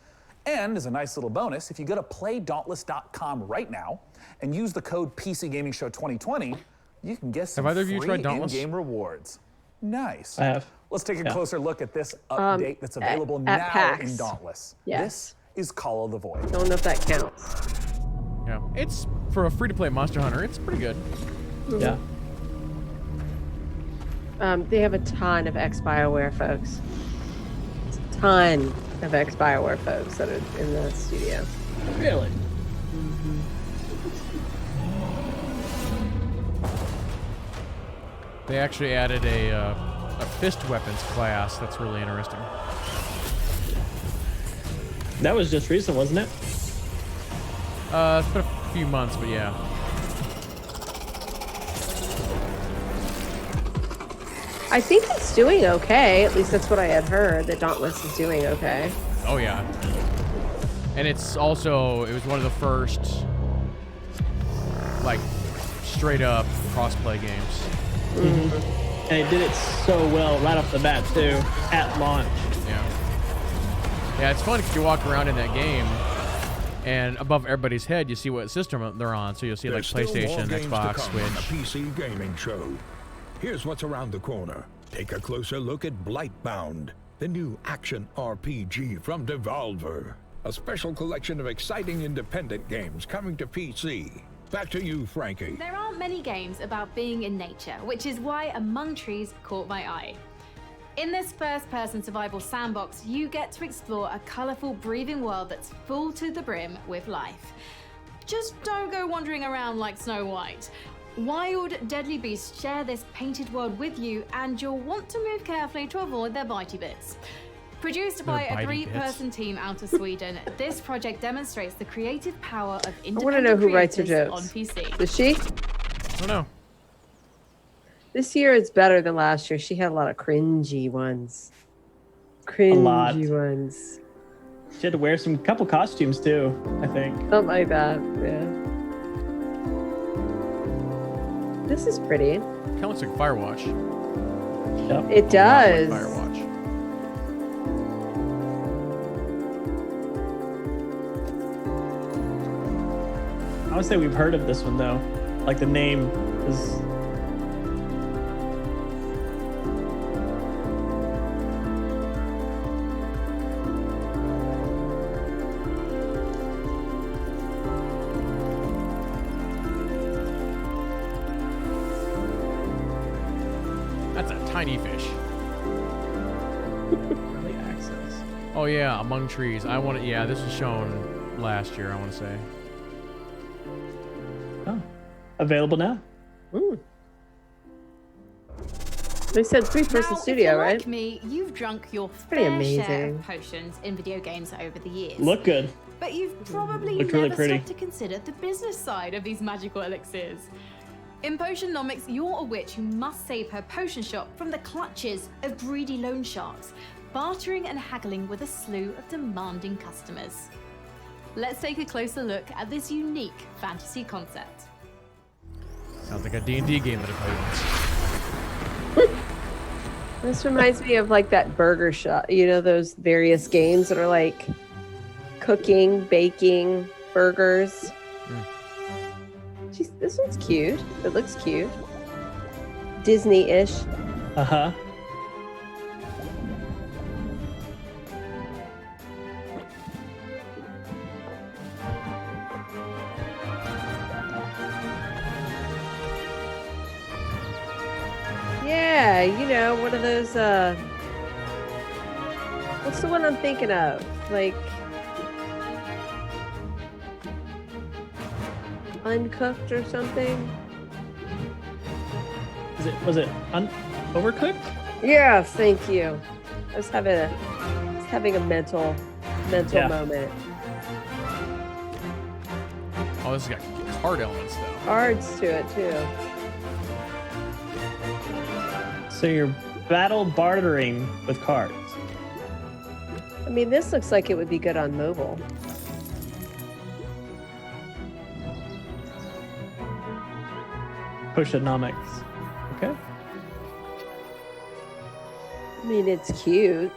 Speaker 6: And as a nice little bonus, if you go to playdauntless.com right now and use the code PCGamingShow2020, you can get some
Speaker 1: Have either of you
Speaker 6: free
Speaker 1: tried Dauntless?
Speaker 6: in-game rewards. Nice.
Speaker 2: I have.
Speaker 6: Let's take a
Speaker 2: Yeah.
Speaker 6: closer look at this update that's available
Speaker 3: at
Speaker 6: now
Speaker 3: PAX.
Speaker 6: in Dauntless.
Speaker 3: Yes.
Speaker 6: This is Call of the Void.
Speaker 3: Don't know if that counts.
Speaker 1: Yeah, it's for a free-to-play Monster Hunter. It's pretty good.
Speaker 2: Yeah.
Speaker 3: They have a ton of ex-BioWare folks. A ton of ex-BioWare folks that are in the studio.
Speaker 2: Really?
Speaker 1: They actually added a fist weapons class. That's really interesting.
Speaker 2: That was just recent, wasn't it?
Speaker 1: It's been a few months, but yeah.
Speaker 3: I think it's doing okay. At least that's what I had heard, that Dauntless is doing okay.
Speaker 1: Oh yeah. And it's also, it was one of the first, like, straight up crossplay games.
Speaker 2: Mm-hmm. And it did it so well right off the bat too, at launch.
Speaker 1: Yeah. Yeah, it's fun because you walk around in that game, and above everybody's head, you see what system they're on. So you'll see like
Speaker 8: There's still more
Speaker 1: PlayStation,
Speaker 8: games to
Speaker 1: Xbox,
Speaker 8: come on the
Speaker 1: Switch.
Speaker 8: PC Gaming Show. Here's what's around the corner. Take a closer look at Blightbound, the new action RPG from Devolver. A special collection of exciting independent games coming to PC. Back to you, Frankie.
Speaker 5: There aren't many games about being in nature, which is why Among Trees caught my eye. In this first-person survival sandbox, you get to explore a colourful, breathing world that's full to the brim with life. Just don't go wandering around like Snow White. Wild, deadly beasts share this painted world with you, and you'll want to move carefully to avoid their bitey bits. Produced by a three-person team out of Sweden, this project demonstrates the creative power of independent
Speaker 3: I want to know who writes her
Speaker 5: creators
Speaker 3: jokes.
Speaker 5: on PC.
Speaker 3: Does she?
Speaker 1: I don't know.
Speaker 3: This year is better than last year. She had a lot of cringy ones.
Speaker 2: lot.
Speaker 3: Cringy ones.
Speaker 2: She had to wear some couple costumes too, I think.
Speaker 3: Something like that, yeah. This is pretty.
Speaker 1: Kind of looks like Firewatch.
Speaker 2: Yep.
Speaker 3: It does.
Speaker 1: Like Firewatch.
Speaker 2: I would say we've heard of this one though. Like the name is.
Speaker 1: That's a tiny fish.
Speaker 2: Early access.
Speaker 1: Oh yeah, Among Trees. I want to. Yeah, this was shown last year. I want to say.
Speaker 2: Oh, available now.
Speaker 3: Ooh. They said three-person
Speaker 5: Now,
Speaker 3: studio,
Speaker 5: if you're
Speaker 3: right?
Speaker 5: like me, you've drunk your
Speaker 3: Pretty
Speaker 5: fair share
Speaker 3: amazing.
Speaker 5: of potions in video games over the years.
Speaker 2: Look good.
Speaker 5: But you've probably
Speaker 2: Looked
Speaker 5: never
Speaker 2: really pretty.
Speaker 5: stopped to consider the business side of these magical elixirs. In Potionomics, you're a witch who must save her potion shop from the clutches of greedy loan sharks, bartering and haggling with a slew of demanding customers. Let's take a closer look at this unique fantasy concept.
Speaker 1: Sounds like a D&D game that I played once.
Speaker 3: This reminds me of like that burger shop. You know, those various games that are like cooking, baking, burgers. Jeez, this one's cute. It looks cute. Disney-ish.
Speaker 2: Uh-huh.
Speaker 3: Yeah, you know, one of those, what's the one I'm thinking of? Like, uncooked or something?
Speaker 2: Was it overcooked?
Speaker 3: Yeah, thank you. I was having a mental moment.
Speaker 1: Oh, this has got card elements though.
Speaker 3: Cards to it too.
Speaker 2: So you're battle bartering with cards.
Speaker 3: I mean, this looks like it would be good on mobile.
Speaker 2: Pushonomics. Okay.
Speaker 3: I mean, it's cute.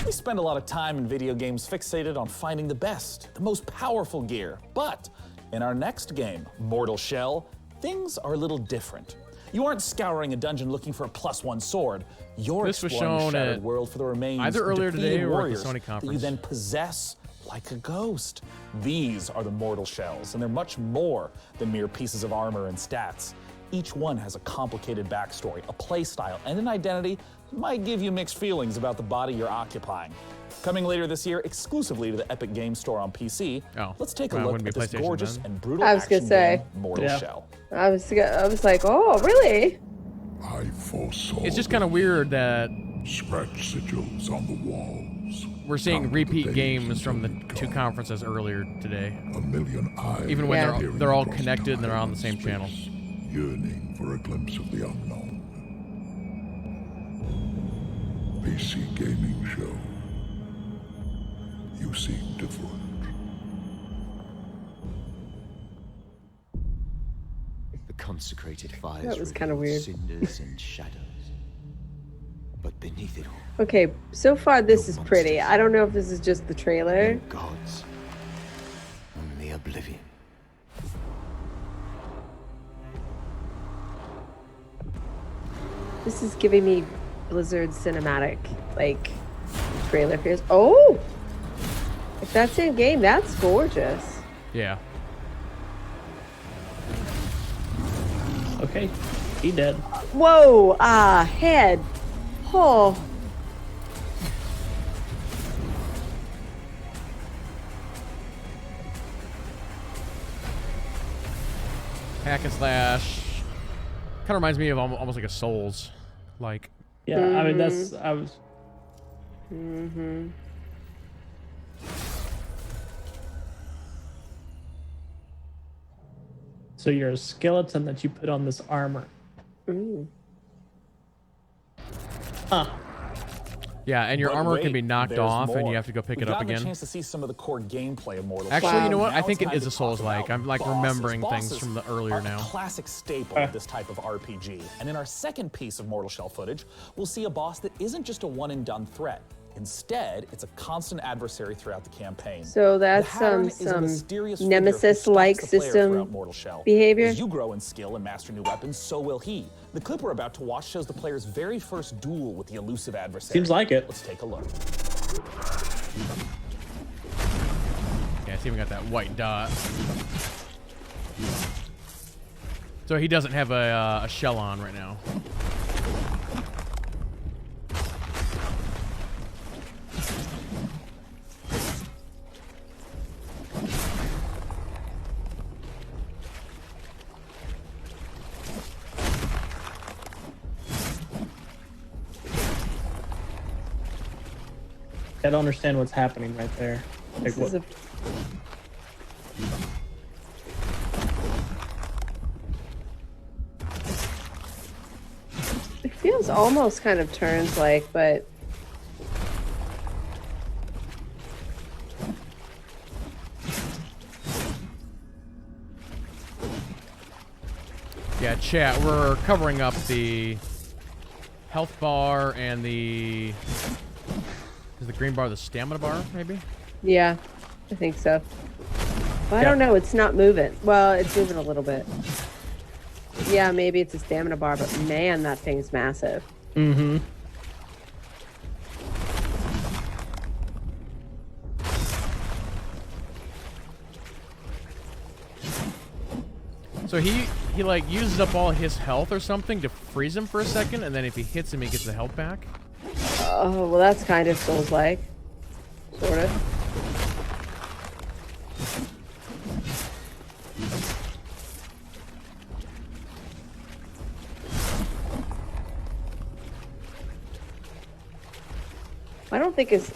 Speaker 6: We spend a lot of time in video games fixated on finding the best, the most powerful gear. But in our next game, Mortal Shell, things are a little different. You aren't scouring a dungeon looking for a +1 sword. You're
Speaker 1: This was
Speaker 6: exploring
Speaker 1: shown
Speaker 6: the shattered
Speaker 1: at
Speaker 6: world for the remains
Speaker 1: either
Speaker 6: of
Speaker 1: earlier
Speaker 6: defeated
Speaker 1: today or at the
Speaker 6: warriors
Speaker 1: Sony
Speaker 6: that you
Speaker 1: conference.
Speaker 6: then possess like a ghost. These are the Mortal Shells, and they're much more than mere pieces of armor and stats. Each one has a complicated backstory, a playstyle, and an identity that might give you mixed feelings about the body you're occupying. Coming later this year exclusively to the Epic Games Store on PC, let's take a
Speaker 1: Well, it
Speaker 6: look
Speaker 1: wouldn't
Speaker 6: at
Speaker 1: be
Speaker 6: this
Speaker 1: PlayStation
Speaker 6: gorgeous
Speaker 1: then.
Speaker 6: and brutal
Speaker 3: I was gonna
Speaker 6: action
Speaker 3: say.
Speaker 6: game, Mortal
Speaker 2: Yeah.
Speaker 6: Shell.
Speaker 3: I was like, oh, really?
Speaker 8: I foresaw
Speaker 1: It's just kind of weird that
Speaker 8: scratch sigils on the walls.
Speaker 1: we're seeing
Speaker 8: Count
Speaker 1: repeat
Speaker 8: the
Speaker 1: games
Speaker 8: days
Speaker 1: from the
Speaker 8: until
Speaker 1: two conferences earlier today.
Speaker 8: A million eyes
Speaker 1: Even when
Speaker 3: Yeah.
Speaker 1: they're all connected and they're on the same channel.
Speaker 8: yearning for a glimpse of the unknown. PC Gaming Show. You seem different.
Speaker 13: The consecrated fires
Speaker 3: That was kinda weird.
Speaker 13: cinders and shadows. But beneath it all,
Speaker 3: Okay, so far this is pretty. I don't know if this is just the trailer.
Speaker 13: gods. Only oblivion.
Speaker 3: This is giving me Blizzard cinematic, like, trailer fears. Oh! If that's in game, that's gorgeous.
Speaker 1: Yeah.
Speaker 2: Okay. He dead.
Speaker 3: Whoa! Head. Oh.
Speaker 1: Hack and slash. Kind of reminds me of almost like a Souls. Like.
Speaker 2: Yeah, I mean, I was.
Speaker 3: Mm-hmm.
Speaker 2: So you're a skeleton that you put on this armor.
Speaker 3: Ooh.
Speaker 2: Huh.
Speaker 1: Yeah, and your
Speaker 6: But
Speaker 1: armor can
Speaker 6: wait,
Speaker 1: be knocked
Speaker 6: there's
Speaker 1: off, and
Speaker 6: more.
Speaker 1: you have to go pick
Speaker 6: We've
Speaker 1: it up
Speaker 6: gotten
Speaker 1: again.
Speaker 6: a chance to see some of the core gameplay of Mortal
Speaker 1: Actually,
Speaker 6: Shell.
Speaker 1: you know what?
Speaker 6: Now
Speaker 1: I think
Speaker 6: it's
Speaker 1: it
Speaker 6: time
Speaker 1: is
Speaker 6: to
Speaker 1: a Souls-like.
Speaker 6: talk
Speaker 1: I'm like
Speaker 6: about
Speaker 1: remembering
Speaker 6: bosses.
Speaker 1: things from the
Speaker 6: Bosses
Speaker 1: earlier
Speaker 6: are
Speaker 1: now.
Speaker 6: a classic staple of this type of RPG. And in our second piece of Mortal Shell footage, we'll see a boss that isn't just a one-and-done threat. Instead, it's a constant adversary throughout the campaign.
Speaker 3: So that's
Speaker 6: The pattern is a
Speaker 3: some
Speaker 6: mysterious figure who
Speaker 3: Nemesis-like
Speaker 6: stalks the player
Speaker 3: system
Speaker 6: throughout Mortal Shell.
Speaker 3: behavior.
Speaker 6: As you grow in skill and master new weapons, so will he. The clip we're about to watch shows the player's very first duel with the elusive adversary.
Speaker 2: Seems like it.
Speaker 6: Let's take a look.
Speaker 1: Yeah, it's even got that white dot. So he doesn't have a shell on right now.
Speaker 2: I don't understand what's happening right there. Like,
Speaker 3: This is
Speaker 2: what?
Speaker 3: It feels almost kind of turns like, but
Speaker 1: Yeah, chat, we're covering up the health bar and the... Is the green bar the stamina bar, maybe?
Speaker 3: yeah, I think so. Well, I don't know. It's not moving. Well, it's moving a little bit. Yeah, maybe it's a stamina bar, but man, that thing's massive.
Speaker 2: Mm-hmm.
Speaker 1: So he like uses up all his health or something to freeze him for a second, and then if he hits him, he gets the health back.
Speaker 3: Oh, well, that's kind of Souls-like. Sort of. I don't think it's...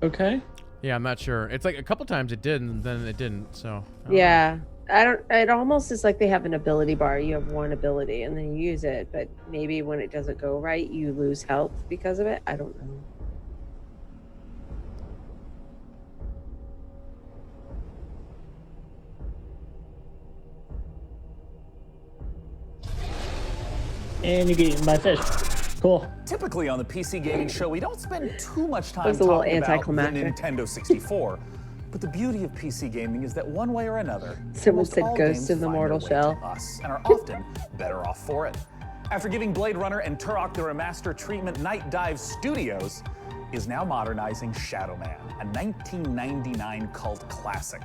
Speaker 2: Okay.
Speaker 1: Yeah, I'm not sure. It's like a couple times it did, and then it didn't, so...
Speaker 3: Yeah. I don't... It almost is like they have an ability bar. You have one ability, and then you use it, but maybe when it doesn't go right, you lose health because of it. I don't know.
Speaker 2: And you get eaten by fish. Cool.
Speaker 6: Typically on the PC gaming show, we don't spend too much time
Speaker 3: was a little
Speaker 6: talking about the
Speaker 3: anticlimactic.
Speaker 6: Nintendo 64. But the beauty of PC gaming is that one way or another,
Speaker 3: Someone
Speaker 6: almost
Speaker 3: said
Speaker 6: all
Speaker 3: Ghost
Speaker 6: games
Speaker 3: in the
Speaker 6: find
Speaker 3: Mortal
Speaker 6: their way
Speaker 3: Shell.
Speaker 6: to us and are often better off for it. After giving Blade Runner and Turok the Remaster treatment, Night Dive Studios is now modernizing Shadow Man, a 1999 cult classic.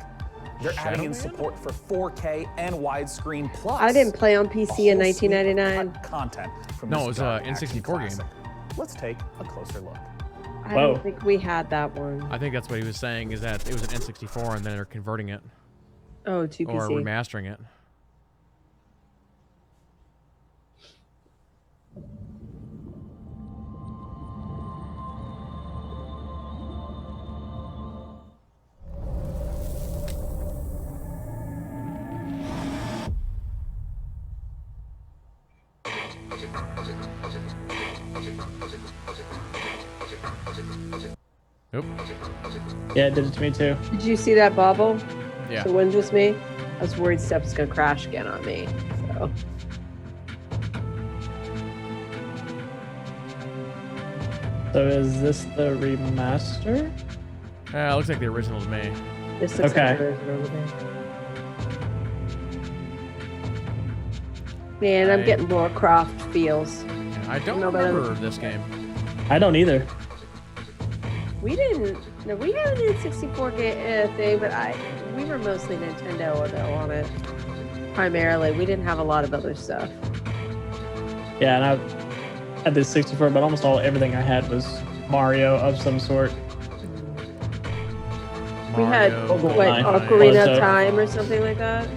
Speaker 6: They're adding in support for 4K and widescreen plus.
Speaker 3: I didn't play on PC in
Speaker 6: a whole suite of
Speaker 3: 1999.
Speaker 6: content from
Speaker 1: No,
Speaker 6: this
Speaker 1: it was
Speaker 6: dark
Speaker 1: an
Speaker 6: action
Speaker 1: N64 game.
Speaker 6: classic. Let's take a closer look.
Speaker 3: I don't think we had that one.
Speaker 1: I think that's what he was saying, is that it was an N64 and then they're converting it.
Speaker 3: Oh, to
Speaker 1: Or
Speaker 3: PC.
Speaker 1: remastering it. Nope.
Speaker 2: Yeah, it did it to me too.
Speaker 3: Did you see that bobble?
Speaker 1: Yeah.
Speaker 3: So it wasn't just me? I was worried stuff was going to crash again on me. So.
Speaker 2: So is this the remaster?
Speaker 1: It looks like the original to me.
Speaker 3: This looks
Speaker 2: Okay.
Speaker 3: like the original to me. Man, I'm getting Laura Croft feels.
Speaker 1: I don't
Speaker 3: No, but
Speaker 1: remember this game.
Speaker 2: I don't either.
Speaker 3: We didn't. No, we had an N64 thing, but we were mostly Nintendo though on it. Primarily, we didn't have a lot of other stuff.
Speaker 2: Yeah, and I had this 64, but almost everything I had was Mario of some sort.
Speaker 3: We had
Speaker 2: Mario,
Speaker 3: what,
Speaker 2: Nine.
Speaker 3: Ocarina
Speaker 2: Was,
Speaker 3: of Time or something like that.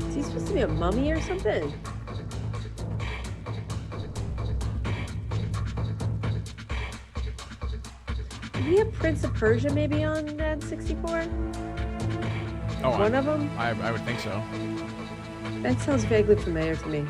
Speaker 3: Is he supposed to be a mummy or something? Did we have Prince of Persia maybe on N64?
Speaker 1: Oh,
Speaker 3: One of them?
Speaker 1: I would think so.
Speaker 3: That sounds vaguely familiar to me.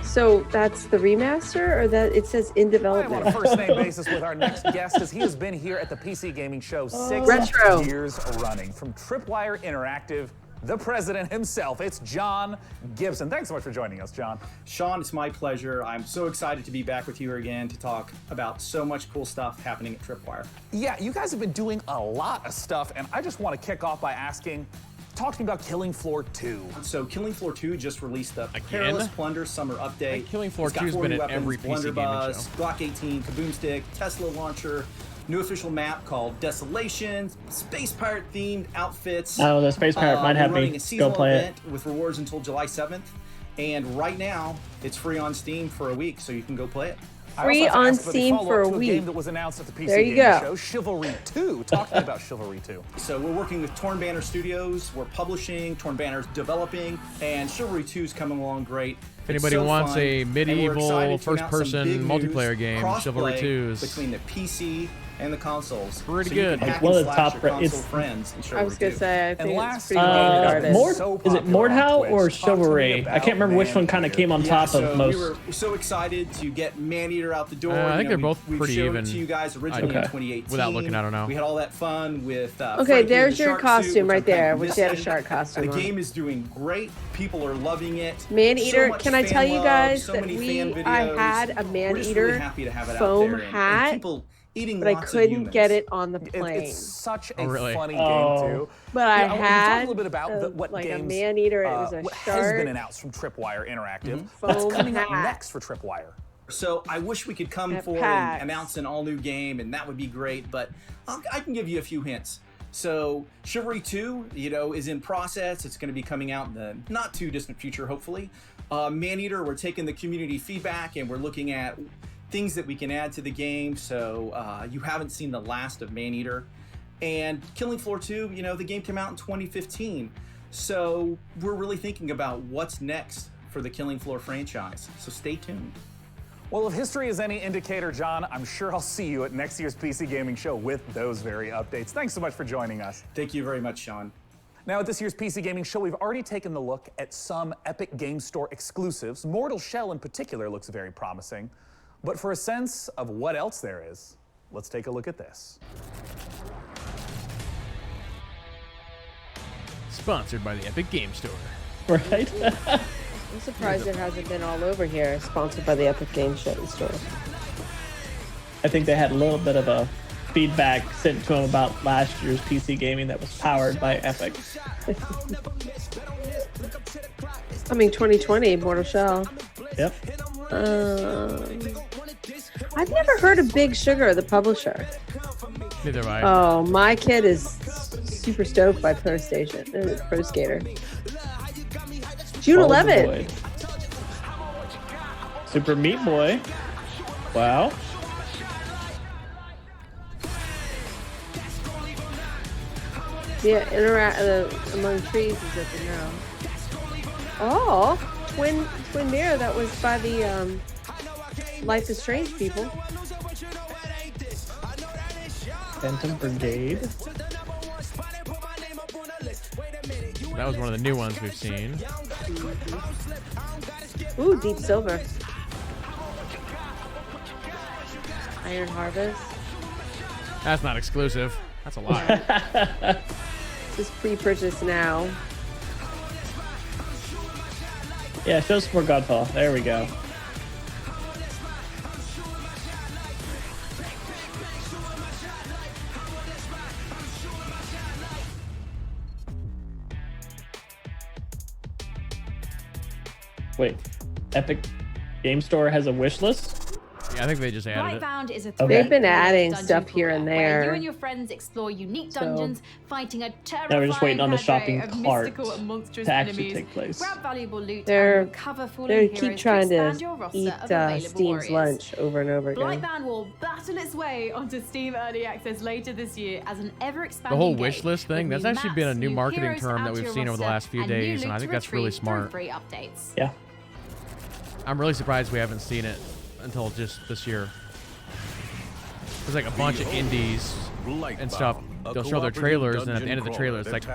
Speaker 3: So that's the remaster, or that it says in
Speaker 6: I am
Speaker 3: development?
Speaker 6: on a first-name basis with our next guest, as he has been here at the PC Gaming Show 6
Speaker 3: Retro.
Speaker 6: years running. From Tripwire Interactive, the president himself, it's John Gibson. Thanks so much for joining us, John.
Speaker 15: Sean, it's my pleasure. I'm so excited to be back with you again to talk about so much cool stuff happening at Tripwire.
Speaker 6: Yeah, you guys have been doing a lot of stuff, and I just want to kick off by asking, talk to me about Killing Floor 2.
Speaker 15: So Killing Floor 2 just released the Perilous Plunder Summer Update.
Speaker 1: Like Killing Floor
Speaker 15: It's got
Speaker 1: 2's
Speaker 15: 40
Speaker 1: been at
Speaker 15: weapons,
Speaker 1: every PC gaming
Speaker 15: blunderbuss,
Speaker 1: show.
Speaker 15: Glock 18, Kaboom Stick, Tesla Launcher, new official map called Desolation, Space Pirate themed outfits.
Speaker 2: Oh, the Space Pirate might have
Speaker 15: we're running
Speaker 2: me
Speaker 15: a seasonal
Speaker 2: go play
Speaker 15: event with rewards until July 7th. And right now, it's free on Steam for a week, so you can go play it.
Speaker 3: Free on Steam for a
Speaker 6: to a game
Speaker 3: week.
Speaker 6: that was announced at the PC
Speaker 3: There you
Speaker 6: Gaming
Speaker 3: go.
Speaker 6: Show, Chivalry 2. Talk to me about Chivalry 2.
Speaker 15: So we're working with Torn Banner Studios. We're publishing, Torn Banner's developing, and Chivalry 2 is coming along great.
Speaker 1: If anybody wants a medieval first-person multiplayer game, Chivalry 2 is
Speaker 15: between the PC and the consoles.
Speaker 1: pretty
Speaker 15: So you
Speaker 1: good.
Speaker 15: can hack
Speaker 2: One of
Speaker 15: and
Speaker 2: the
Speaker 15: slash
Speaker 2: top
Speaker 15: your
Speaker 2: ra-
Speaker 15: console
Speaker 2: it's-
Speaker 15: friends in
Speaker 3: I
Speaker 15: Chivalry
Speaker 3: was gonna
Speaker 15: 2.
Speaker 3: say, I
Speaker 6: And
Speaker 3: think
Speaker 6: last
Speaker 3: it's pretty
Speaker 6: game
Speaker 3: well
Speaker 6: that's
Speaker 3: regarded.
Speaker 6: been
Speaker 2: Mord?
Speaker 6: so
Speaker 2: Is it
Speaker 6: popular on
Speaker 2: Mordhau or
Speaker 6: Twitch. Talk to me
Speaker 2: Chivalry? I
Speaker 6: about
Speaker 2: can't remember which one kind of
Speaker 6: Maneater.
Speaker 2: came on top
Speaker 15: so
Speaker 2: of most.
Speaker 15: We were so excited to get Maneater out the door.
Speaker 1: I think they're both
Speaker 15: we
Speaker 1: pretty
Speaker 15: showed
Speaker 1: even.
Speaker 15: it to you guys originally in
Speaker 2: Okay.
Speaker 15: 2018.
Speaker 1: Without looking, I don't know.
Speaker 15: We had all that fun with.
Speaker 3: Okay,
Speaker 15: Frankie
Speaker 3: there's
Speaker 15: the
Speaker 3: your
Speaker 15: shark
Speaker 3: costume
Speaker 15: suit, which
Speaker 3: right
Speaker 15: I'm kind
Speaker 3: there,
Speaker 15: of
Speaker 3: which they had a
Speaker 15: missing.
Speaker 3: shark costume
Speaker 15: The
Speaker 3: on.
Speaker 15: game is doing great. People are loving it.
Speaker 3: Man-eater,
Speaker 15: So much
Speaker 3: can I tell
Speaker 15: fan
Speaker 3: you
Speaker 15: love,
Speaker 3: guys
Speaker 15: so
Speaker 3: that
Speaker 15: many fan
Speaker 3: I
Speaker 15: videos.
Speaker 3: had a
Speaker 15: We're just
Speaker 3: man-eater
Speaker 15: really happy to have it out
Speaker 3: foam
Speaker 15: there, and
Speaker 3: hat,
Speaker 15: people eating
Speaker 3: But I
Speaker 15: lots of
Speaker 3: couldn't
Speaker 15: humans.
Speaker 3: get it on the plane.
Speaker 6: It's such a
Speaker 1: really?
Speaker 6: funny game too.
Speaker 3: But I
Speaker 6: we can talk
Speaker 3: had
Speaker 6: a little bit about what
Speaker 3: like
Speaker 6: games,
Speaker 3: a man eater. It was a
Speaker 6: what
Speaker 3: shark.
Speaker 6: has been announced from Tripwire Interactive.
Speaker 15: Mm-hmm.
Speaker 6: What's
Speaker 3: Foam
Speaker 6: coming up
Speaker 3: hat.
Speaker 6: next for Tripwire?
Speaker 15: So I wish we could come
Speaker 3: At
Speaker 15: forward
Speaker 3: PAX.
Speaker 15: and announce an all-new game, and that would be great. But I can give you a few hints. So Chivalry 2, is in process. It's going to be coming out in the not too distant future, hopefully. Maneater, we're taking the community feedback and we're looking at things that we can add to the game. So you haven't seen the last of Maneater. And Killing Floor 2, the game came out in 2015. So we're really thinking about what's next for the Killing Floor franchise. So stay tuned.
Speaker 6: Well, if history is any indicator, John, I'm sure I'll see you at next year's PC Gaming Show with those very updates. Thanks so much for joining us.
Speaker 15: Thank you very much, Sean.
Speaker 6: Now, at this year's PC Gaming Show, we've already taken the look at some Epic Game Store exclusives. Mortal Shell in particular looks very promising. But for a sense of what else there is, let's take a look at this.
Speaker 1: Sponsored by the Epic Game Store.
Speaker 2: Right?
Speaker 3: I'm surprised it hasn't been all over here. Sponsored by the Epic Game Store.
Speaker 2: I think they had a little bit of a feedback sent to them about last year's PC gaming that was powered by Epic.
Speaker 3: I mean, 2020, Mortal Shell.
Speaker 2: Yep.
Speaker 3: I've never heard of Big Sugar, the publisher.
Speaker 1: Neither have I.
Speaker 3: Oh, my kid is super stoked by Pro Skater. June
Speaker 2: Golden
Speaker 3: 11th.
Speaker 2: Boy. Super Meat Boy. Wow.
Speaker 3: Yeah, among trees is at the now. Oh, Twin Mirror. That was by the Life is Strange people.
Speaker 2: Phantom Brigade.
Speaker 1: That was one of the new ones we've seen.
Speaker 3: Ooh, Deep Silver. Iron Harvest.
Speaker 1: That's not exclusive. That's a lie.
Speaker 3: Just pre-purchase now.
Speaker 2: Yeah, show us more Godfall. There we go. Wait, Epic Game Store has a wish list?
Speaker 1: Yeah, I think they just added it.
Speaker 5: Lightbound is a
Speaker 2: Okay.
Speaker 3: They've been adding
Speaker 5: dungeon
Speaker 3: stuff here
Speaker 5: crawler
Speaker 3: and
Speaker 5: where you
Speaker 3: there.
Speaker 5: and your friends explore unique
Speaker 3: So-
Speaker 5: dungeons, fighting a
Speaker 2: Now
Speaker 5: terrifying
Speaker 2: we're just waiting on the
Speaker 5: cadre
Speaker 2: shopping
Speaker 5: of
Speaker 2: cart
Speaker 5: mystical and monstrous
Speaker 2: to actually
Speaker 5: enemies.
Speaker 2: take place.
Speaker 5: Grab valuable loot
Speaker 3: They're
Speaker 5: and recover fallen
Speaker 3: they
Speaker 5: heroes
Speaker 3: keep trying to
Speaker 5: expand your roster
Speaker 3: eat
Speaker 5: of available
Speaker 3: Steam's
Speaker 5: warriors.
Speaker 3: lunch over and over again.
Speaker 5: Lightbound will battle its way onto Steam Early Access later this year as an ever-expanding
Speaker 1: The whole
Speaker 5: game
Speaker 1: wish list thing,
Speaker 5: with
Speaker 1: that's
Speaker 5: new
Speaker 1: actually been a
Speaker 5: maps,
Speaker 1: new marketing
Speaker 5: heroes
Speaker 1: term
Speaker 5: to
Speaker 1: that
Speaker 5: add to
Speaker 1: we've
Speaker 5: your
Speaker 1: seen over the
Speaker 5: roster,
Speaker 1: last few
Speaker 5: and new
Speaker 1: days,
Speaker 5: loot
Speaker 1: and I
Speaker 5: to
Speaker 1: think that's really
Speaker 5: retrieve through
Speaker 1: smart.
Speaker 5: free updates.
Speaker 2: Yeah.
Speaker 1: I'm really surprised we haven't seen it until just this year. There's like a bunch of indies and stuff. They'll show their trailers, and at the end of the trailer, it's like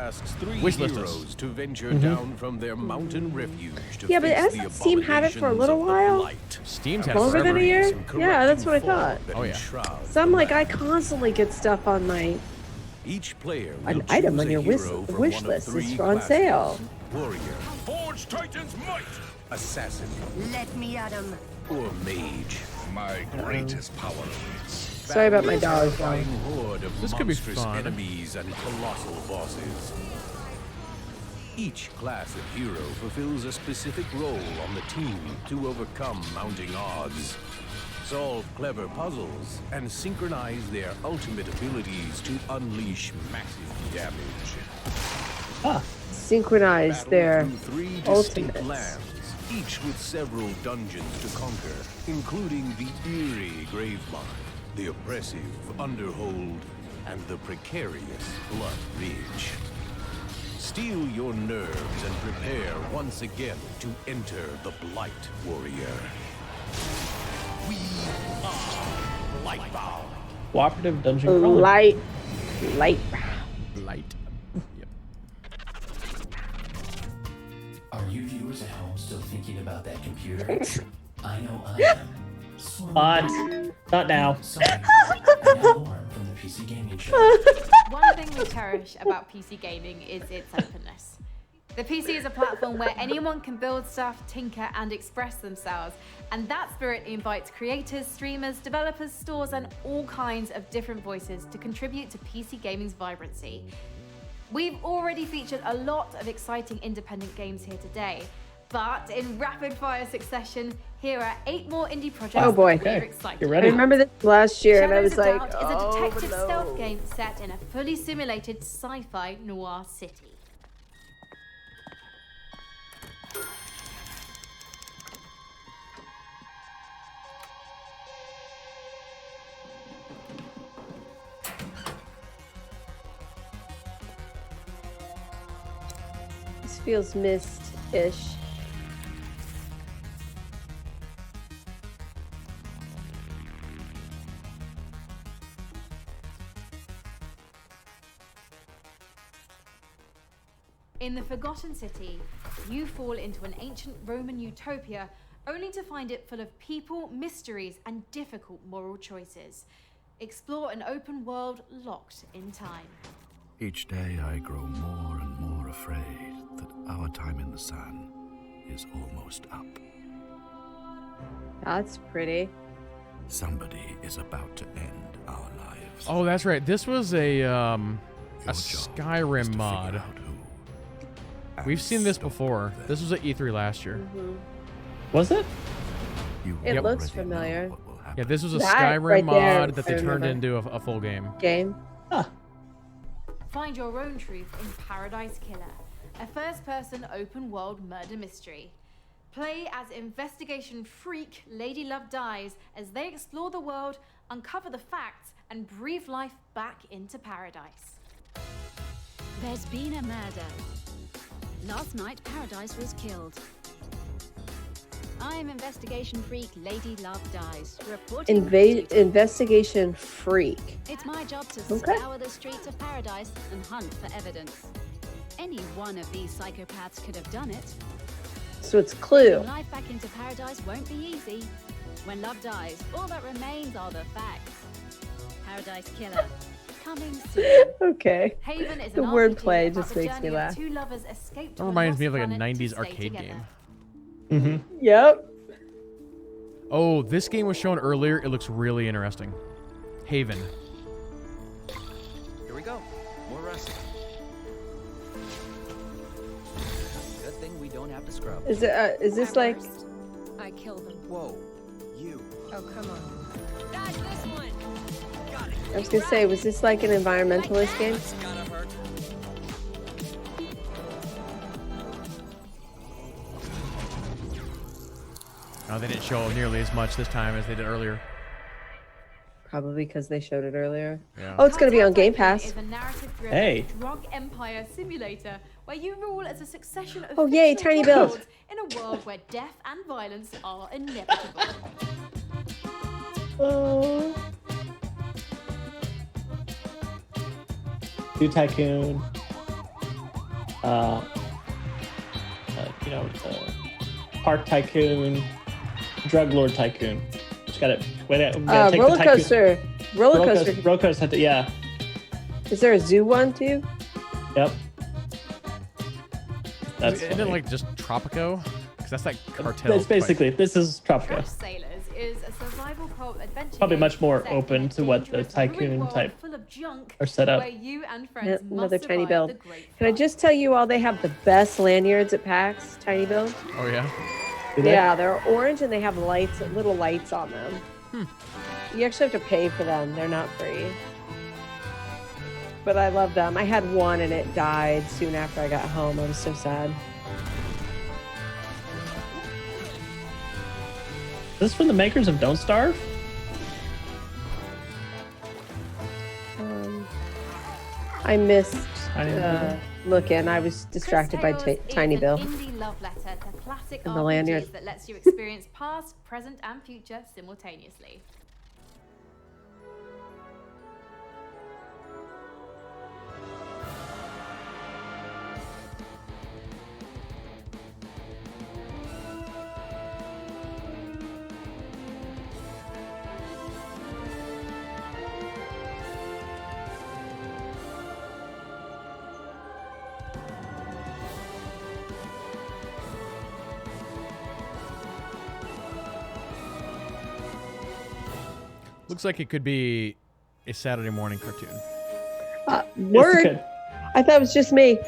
Speaker 1: wish list us.
Speaker 14: To venture
Speaker 2: Mhm.
Speaker 14: down from their mountain refuge to
Speaker 3: Yeah, but
Speaker 14: face
Speaker 3: hasn't
Speaker 14: the
Speaker 3: Steam had it for a little
Speaker 14: abominations of the
Speaker 3: while?
Speaker 14: blight.
Speaker 1: Steam's had
Speaker 3: Longer than a
Speaker 1: forever.
Speaker 3: year?
Speaker 14: Some
Speaker 3: Yeah, that's what I
Speaker 14: corrupting
Speaker 3: thought.
Speaker 14: fog that
Speaker 1: Oh, yeah.
Speaker 14: enshrouds
Speaker 3: So I'm
Speaker 14: the
Speaker 3: like, I
Speaker 14: land.
Speaker 3: constantly get stuff on my
Speaker 14: Each player
Speaker 3: an
Speaker 14: will
Speaker 3: item
Speaker 14: choose
Speaker 3: on
Speaker 14: a
Speaker 3: your
Speaker 14: hero
Speaker 3: wish
Speaker 14: from
Speaker 3: wish
Speaker 14: one of
Speaker 3: list
Speaker 14: three
Speaker 3: is on
Speaker 14: classes.
Speaker 3: sale.
Speaker 14: Warrior. Forge Titan's might. Assassin.
Speaker 16: Let me at him.
Speaker 14: Or mage.
Speaker 8: My greatest power awaits.
Speaker 3: Sorry about my dog, though.
Speaker 14: Terrifying horde of
Speaker 1: This could be
Speaker 14: monstrous
Speaker 1: fun.
Speaker 14: enemies and colossal bosses. Each class of hero fulfills a specific role on the team to overcome mounting odds, solve clever puzzles, and synchronize their ultimate abilities to unleash massive damage.
Speaker 3: Synchronize their
Speaker 14: Battle through 3 distinct
Speaker 3: ultimates.
Speaker 14: lands, each with several dungeons to conquer, including the eerie Gravemine, the oppressive Underhold, and the precarious Blood Ridge. Steel your nerves and prepare once again to enter the Blight Warrior. We are Lightbound.
Speaker 2: Cooperative dungeon crawler.
Speaker 3: Light.
Speaker 1: Light. Yep.
Speaker 7: Are you viewers at home still thinking about that computer? I know I am.
Speaker 2: But not now.
Speaker 7: Sorry. And now more from the PC Gaming Show.
Speaker 5: One thing we cherish about PC gaming is its openness. The PC is a platform where anyone can build stuff, tinker, and express themselves. And that spirit invites creators, streamers, developers, stores, and all kinds of different voices to contribute to PC gaming's vibrancy. We've already featured a lot of exciting independent games here today, but in rapid-fire succession, here are 8 more indie projects
Speaker 3: Oh boy.
Speaker 5: that we're excited
Speaker 2: You're
Speaker 3: I
Speaker 2: ready?
Speaker 3: remember this last year, and I was
Speaker 5: Shadows of
Speaker 3: like,
Speaker 5: Doubt is a
Speaker 3: oh
Speaker 5: detective
Speaker 3: no.
Speaker 5: stealth game set in a fully simulated sci-fi noir city.
Speaker 3: This feels Myst-ish.
Speaker 5: In the Forgotten City, you fall into an ancient Roman utopia only to find it full of people, mysteries, and difficult moral choices. Explore an open world locked in time.
Speaker 13: Each day I grow more and more afraid that our time in the sun is almost up.
Speaker 3: That's pretty.
Speaker 13: Somebody is about to end our lives.
Speaker 1: Oh, that's right. This was a Skyrim mod. We've seen this before. This was at E3 last year.
Speaker 2: Was it?
Speaker 3: It looks familiar.
Speaker 1: Yeah, this was a
Speaker 3: That
Speaker 1: Skyrim
Speaker 3: right there,
Speaker 1: mod that they
Speaker 3: I
Speaker 1: turned
Speaker 3: remember.
Speaker 1: into a full game.
Speaker 5: Find your own truth in Paradise Killer, a first-person open-world murder mystery. Play as investigation freak Lady Love Dies as they explore the world, uncover the facts, and breathe life back into paradise.
Speaker 16: There's been a murder. Last night, Paradise was killed. I'm investigation freak Lady Love Dies, reporting.
Speaker 3: Investigation freak.
Speaker 16: It's my job to
Speaker 3: Okay.
Speaker 16: scour the streets of Paradise and hunt for evidence. Any one of these psychopaths could have done it.
Speaker 3: So it's Clue.
Speaker 16: Getting life back into Paradise won't be easy. When love dies, all that remains are the facts. Paradise Killer. Coming soon.
Speaker 3: Okay.
Speaker 5: Haven is
Speaker 3: The
Speaker 5: an
Speaker 3: wordplay
Speaker 5: RPG about
Speaker 3: just
Speaker 5: the
Speaker 3: makes me
Speaker 5: journey of
Speaker 3: laugh.
Speaker 5: two lovers escape to
Speaker 1: That
Speaker 5: a
Speaker 1: reminds me of
Speaker 5: lost
Speaker 1: like a
Speaker 5: planet to
Speaker 1: 90s
Speaker 5: stay
Speaker 1: arcade
Speaker 5: together.
Speaker 1: game.
Speaker 2: Mm-hmm.
Speaker 3: Yep.
Speaker 1: Oh, this game was shown earlier. It looks really interesting. Haven.
Speaker 18: Here we go. More rust. Good thing we don't have to scrub.
Speaker 3: Is it? Is this like?
Speaker 16: I killed them.
Speaker 18: Whoa, you.
Speaker 16: Oh, come on. Dodge this one. Got it.
Speaker 3: I was gonna say, was this like an environmentalist game?
Speaker 18: Gotta hurt.
Speaker 1: Oh, they didn't show nearly as much this time as they did earlier.
Speaker 3: Probably because they showed it earlier.
Speaker 1: Yeah.
Speaker 3: Oh, it's gonna be on Game Pass.
Speaker 5: Is a narrative-driven
Speaker 3: Hey.
Speaker 5: drug empire simulator where you rule as a succession of
Speaker 3: Oh, yay,
Speaker 5: fictional
Speaker 3: tiny build.
Speaker 5: warlords in a world where death and violence are inevitable.
Speaker 3: Oh.
Speaker 2: Food Tycoon. Park Tycoon, Drug Lord Tycoon. Just got it. We gotta take
Speaker 3: Roller
Speaker 2: the tycoon-
Speaker 3: coaster. Roller coaster.
Speaker 2: Roller coaster had to, yeah.
Speaker 3: Is there a zoo one too?
Speaker 2: Yep. That's
Speaker 1: Isn't it
Speaker 2: funny.
Speaker 1: like just Tropico? Because that's like cartel.
Speaker 2: That's basically, this is Tropico.
Speaker 5: Crash Sailors is a survival co-op adventure
Speaker 2: Probably
Speaker 5: game
Speaker 2: much more
Speaker 5: set
Speaker 2: open
Speaker 5: in a
Speaker 2: to what the
Speaker 5: dangerous, ruined
Speaker 2: Tycoon
Speaker 5: world
Speaker 2: type
Speaker 5: full of junk
Speaker 2: are set up.
Speaker 5: where you and friends
Speaker 3: Yep,
Speaker 5: must
Speaker 3: another tiny
Speaker 5: survive
Speaker 3: build.
Speaker 5: the great
Speaker 3: Can I just tell you all they have the best lanyards at PAX? Tiny build.
Speaker 1: Oh yeah.
Speaker 3: Yeah, they're orange and they have lights, little lights on them. You actually have to pay for them. They're not free. But I love them. I had one and it died soon after I got home. I was so sad.
Speaker 2: Is this from the makers of Don't Starve?
Speaker 3: I missed
Speaker 2: Tiny Bill.
Speaker 3: looking. I was distracted by Tiny Bill.
Speaker 5: indie love letter to classic
Speaker 3: And the
Speaker 5: RPGs
Speaker 3: lanyard.
Speaker 5: that lets you experience past, present, and future simultaneously.
Speaker 1: Looks like it could be a Saturday morning cartoon.
Speaker 3: Word. I thought it was just me.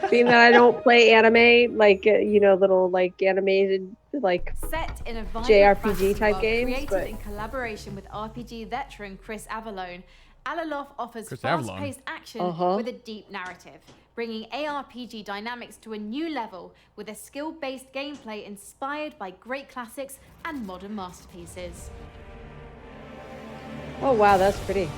Speaker 3: Being that I don't play anime, like little like animated like
Speaker 5: Set in a vibrant
Speaker 3: JRPG
Speaker 5: fantasy
Speaker 3: type
Speaker 5: world
Speaker 3: games,
Speaker 5: created
Speaker 3: but
Speaker 5: in collaboration with RPG veteran Chris Avallone, Alalof offers
Speaker 1: Chris Avallone.
Speaker 5: fast-paced action
Speaker 3: Uh-huh.
Speaker 5: with a deep narrative, bringing ARPG dynamics to a new level with a skill-based gameplay inspired by great classics and modern masterpieces.
Speaker 3: oh wow, that's pretty.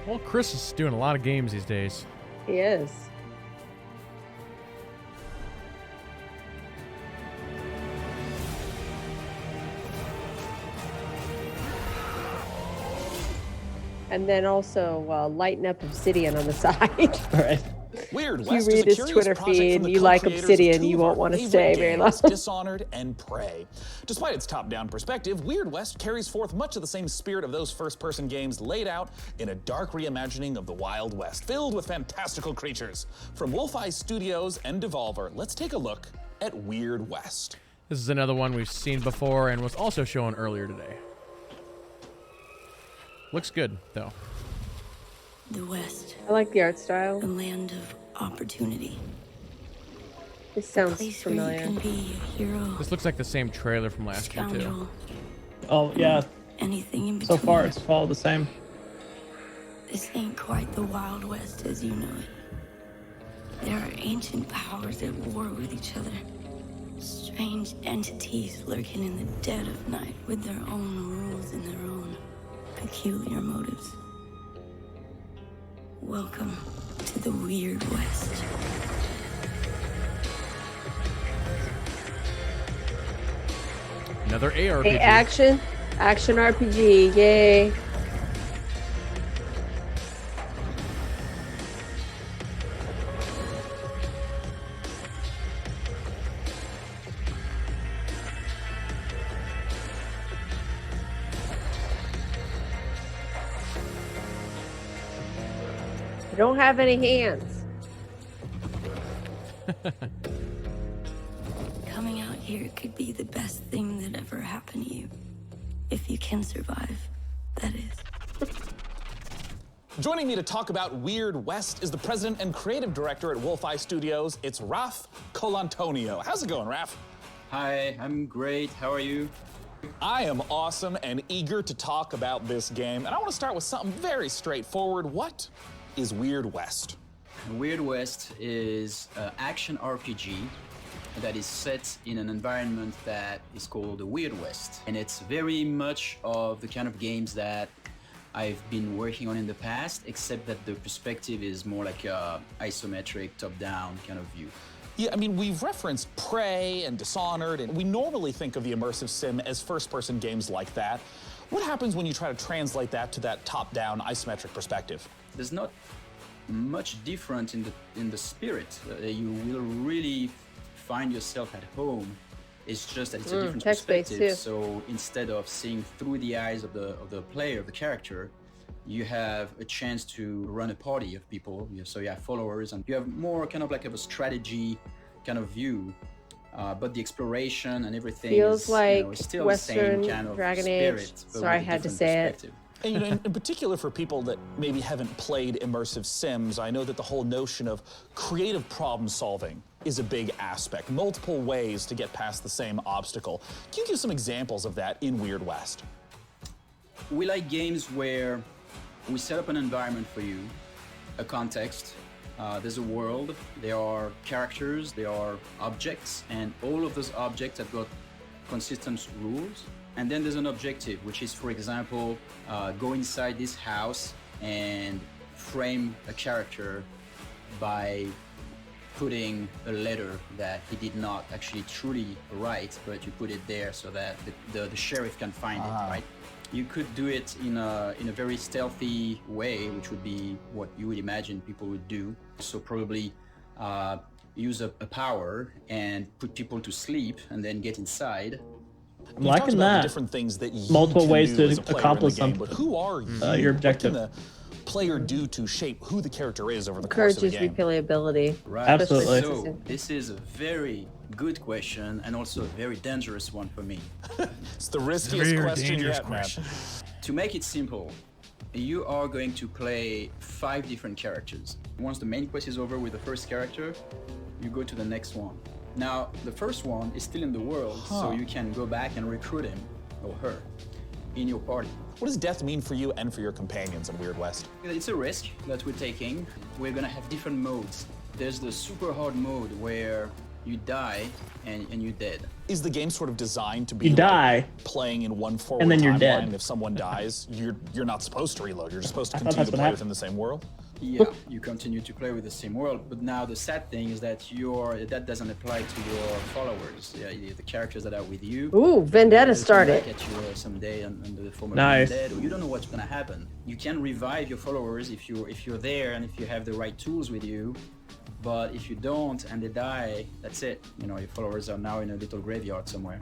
Speaker 1: Well, Chris is doing a lot of games these days.
Speaker 3: He is. And then also lighten up Obsidian on the side.
Speaker 2: All right.
Speaker 6: Weird
Speaker 3: If
Speaker 6: West
Speaker 3: you
Speaker 6: is
Speaker 3: read
Speaker 6: a
Speaker 3: his
Speaker 6: curious
Speaker 3: Twitter
Speaker 6: project
Speaker 3: feed
Speaker 6: from
Speaker 3: and
Speaker 6: the
Speaker 3: you like
Speaker 6: co-creators of
Speaker 3: Obsidian,
Speaker 6: two
Speaker 3: you
Speaker 6: of
Speaker 3: won't
Speaker 6: our
Speaker 3: want to
Speaker 6: favorite
Speaker 3: stay very long.
Speaker 6: games, Dishonored and Prey. Despite its top-down perspective, Weird West carries forth much of the same spirit of those first-person games laid out in a dark reimagining of the Wild West, filled with fantastical creatures. From Wolfeye Studios and Devolver, let's take a look at Weird West.
Speaker 1: This is another one we've seen before and was also shown earlier today. Looks good, though.
Speaker 19: The West.
Speaker 3: I like the art style.
Speaker 19: A land of opportunity.
Speaker 3: This sounds
Speaker 19: Place where you
Speaker 3: familiar.
Speaker 19: can be a hero,
Speaker 1: This looks like the same trailer from last year, too.
Speaker 19: scoundrel,
Speaker 2: Oh yeah.
Speaker 19: anything in
Speaker 2: So
Speaker 19: between.
Speaker 2: far, it's all the same.
Speaker 19: This ain't quite the Wild West as you know it. There are ancient powers at war with each other. Strange entities lurking in the dead of night with their own rules and their own peculiar motives. Welcome to the Weird West.
Speaker 1: Another ARPG.
Speaker 3: Hey, action RPG, yay. I don't have any hands.
Speaker 19: Coming out here could be the best thing that ever happened to you. If you can survive, that is.
Speaker 6: Joining me to talk about Weird West is the president and creative director at Wolfeye Studios. It's Raf Colantonio. How's it going, Raf?
Speaker 18: Hi, I'm great. How are you?
Speaker 6: I am awesome and eager to talk about this game. And I want to start with something very straightforward. What is Weird West?
Speaker 18: Weird West is an action RPG that is set in an environment that is called the Weird West. And it's very much of the kind of games that I've been working on in the past, except that the perspective is more like a isometric, top-down kind of view.
Speaker 6: Yeah, I mean, we've referenced Prey and Dishonored, and we normally think of the immersive sim as first-person games like that. What happens when you try to translate that to that top-down isometric perspective?
Speaker 18: There's not much different in the spirit. You will really find yourself at home. It's just that it's a different
Speaker 3: text-based
Speaker 18: perspective.
Speaker 3: too.
Speaker 18: So instead of seeing through the eyes of the player, of the character, you have a chance to run a party of people. So you have followers, and you have more kind of like a strategy kind of view. But the exploration and everything
Speaker 3: Feels
Speaker 18: is,
Speaker 3: like
Speaker 18: is still
Speaker 3: Western
Speaker 18: the same kind of
Speaker 3: Dragon
Speaker 18: spirit.
Speaker 3: Age.
Speaker 18: but
Speaker 3: Sorry, I
Speaker 18: with a
Speaker 3: had to
Speaker 18: different
Speaker 3: say it.
Speaker 18: perspective.
Speaker 6: And, in particular for people that maybe haven't played immersive sims, I know that the whole notion of creative problem solving is a big aspect, multiple ways to get past the same obstacle. Can you give some examples of that in Weird West?
Speaker 18: We like games where we set up an environment for you, a context, there's a world, there are characters, there are objects, and all of those objects have got consistent rules. And then there's an objective, which is, for example, go inside this house and frame a character by putting a letter that he did not actually truly write, but you put it there so that the sheriff can find it, right? You could do it in a very stealthy way, which would be what you would imagine people would do. So probably use a power and put people to sleep and then get inside.
Speaker 2: I'm liking that.
Speaker 6: Different things that you
Speaker 2: multiple
Speaker 6: can
Speaker 2: ways
Speaker 6: do
Speaker 2: to
Speaker 6: as a player
Speaker 2: accomplish
Speaker 6: in the game,
Speaker 2: something.
Speaker 6: But who are you?
Speaker 2: Your objective.
Speaker 6: What can the player do to shape who the character is over the course of the
Speaker 3: Encourages
Speaker 6: game?
Speaker 3: replayability.
Speaker 18: Right.
Speaker 2: Absolutely.
Speaker 18: So this is a very good question and also a very dangerous one for me.
Speaker 6: It's the riskiest question yet, man.
Speaker 18: To make it simple, you are going to play 5 different characters. Once the main quest is over with the first character, you go to the next one. Now, the first one is still in the world, so you can go back and recruit him or her in your party.
Speaker 6: What does death mean for you and for your companions in Weird West?
Speaker 18: It's a risk that we're taking. We're gonna have different modes. There's the super hard mode where you die and you're dead.
Speaker 6: Is the game sort of designed to be
Speaker 2: You die,
Speaker 6: playing in one forward
Speaker 2: and then you're
Speaker 6: timeline,
Speaker 2: dead.
Speaker 6: and if someone dies, you're not supposed to reload. You're just supposed to
Speaker 2: I thought
Speaker 6: continue
Speaker 2: that's
Speaker 6: to
Speaker 2: what
Speaker 6: play
Speaker 2: happened.
Speaker 6: within the same world?
Speaker 18: Yeah, you continue to play with the same world, but now the sad thing is that that doesn't apply to your followers. Yeah, the characters that are with you.
Speaker 3: Ooh, Vendetta
Speaker 18: They'll come
Speaker 3: started.
Speaker 18: back at you someday under the form of
Speaker 2: Nice.
Speaker 18: being dead, or you don't know what's gonna happen. You can revive your followers if you're there and if you have the right tools with you. But if you don't and they die, that's it. You know, your followers are now in a little graveyard somewhere.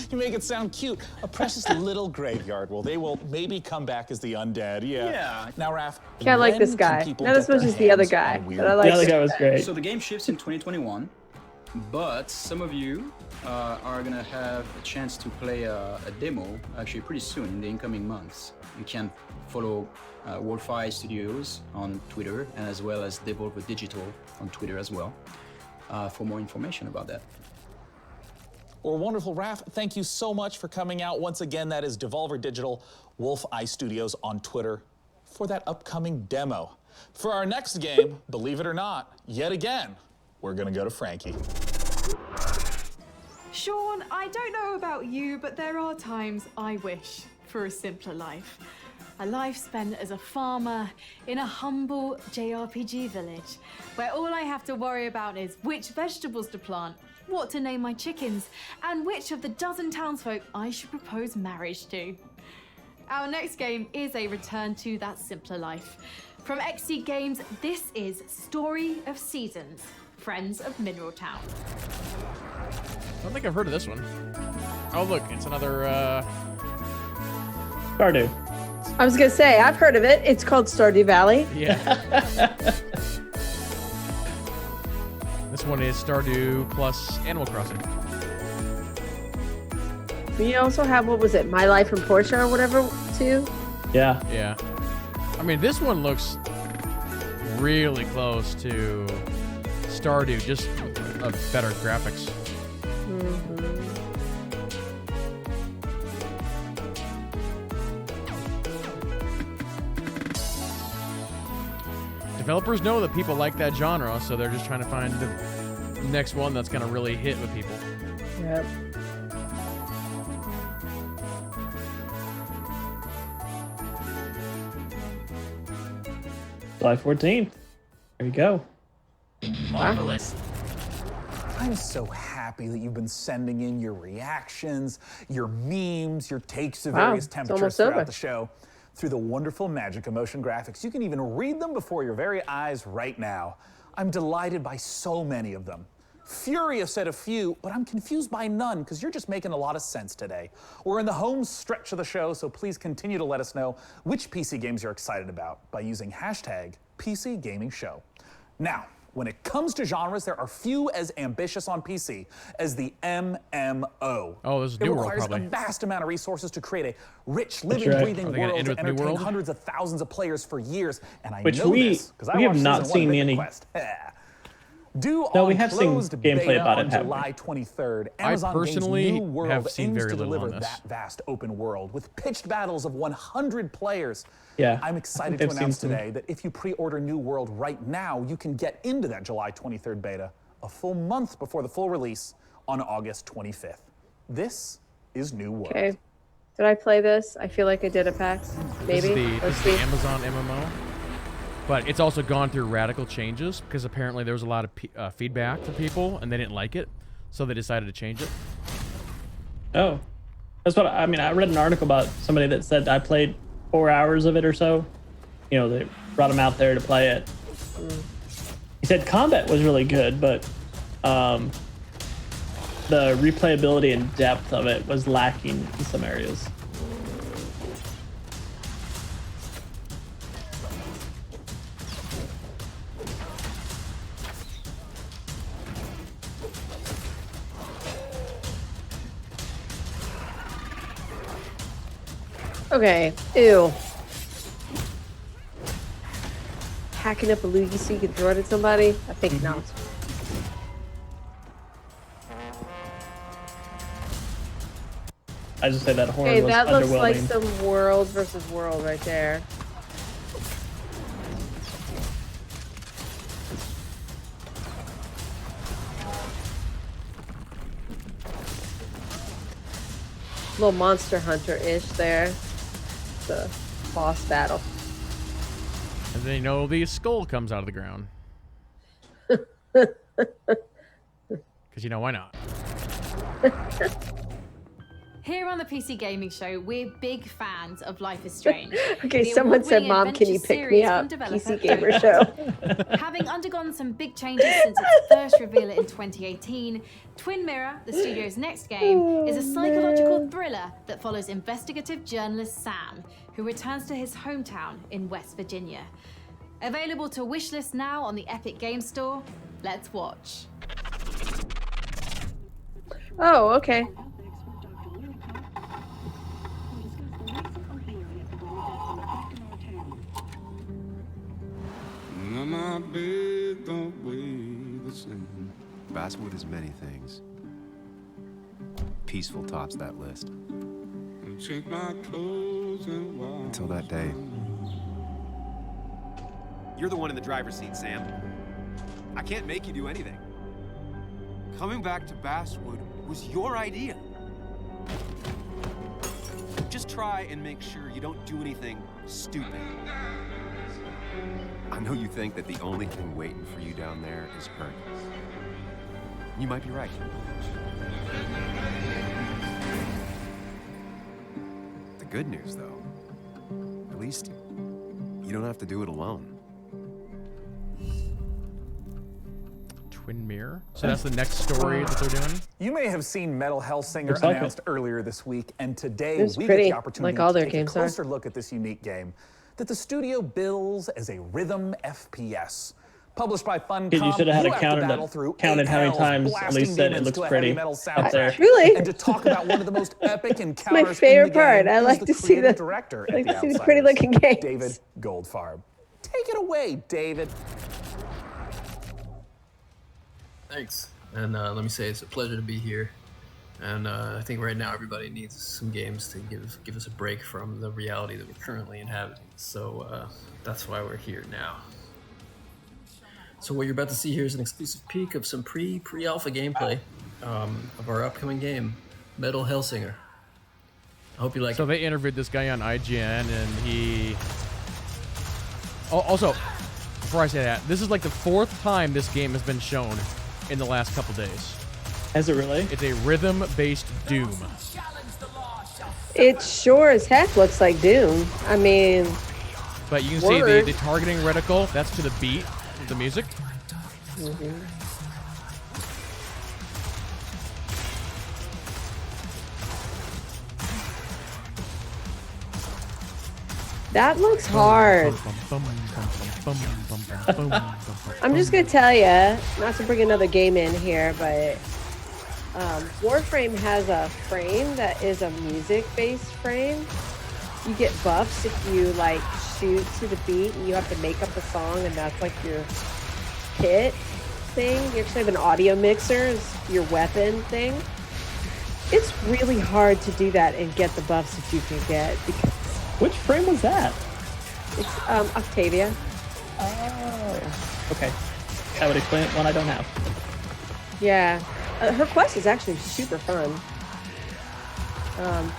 Speaker 6: You make it sound cute. A precious little graveyard. Well, they will maybe come back as the undead. Yeah.
Speaker 18: Yeah.
Speaker 6: Now, Raph,
Speaker 3: Yeah, I like
Speaker 6: when
Speaker 3: this
Speaker 6: can
Speaker 3: guy.
Speaker 6: people
Speaker 3: Not
Speaker 6: get
Speaker 3: as much
Speaker 6: their
Speaker 3: as the other
Speaker 6: hands
Speaker 3: guy,
Speaker 6: on Weird
Speaker 3: but I like
Speaker 2: The other
Speaker 3: this
Speaker 2: guy was great.
Speaker 18: So the game ships in 2021, but some of you are gonna have a chance to play a demo actually pretty soon in the incoming months. You can follow Wolfeye Studios on Twitter and as well as Devolver Digital on Twitter as well for more information about that.
Speaker 6: Well, wonderful, Raph. Thank you so much for coming out. Once again, that is Devolver Digital, Wolfeye Studios on Twitter for that upcoming demo. For our next game, believe it or not, yet again, we're gonna go to Frankie.
Speaker 5: Sean, I don't know about you, but there are times I wish for a simpler life. A life spent as a farmer in a humble JRPG village, where all I have to worry about is which vegetables to plant, what to name my chickens, and which of the dozen townsfolk I should propose marriage to. Our next game is a return to that simpler life. From XC Games, this is Story of Seasons, Friends of Mineral Town.
Speaker 1: I don't think I've heard of this one. Oh, look, it's another,
Speaker 2: Stardew.
Speaker 3: I was gonna say, I've heard of it. It's called Stardew Valley.
Speaker 1: Yeah. This one is Stardew plus Animal Crossing.
Speaker 3: We also have, what was it, My Life in Portia or whatever, too?
Speaker 2: Yeah.
Speaker 1: Yeah. I mean, this one looks really close to Stardew, just a better graphics. Developers know that people like that genre, so they're just trying to find the next one that's going to really hit with people.
Speaker 3: Yep.
Speaker 2: July 14th. There you go.
Speaker 6: Marvelous. I'm so happy that you've been sending in your reactions, your memes, your takes of
Speaker 3: Wow,
Speaker 6: various
Speaker 3: it's
Speaker 6: temperatures
Speaker 3: almost
Speaker 6: throughout
Speaker 3: over.
Speaker 6: the show through the wonderful Magic Emotion graphics. You can even read them before your very eyes right now. I'm delighted by so many of them. Furious at a few, but I'm confused by none because you're just making a lot of sense today. We're in the home stretch of the show, so please continue to let us know which PC games you're excited about by using hashtag PC Gaming Show. Now, when it comes to genres, there are few as ambitious on PC as the MMO.
Speaker 1: Oh, there's a
Speaker 6: It
Speaker 1: New World,
Speaker 6: requires
Speaker 1: probably.
Speaker 6: a vast amount of resources to create a rich,
Speaker 2: That's
Speaker 6: living,
Speaker 2: right.
Speaker 6: breathing
Speaker 1: Are they gonna
Speaker 6: world
Speaker 1: end
Speaker 6: to
Speaker 1: with New
Speaker 6: entertain
Speaker 1: World?
Speaker 6: hundreds of thousands of players for years. And I
Speaker 2: Which
Speaker 6: know
Speaker 2: we-
Speaker 6: this because I
Speaker 2: we have
Speaker 6: watched
Speaker 2: not
Speaker 6: season one of
Speaker 2: seen
Speaker 6: Mythic
Speaker 2: any-
Speaker 6: Quest. Due
Speaker 2: No,
Speaker 6: on
Speaker 2: we have seen
Speaker 6: closed
Speaker 2: gameplay
Speaker 6: beta
Speaker 2: about it,
Speaker 6: on
Speaker 2: haven't we?
Speaker 6: July 23rd,
Speaker 1: I
Speaker 6: Amazon
Speaker 1: personally
Speaker 6: Games' New World
Speaker 1: have seen
Speaker 6: aims
Speaker 1: very
Speaker 6: to
Speaker 1: little
Speaker 6: deliver
Speaker 1: on this.
Speaker 6: that vast open world with pitched battles of 100 players.
Speaker 2: Yeah.
Speaker 6: I'm
Speaker 2: I
Speaker 6: excited
Speaker 2: think
Speaker 6: to
Speaker 2: they've
Speaker 6: announce
Speaker 2: seen some.
Speaker 6: today that if you pre-order New World right now, you can get into that July 23rd beta a full month before the full release on August 25th. This is New World.
Speaker 3: Okay. Did I play this? I feel like I did at PAX. Maybe.
Speaker 1: This
Speaker 3: Let's
Speaker 1: is the
Speaker 3: see.
Speaker 1: Amazon MMO. But it's also gone through radical changes because apparently there was a lot of feedback from people and they didn't like it, so they decided to change it.
Speaker 2: Oh. That's what I mean. I read an article about somebody that said I played 4 hours of it or so. You know, they brought him out there to play it. He said combat was really good, but the replayability and depth of it was lacking in some areas.
Speaker 3: Okay. Ew. Hacking up a loogie so you can throw it at somebody? I think not.
Speaker 2: I just say that horn
Speaker 3: Okay,
Speaker 2: was
Speaker 3: that looks like
Speaker 2: underwhelming.
Speaker 3: some world versus world right there. Little Monster Hunter-ish there. The boss battle.
Speaker 1: And then, you know, the skull comes out of the ground. Because, you know, why not?
Speaker 5: Here on the PC Gaming Show, we're big fans of Life is Strange.
Speaker 3: Okay,
Speaker 5: The
Speaker 3: someone said,
Speaker 5: award-winning
Speaker 3: "Mom, can you
Speaker 5: adventure
Speaker 3: pick me
Speaker 5: series
Speaker 3: up?"
Speaker 5: from developer
Speaker 3: PC Gamer Show.
Speaker 5: Having undergone some big changes since its first reveal in 2018, Twin Mirror, the studio's next game, is a psychological thriller that follows investigative journalist Sam, who returns to his hometown in West Virginia. Available to wishlist now on the Epic Game Store. Let's watch.
Speaker 3: Oh, okay.
Speaker 20: Basswood is many things. Peaceful tops that list. Until that day.
Speaker 21: You're the one in the driver's seat, Sam. I can't make you do anything. Coming back to Basswood was your idea. Just try and make sure you don't do anything stupid.
Speaker 20: I know you think that the only thing waiting for you down there is hurt. You might be right. The good news, though, at least you don't have to do it alone.
Speaker 1: Twin Mirror? So that's the next story that they're doing?
Speaker 6: You may have seen Metal Hellsinger
Speaker 1: Looks like
Speaker 6: announced earlier this week, and today
Speaker 3: It's
Speaker 6: we
Speaker 3: pretty,
Speaker 6: get the opportunity
Speaker 3: like all
Speaker 6: to
Speaker 3: their
Speaker 6: take a
Speaker 3: games are.
Speaker 6: closer look at this unique game that the studio bills as a rhythm FPS. Published by Funcom,
Speaker 2: Dude, you should have had
Speaker 6: you
Speaker 2: it
Speaker 6: have to
Speaker 2: counted,
Speaker 6: battle through
Speaker 2: counted how many
Speaker 6: hells,
Speaker 2: times
Speaker 6: blasting
Speaker 2: Alise said it
Speaker 6: demons
Speaker 2: looks
Speaker 6: to a
Speaker 2: pretty
Speaker 6: heavy metal
Speaker 2: up
Speaker 6: soundtrack.
Speaker 2: there.
Speaker 3: Really?
Speaker 6: And to talk about one of the most epic encounters
Speaker 3: my favorite
Speaker 6: in the
Speaker 3: part.
Speaker 6: game
Speaker 3: I
Speaker 6: is
Speaker 3: like
Speaker 6: the
Speaker 3: to see
Speaker 6: creative
Speaker 3: the-
Speaker 6: director
Speaker 3: I like
Speaker 6: at
Speaker 3: to see the
Speaker 6: Outsiders,
Speaker 3: pretty-looking games.
Speaker 6: David Goldfarb. Take it away, David.
Speaker 23: Thanks. And let me say it's a pleasure to be here. And I think right now everybody needs some games to give us a break from the reality that we're currently inhabiting. So that's why we're here now. So what you're about to see here is an exclusive peek of some pre-alpha gameplay of our upcoming game, Metal Hellsinger. I hope you like it.
Speaker 1: So they interviewed this guy on IGN, and he... Oh, also, before I say that, this is like the 4th time this game has been shown in the last couple days.
Speaker 2: Has it really?
Speaker 1: It's a rhythm-based Doom.
Speaker 3: It sure as heck looks like Doom. I mean,
Speaker 1: But you can see the targeting reticle, that's to the beat of the music.
Speaker 3: that looks hard. I'm just gonna tell you, not to bring another game in here, but Warframe has a frame that is a music-based frame. You get buffs if you like shoot to the beat, and you have to make up a song, and that's like your kit thing. You actually have an audio mixer as your weapon thing. It's really hard to do that and get the buffs that you can get. Because
Speaker 2: which frame was that?
Speaker 3: It's Octavia.
Speaker 2: Oh, okay. That would explain it. One I don't have.
Speaker 3: Yeah, her quest is actually super fun.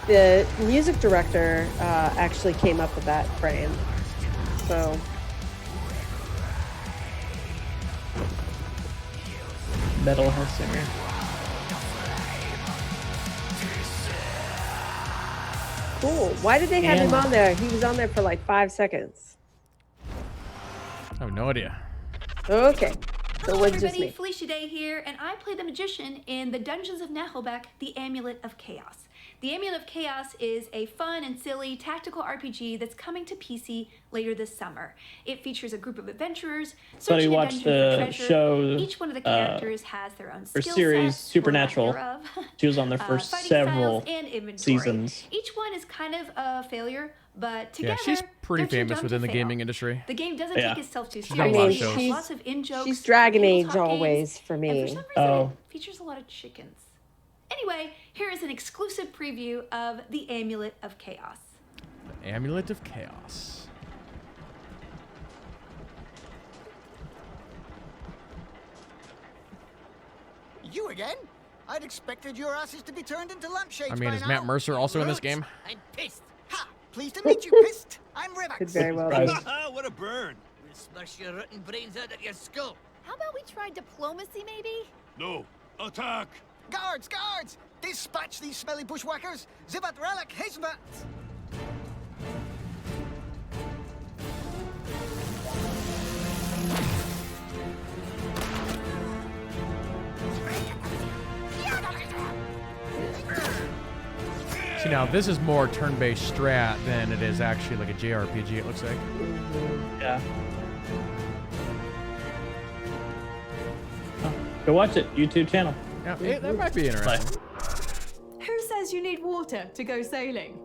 Speaker 3: The music director actually came up with that frame. So
Speaker 2: Metal Hellsinger.
Speaker 3: cool. Why did they have him
Speaker 2: And-
Speaker 3: on there? He was on there for like 5 seconds.
Speaker 1: I have no idea.
Speaker 3: Okay. So
Speaker 24: Hello
Speaker 3: it was just
Speaker 24: everybody,
Speaker 3: me.
Speaker 24: Felicia Day here, and I play the magician in the Dungeons of Nahelbeck, the Amulet of Chaos.
Speaker 4: The Amulet of Chaos is a fun and silly tactical RPG that's coming to PC later this summer. It features a group of adventurers searching a dungeon for treasure.
Speaker 2: Show,
Speaker 4: Each one of the characters has their own
Speaker 2: her
Speaker 4: skill
Speaker 2: series
Speaker 4: set,
Speaker 2: Supernatural.
Speaker 4: or lack thereof,
Speaker 2: She was on their first
Speaker 4: fighting
Speaker 2: several
Speaker 4: styles, and inventory.
Speaker 2: seasons.
Speaker 4: Each one is kind of a failure, but
Speaker 1: Yeah,
Speaker 4: together
Speaker 1: she's pretty
Speaker 4: they're too
Speaker 1: famous
Speaker 4: dumb
Speaker 1: within
Speaker 4: to
Speaker 1: the
Speaker 4: fail.
Speaker 1: gaming industry.
Speaker 4: The game doesn't
Speaker 2: Yeah.
Speaker 4: take itself too
Speaker 1: She's got a lot of
Speaker 4: seriously.
Speaker 1: shows.
Speaker 4: It has lots of in-jokes.
Speaker 3: She's Dragon Age
Speaker 4: tabletop games,
Speaker 3: always for
Speaker 4: and
Speaker 3: me.
Speaker 4: for some reason,
Speaker 2: Oh.
Speaker 4: it features a lot of chickens. Anyway, here is an exclusive preview of the Amulet of Chaos.
Speaker 1: The Amulet of Chaos.
Speaker 10: You again? I'd expected your asses to be turned into lampshades.
Speaker 1: I mean,
Speaker 10: by
Speaker 1: is
Speaker 10: now.
Speaker 1: Matt Mercer also in this
Speaker 10: Roots.
Speaker 1: game?
Speaker 10: I'm pissed. Ha! Pleased to meet you, Pissed. I'm Rivax.
Speaker 3: Could very well be.
Speaker 10: What a burn. We'll smash your rotten brains out of your skull.
Speaker 12: How about we try diplomacy, maybe?
Speaker 17: No. Attack!
Speaker 10: Guards, guards! Dispatch these smelly bushwhackers. Zibat relic, Hizbat.
Speaker 1: See, now this is more turn-based strat than it is actually like a JRPG, it looks like.
Speaker 2: Yeah. Oh, go watch it. YouTube channel.
Speaker 1: Yeah, that might be interesting.
Speaker 5: Who says you need water to go sailing?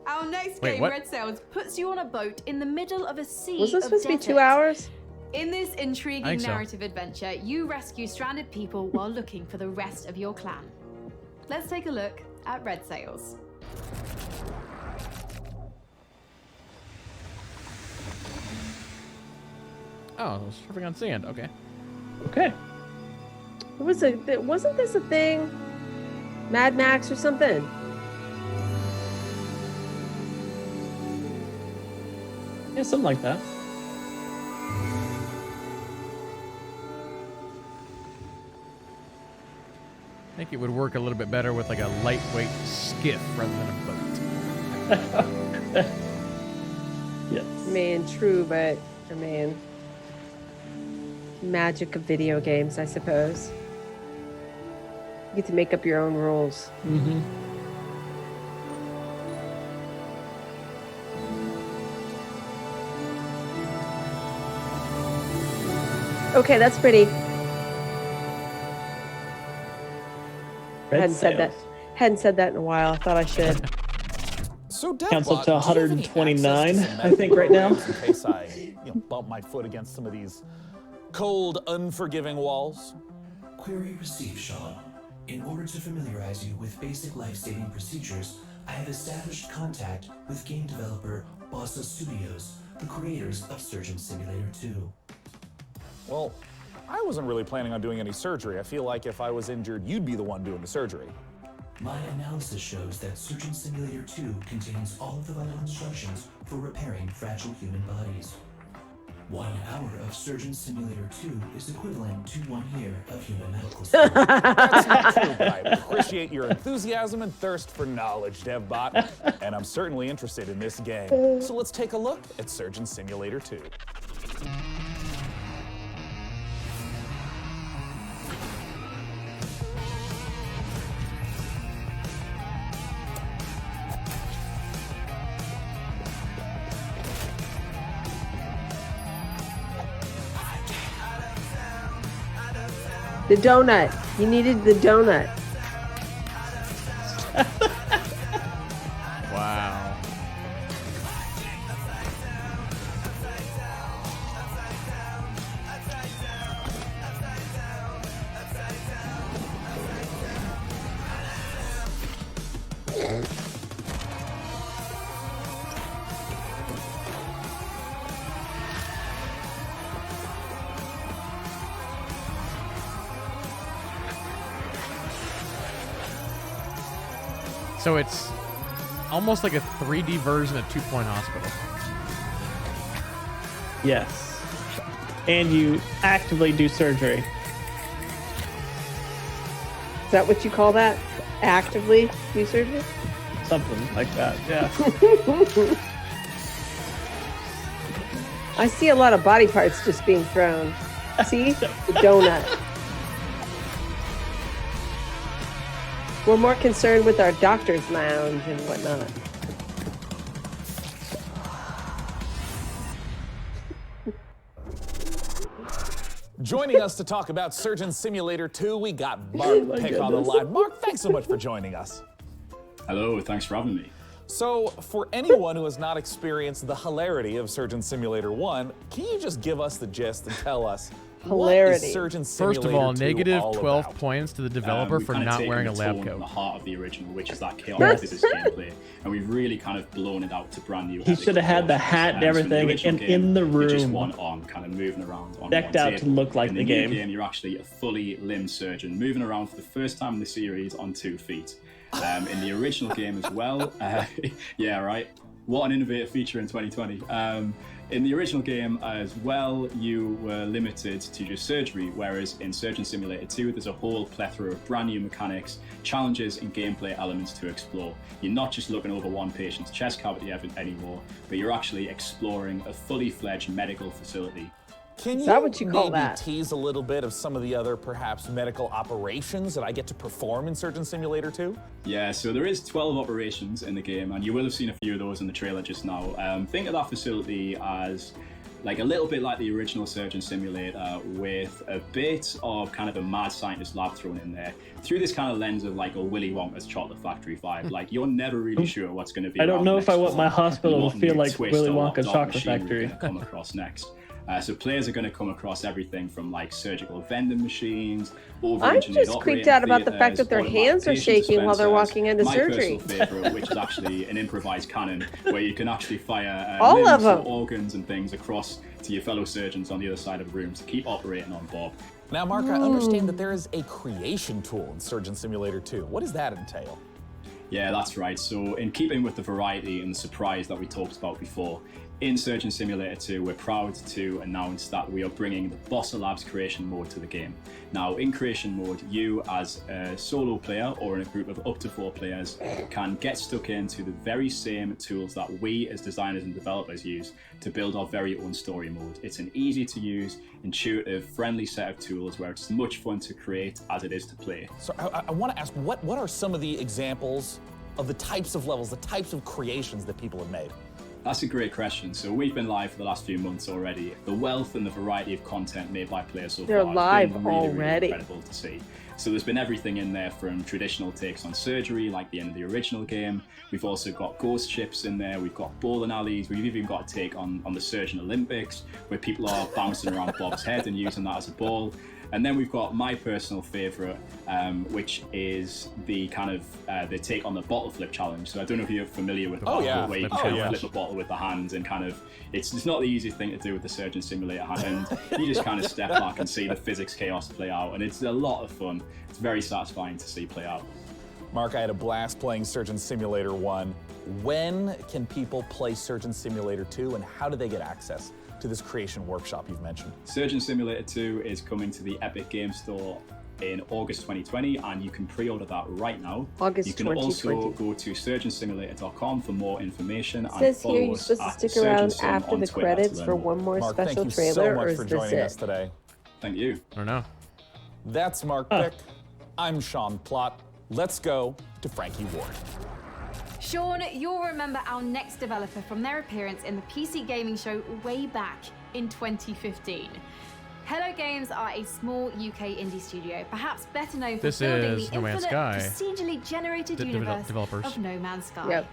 Speaker 5: Our next
Speaker 1: Wait,
Speaker 5: game,
Speaker 1: what?
Speaker 5: Red Sails, puts you on a boat in the middle of a sea
Speaker 3: Was this
Speaker 5: of
Speaker 3: supposed to be
Speaker 5: desert.
Speaker 3: 2 hours?
Speaker 5: In this
Speaker 1: I
Speaker 5: intriguing
Speaker 1: think so.
Speaker 5: narrative adventure, you rescue stranded people while looking for the rest of your clan. Let's take a look at Red Sails.
Speaker 1: Oh, surfing on sand. Okay.
Speaker 2: Okay.
Speaker 3: Wasn't this a thing? Mad Max or something?
Speaker 2: Yeah, something like that.
Speaker 1: I think it would work a little bit better with like a lightweight skiff rather than a boat.
Speaker 2: Yes.
Speaker 3: I mean, true, but I mean, magic of video games, I suppose. You get to make up your own rules.
Speaker 2: Mm-hmm.
Speaker 3: Okay, that's pretty.
Speaker 2: Red
Speaker 3: Hadn't said that.
Speaker 2: Sails.
Speaker 3: Hadn't said that in a while. I thought I should.
Speaker 6: So
Speaker 2: Counts up
Speaker 6: Devbot,
Speaker 2: to
Speaker 6: do you have any
Speaker 2: 129,
Speaker 6: access to some
Speaker 2: I think, right now.
Speaker 6: programs In case I bump my foot against some of these cold, unforgiving walls.
Speaker 7: Query received, Sean. In order to familiarize you with basic life-saving procedures, I have established contact with game developer Bossa Studios, the creators of Surgeon Simulator 2.
Speaker 6: Well, I wasn't really planning on doing any surgery. I feel like if I was injured, you'd be the one doing the surgery.
Speaker 7: My analysis shows that Surgeon Simulator 2 contains all of the vital instructions for repairing fragile human bodies. 1 hour of Surgeon Simulator 2 is equivalent to 1 year of human medical school.
Speaker 6: That's not true, but I appreciate your enthusiasm and thirst for knowledge, DevBot, and I'm certainly interested in this game. So let's take a look at Surgeon Simulator 2.
Speaker 3: The donut. You needed the donut.
Speaker 1: Wow. So it's almost like a 3D version of 2 Point Hospital.
Speaker 2: Yes. And you actively do surgery.
Speaker 3: Is that what you call that? Actively do surgery?
Speaker 2: Something like that, yeah.
Speaker 3: I see a lot of body parts just being thrown. See? The donut. We're more concerned with our doctor's lounge and whatnot.
Speaker 6: Joining us to talk about Surgeon Simulator 2, we got Mark Pick on the line. Mark, thanks so much for joining us.
Speaker 9: Hello, thanks for having me.
Speaker 6: So, for anyone who has not experienced the hilarity of Surgeon Simulator 1, can you just give us the gist and tell us what is Surgeon Simulator 2
Speaker 1: First of all,
Speaker 6: 2
Speaker 1: negative
Speaker 6: all
Speaker 1: 12
Speaker 6: about?
Speaker 1: points to the developer for not wearing a lab coat.
Speaker 9: The heart of the original, which is that chaotic physics gameplay, and we've really kind of blown it out to brand new.
Speaker 2: He should have had the hat and everything, and in the room,
Speaker 9: just one arm kind of moving around on
Speaker 2: decked
Speaker 9: one
Speaker 2: out
Speaker 9: table.
Speaker 2: to look like
Speaker 9: in
Speaker 2: the
Speaker 9: new
Speaker 2: game.
Speaker 9: You're actually a fully limbed surgeon moving around for the first time in the series on 2 feet. In the original game as well, yeah, right. What an innovative feature in 2020. In the original game as well, you were limited to just surgery, whereas in Surgeon Simulator 2, there's a whole plethora of brand new mechanics, challenges, and gameplay elements to explore. You're not just looking over one patient's chest cavity anymore, but you're actually exploring a fully fledged medical facility.
Speaker 6: Can
Speaker 3: Is that what you call
Speaker 6: maybe
Speaker 3: that?
Speaker 6: tease a little bit of some of the other, perhaps, medical operations that I get to perform in Surgeon Simulator 2?
Speaker 9: Yeah, so there is 12 operations in the game, and you will have seen a few of those in the trailer just now. Think of that facility as like a little bit like the original Surgeon Simulator, with a bit of kind of a mad scientist lab thrown in there through this kind of lens of like a Willy Wonka's chocolate factory vibe. Like, you're never really sure what's going to be.
Speaker 2: I don't know if I want my hospital to feel like
Speaker 9: twist
Speaker 2: Willy
Speaker 9: or what
Speaker 2: Wonka's
Speaker 9: dark
Speaker 2: chocolate
Speaker 9: machinery
Speaker 2: factory.
Speaker 9: we're gonna come across next. So players are going to come across everything from like surgical vending machines.
Speaker 3: I'm just creeped out about the fact that their hands are shaking while they're walking into surgery.
Speaker 9: My personal favorite, which is actually an improvised cannon, where you can actually fire
Speaker 3: all of
Speaker 9: limbs
Speaker 3: them,
Speaker 9: or organs and things across to your fellow surgeons on the other side of the room to keep operating on Bob.
Speaker 6: Now, Mark, I understand that there is a creation tool in Surgeon Simulator 2. What does that entail?
Speaker 9: Yeah, that's right. So in keeping with the variety and the surprise that we talked about before, in Surgeon Simulator 2, we're proud to announce that we are bringing the Bossa Labs creation mode to the game. Now, in creation mode, you as a solo player or in a group of up to 4 players can get stuck into the very same tools that we as designers and developers use to build our very own story mode. It's an easy to use, intuitive, friendly set of tools where it's as much fun to create as it is to play.
Speaker 6: So I want to ask, what are some of the examples of the types of levels, the types of creations that people have made?
Speaker 9: That's a great question. So we've been live for the last few months already. The wealth and the variety of content made by players so
Speaker 3: They're
Speaker 9: far
Speaker 3: live
Speaker 9: has been really,
Speaker 3: already.
Speaker 9: really incredible to see. So there's been everything in there from traditional takes on surgery, like the end of the original game. We've also got ghost ships in there. We've got bowling alleys. We've even got a take on the Surgeon Olympics, where people are bouncing around Bob's head and using that as a ball. And then we've got my personal favorite, which is the kind of the take on the bottle flip challenge. So I don't know if you're familiar with the bottle, where you can kind of flip a bottle with the hands and kind of, it's not the easiest thing to do with the Surgeon Simulator hand. And you just kind of step back and see the physics chaos play out. And it's a lot of fun. It's very satisfying to see play out.
Speaker 6: Mark, I had a blast playing Surgeon Simulator 1. When can people play Surgeon Simulator 2, and how do they get access to this creation workshop you've mentioned?
Speaker 9: Surgeon Simulator 2 is coming to the Epic Game Store in August 2020, and you can pre-order that right now.
Speaker 3: August
Speaker 9: You can
Speaker 3: 2020.
Speaker 9: also go to surgeonsimulator.com for more information.
Speaker 3: It says
Speaker 9: and
Speaker 3: here
Speaker 9: follow
Speaker 3: you're
Speaker 9: us
Speaker 3: supposed to
Speaker 9: at
Speaker 3: stick around
Speaker 9: SurgeonSim
Speaker 3: after
Speaker 9: on
Speaker 3: the
Speaker 9: Twitter to
Speaker 3: credits
Speaker 9: learn
Speaker 3: for
Speaker 9: more.
Speaker 3: one more
Speaker 6: Mark,
Speaker 3: special
Speaker 6: thank you
Speaker 3: trailer,
Speaker 6: so
Speaker 3: or
Speaker 6: much
Speaker 3: is
Speaker 6: for
Speaker 3: this
Speaker 6: joining
Speaker 3: it?
Speaker 6: us today.
Speaker 9: Thank you.
Speaker 1: I don't know.
Speaker 6: That's Mark Pick. I'm Sean Plott. Let's go to Frankie Ward.
Speaker 5: Sean, you'll remember our next developer from their appearance in the PC gaming show way back in 2015. Hello Games are a small UK indie studio, perhaps better known for
Speaker 1: This
Speaker 5: building
Speaker 1: is
Speaker 5: the
Speaker 1: No Man's
Speaker 5: infinite,
Speaker 1: Sky.
Speaker 5: procedurally generated universe
Speaker 1: developers.
Speaker 5: of No Man's Sky.
Speaker 3: Yep.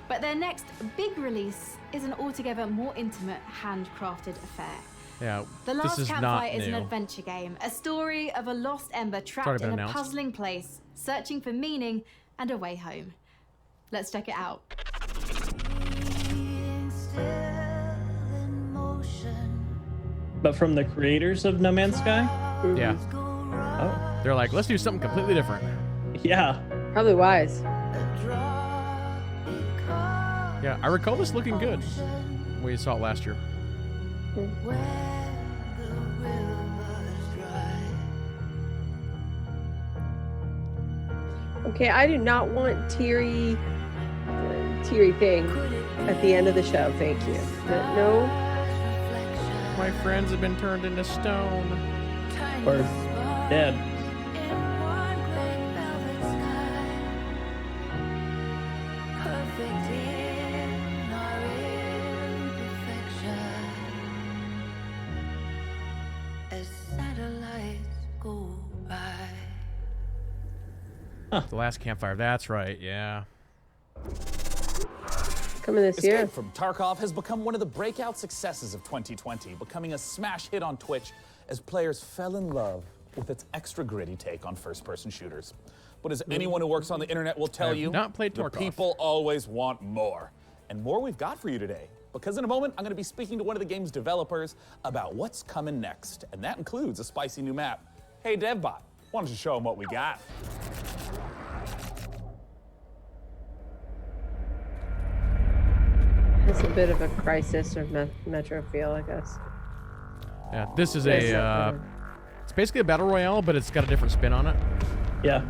Speaker 5: But their next big release is an altogether more intimate, handcrafted affair.
Speaker 1: Yeah,
Speaker 5: The
Speaker 1: this
Speaker 5: Last
Speaker 1: is not
Speaker 5: Campfire is an
Speaker 1: new.
Speaker 5: adventure game, a story of a lost ember
Speaker 1: already
Speaker 5: trapped
Speaker 1: been
Speaker 5: in a
Speaker 1: announced.
Speaker 5: puzzling place, searching for meaning and a way home. Let's check it out.
Speaker 2: But from the creators of No Man's Sky?
Speaker 1: Yeah.
Speaker 2: Oh.
Speaker 1: They're like, let's do something completely different.
Speaker 2: Yeah.
Speaker 3: Probably wise.
Speaker 1: Yeah, I recall this looking good. We saw it last year.
Speaker 3: Okay, I do not want teary thing at the end of the show. Thank you. But no.
Speaker 1: My friends have been turned into stone.
Speaker 2: Or dead.
Speaker 19: perfect in our imperfection. As satellites go by.
Speaker 1: The last campfire. That's right. Yeah.
Speaker 3: Coming this year.
Speaker 6: Escape from Tarkov has become one of the breakout successes of 2020, becoming a smash hit on Twitch as players fell in love with its extra gritty take on first-person shooters. But as anyone who works on the internet will tell you,
Speaker 1: not played
Speaker 6: the
Speaker 1: Tarkov.
Speaker 6: people always want more. And more we've got for you today. Because in a moment, I'm going to be speaking to one of the game's developers about what's coming next. And that includes a spicy new map. Hey, DevBot, why don't you show them what we got?
Speaker 3: It's a bit of a Crisis or Metro feel, I guess.
Speaker 1: Yeah, this is a, it's basically a battle royale, but it's got a different spin on it.
Speaker 2: Yeah.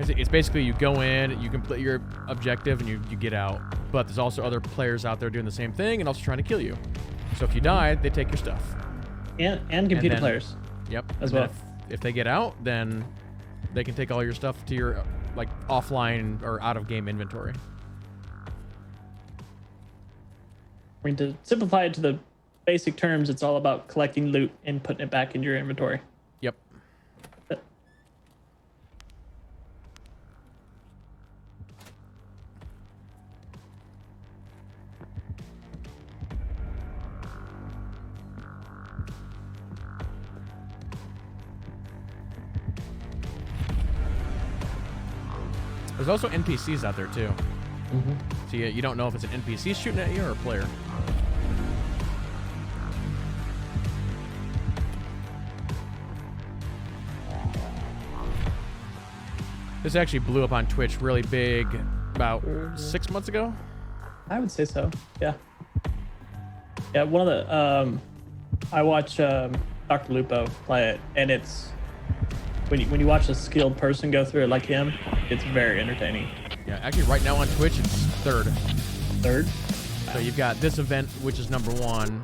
Speaker 1: It's basically you go in, you complete your objective, and you get out. But there's also other players out there doing the same thing and also trying to kill you. So if you die, they take your stuff.
Speaker 2: And computer
Speaker 1: then-
Speaker 2: players.
Speaker 1: Yep.
Speaker 2: As
Speaker 1: and then
Speaker 2: well.
Speaker 1: If they get out, then they can take all your stuff to your like offline or out of game inventory.
Speaker 2: I mean, to simplify it to the basic terms, it's all about collecting loot and putting it back in your inventory.
Speaker 1: Yep. There's also NPCs out there too. So you don't know if it's an NPC shooting at you or a player. This actually blew up on Twitch really big about 6 months ago.
Speaker 2: I would say so. Yeah. Yeah. One of the I watch Dr. Lupo play it, and it's when you watch a skilled person go through it like him, it's very entertaining.
Speaker 1: Yeah, actually, right now on Twitch, it's third.
Speaker 2: Third.
Speaker 1: So you've got this event, which is number 1.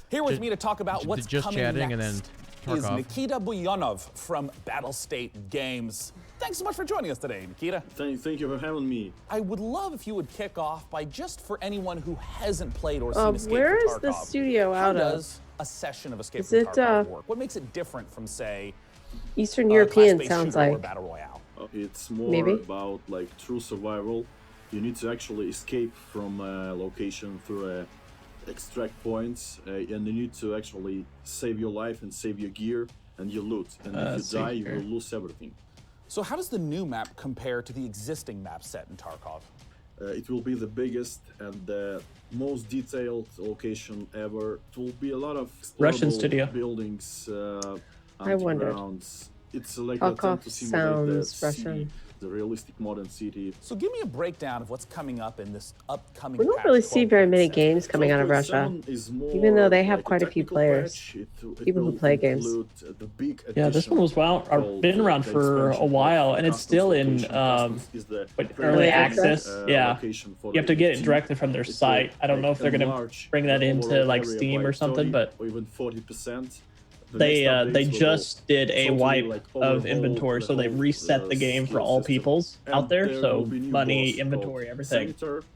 Speaker 6: Here with me to talk about what's
Speaker 1: just
Speaker 6: coming
Speaker 1: chatting,
Speaker 6: next
Speaker 1: and then
Speaker 6: is
Speaker 1: Tarkov.
Speaker 6: Nikita Buyanov from Battlestate Games. Thanks so much for joining us today, Nikita.
Speaker 11: Thank you for having me.
Speaker 6: I would love if you would kick off by just for anyone who hasn't played or seen Escape
Speaker 3: where
Speaker 6: from
Speaker 3: is
Speaker 6: Tarkov.
Speaker 3: the studio
Speaker 6: how
Speaker 3: out of?
Speaker 6: does a session of Escape
Speaker 3: Is
Speaker 6: from
Speaker 3: it,
Speaker 6: Tarkov work? What makes it different from, say,
Speaker 3: Eastern European
Speaker 6: class-based
Speaker 3: sounds
Speaker 6: shooter or
Speaker 3: like.
Speaker 6: battle royale?
Speaker 11: It's more
Speaker 3: Maybe?
Speaker 11: about like true survival. You need to actually escape from a location through extract points, and you need to actually save your life and save your gear and your loot. And if you die, you will lose everything.
Speaker 6: So how does the new map compare to the existing map set in Tarkov?
Speaker 11: It will be the biggest and the most detailed location ever. It will be a lot of
Speaker 2: Russian
Speaker 11: explorable
Speaker 2: studio.
Speaker 11: buildings,
Speaker 3: I wondered.
Speaker 11: undergrounds. It's like
Speaker 3: Tarkov
Speaker 11: attempt to simulate the
Speaker 3: sounds
Speaker 11: city,
Speaker 3: Russian.
Speaker 11: the realistic modern city.
Speaker 6: So give me a breakdown of what's coming up in this upcoming
Speaker 3: We don't
Speaker 6: patch
Speaker 3: really see
Speaker 6: 12.
Speaker 3: very many games coming out of Russia, even though they have quite a few players, people who play games.
Speaker 2: Yeah, this one was been around for a while, and it's still in early access. Yeah, you have to get it directly from their site. I don't know if they're gonna bring that into like Steam or something, but
Speaker 11: or even 40%.
Speaker 2: they just did a wipe of inventory, so they reset the game for all peoples out there. So money, inventory, everything.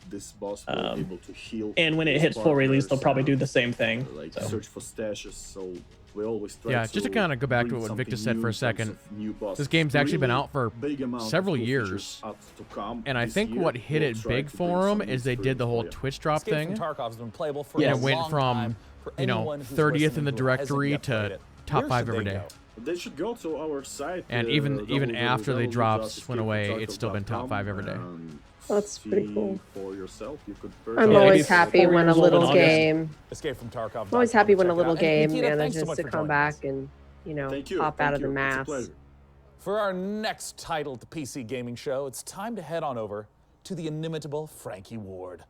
Speaker 11: This boss will be able to heal
Speaker 2: And when it hits full release, they'll probably do the same thing.
Speaker 11: like
Speaker 2: So.
Speaker 11: search for stashes. So we always try
Speaker 1: Yeah, just to kind of go back to
Speaker 11: bring
Speaker 1: what
Speaker 11: something
Speaker 1: Victus said
Speaker 11: new
Speaker 1: for a
Speaker 11: in terms
Speaker 1: second.
Speaker 11: of new bosses.
Speaker 1: This game's actually been
Speaker 11: Really
Speaker 1: out for
Speaker 11: big amount of
Speaker 1: several
Speaker 11: cool
Speaker 1: years.
Speaker 11: features are to come
Speaker 1: And I
Speaker 11: this
Speaker 1: think
Speaker 11: year.
Speaker 1: what hit
Speaker 11: We'll
Speaker 1: it
Speaker 11: try
Speaker 1: big
Speaker 11: to
Speaker 1: for
Speaker 11: bring
Speaker 1: them
Speaker 11: some
Speaker 1: is they did the whole Twitch drop
Speaker 6: Escape
Speaker 1: thing.
Speaker 6: from Tarkov's been playable for
Speaker 1: And
Speaker 6: a
Speaker 1: it went
Speaker 6: long
Speaker 1: from,
Speaker 6: time. For
Speaker 1: you know,
Speaker 6: anyone who's
Speaker 1: 30th in
Speaker 6: listening
Speaker 1: the
Speaker 6: who hasn't
Speaker 1: directory
Speaker 6: yet played
Speaker 1: to
Speaker 6: it,
Speaker 1: top
Speaker 6: where
Speaker 1: 5
Speaker 6: should
Speaker 1: every
Speaker 6: they
Speaker 1: day.
Speaker 6: go?
Speaker 11: They should go to our site.
Speaker 1: And even after they dropped went away, it's still been top 5 every day.
Speaker 3: That's pretty cool.
Speaker 11: For yourself, you could
Speaker 3: I'm always happy when a little game.
Speaker 6: Escape from Tarkov.
Speaker 3: I'm always happy when a little
Speaker 6: Check it out.
Speaker 3: game
Speaker 6: And Nikita, thanks so
Speaker 3: manages
Speaker 6: much
Speaker 3: to
Speaker 6: for
Speaker 3: come
Speaker 6: joining us.
Speaker 3: back and
Speaker 11: Thank you.
Speaker 3: pop out of the
Speaker 11: It's a
Speaker 3: mass.
Speaker 11: pleasure.
Speaker 6: For our next title at the PC Gaming Show, it's time to head on over to the inimitable Frankie Ward.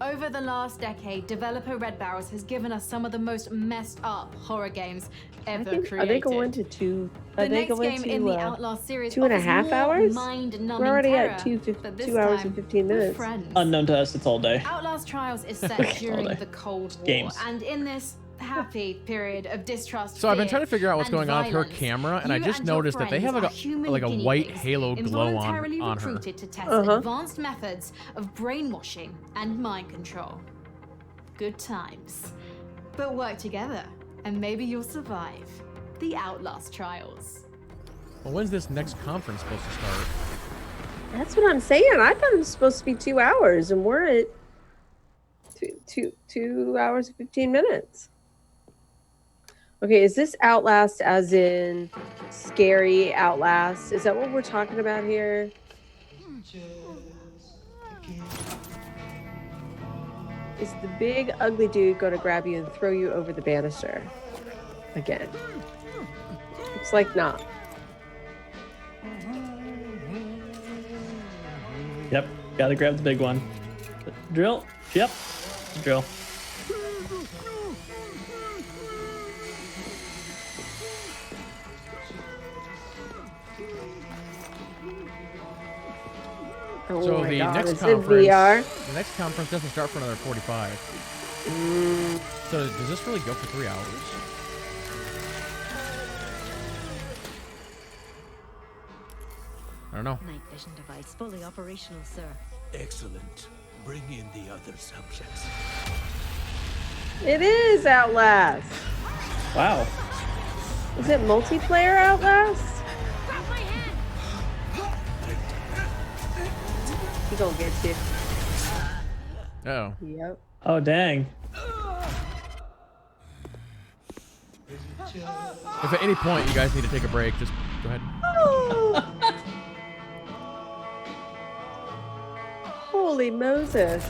Speaker 5: Over the last decade, developer Red Barrels has given us some of the most messed up horror games ever created.
Speaker 3: Are they going to two? Are
Speaker 5: The
Speaker 3: they
Speaker 5: next
Speaker 3: going
Speaker 5: game
Speaker 3: to
Speaker 5: in the Outlast series
Speaker 3: 2.5
Speaker 5: offers more
Speaker 3: hours?
Speaker 5: mind-numbing
Speaker 3: We're already
Speaker 5: terror,
Speaker 3: at
Speaker 5: but this
Speaker 3: 2 hours
Speaker 5: time
Speaker 3: and 15
Speaker 5: with
Speaker 3: minutes.
Speaker 5: friends.
Speaker 2: Unknown to us, it's all day.
Speaker 5: Outlast Trials is set
Speaker 2: All
Speaker 5: during
Speaker 2: day.
Speaker 5: the Cold War,
Speaker 2: Games.
Speaker 5: and in this, happy period of distrust.
Speaker 1: So I've been
Speaker 5: fear,
Speaker 1: trying to figure out what's
Speaker 5: and
Speaker 1: going on with her
Speaker 5: violence.
Speaker 1: camera, and I
Speaker 5: You
Speaker 1: just
Speaker 5: and your
Speaker 1: noticed that they have
Speaker 5: friends are human
Speaker 1: like a
Speaker 5: guinea
Speaker 1: white
Speaker 5: pigs,
Speaker 1: halo glow
Speaker 5: involuntarily
Speaker 1: on her.
Speaker 5: recruited to test advanced methods of brainwashing and mind control. Good times. But work together, and maybe you'll survive the Outlast trials.
Speaker 1: Well, when's this next conference supposed to start?
Speaker 3: That's what I'm saying. I thought it was supposed to be 2 hours, and we're at 2 hours and 15 minutes. Okay, is this Outlast as in scary Outlast? Is that what we're talking about here? Is the big ugly dude going to grab you and throw you over the banister again? Looks like not.
Speaker 2: Yep, gotta grab the big one. Drill. Yep, drill.
Speaker 3: Oh
Speaker 1: So
Speaker 3: my
Speaker 1: the
Speaker 3: God,
Speaker 1: next
Speaker 3: it's in
Speaker 1: conference,
Speaker 3: VR.
Speaker 1: the next conference doesn't start for another 45. So does this really go for 3 hours? I don't know.
Speaker 8: Night vision device fully operational, sir.
Speaker 17: Excellent. Bring in the other subjects.
Speaker 3: It is Outlast.
Speaker 2: Wow.
Speaker 3: Is it multiplayer Outlast? He gonna get you.
Speaker 1: Oh.
Speaker 3: Yep.
Speaker 2: Oh, dang.
Speaker 1: If at any point you guys need to take a break, just go ahead.
Speaker 3: Holy Moses.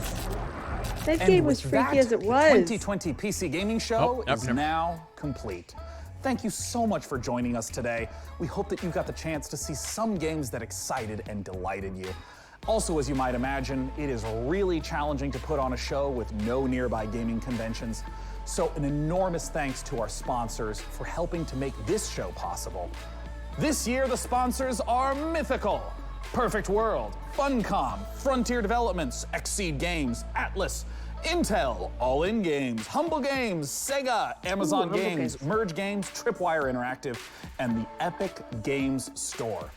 Speaker 3: That
Speaker 6: And
Speaker 3: game was
Speaker 6: with
Speaker 3: freaky
Speaker 6: that,
Speaker 3: as it
Speaker 6: the
Speaker 3: was.
Speaker 6: 2020 PC Gaming Show is now complete. Thank you so much for joining us today. We hope that you got the chance to see some games that excited and delighted you. Also, as you might imagine, it is really challenging to put on a show with no nearby gaming conventions. So an enormous thanks to our sponsors for helping to make this show possible. This year, the sponsors are mythical. Perfect World, Funcom, Frontier Developments, Exceed Games, Atlas, Intel, All In Games, Humble Games, Sega, Amazon
Speaker 3: Humble
Speaker 6: Games,
Speaker 3: Games.
Speaker 6: Merge Games, Tripwire Interactive, and the Epic Games Store.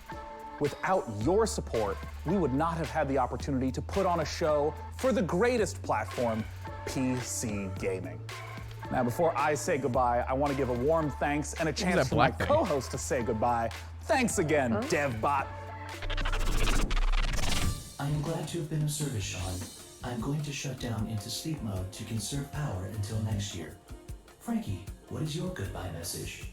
Speaker 6: Without your support, we would not have had the opportunity to put on a show for the greatest platform, PC gaming. Now, before I say goodbye, I want to give a warm thanks and a chance for my co-host to say goodbye. Thanks again, DevBot.
Speaker 7: I am glad to have been of service, Sean. I'm going to shut down into sleep mode to conserve power until next year. Frankie, what is your goodbye message?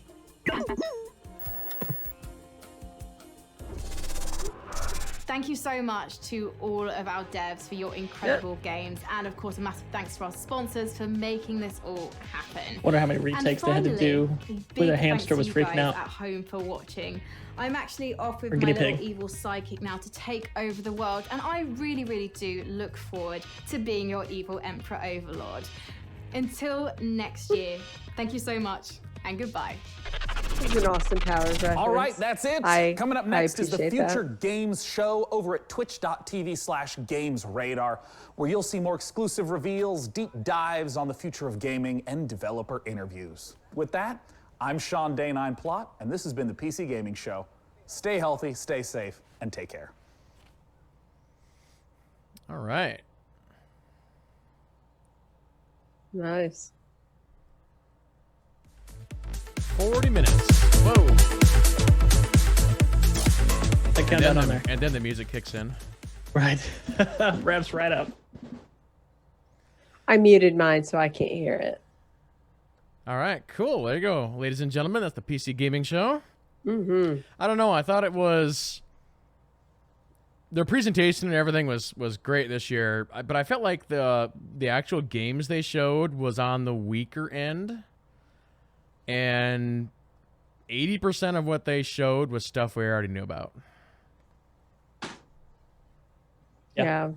Speaker 5: Thank you so much to all of our devs for your incredible games, and of course a massive thanks to our sponsors for making this all happen.
Speaker 2: Wonder how many retakes they had to do where the hamster was freaking out.
Speaker 5: At home for watching. I'm actually off with
Speaker 2: Or
Speaker 5: my
Speaker 2: guinea
Speaker 5: little
Speaker 2: pig.
Speaker 5: evil sidekick now to take over the world, and I really, really do look forward to being your evil emperor overlord. Until next year, thank you so much, and goodbye.
Speaker 3: It's an Austin Powers reference.
Speaker 6: All right, that's it. Coming up next is the Future Games Show over at twitch.tv/GamesRadar, where you'll see more exclusive reveals, deep dives on the future of gaming, and developer interviews. With that, I'm Sean Day9 Plot, and this has been the PC Gaming Show. Stay healthy, stay safe, and take care.
Speaker 1: All right.
Speaker 3: Nice.
Speaker 1: 40 minutes. Whoa.
Speaker 2: I count that on there.
Speaker 1: And then the music kicks in.
Speaker 2: Right. Wraps right up.
Speaker 3: I muted mine so I can't hear it.
Speaker 1: All right, cool. There you go. Ladies and gentlemen, that's the PC Gaming Show.
Speaker 3: Mm-hmm.
Speaker 1: I don't know. I thought it was... Their presentation and everything was great this year, but I felt like the actual games they showed was on the weaker end. And 80% of what they showed was stuff we already knew about.
Speaker 3: Yeah.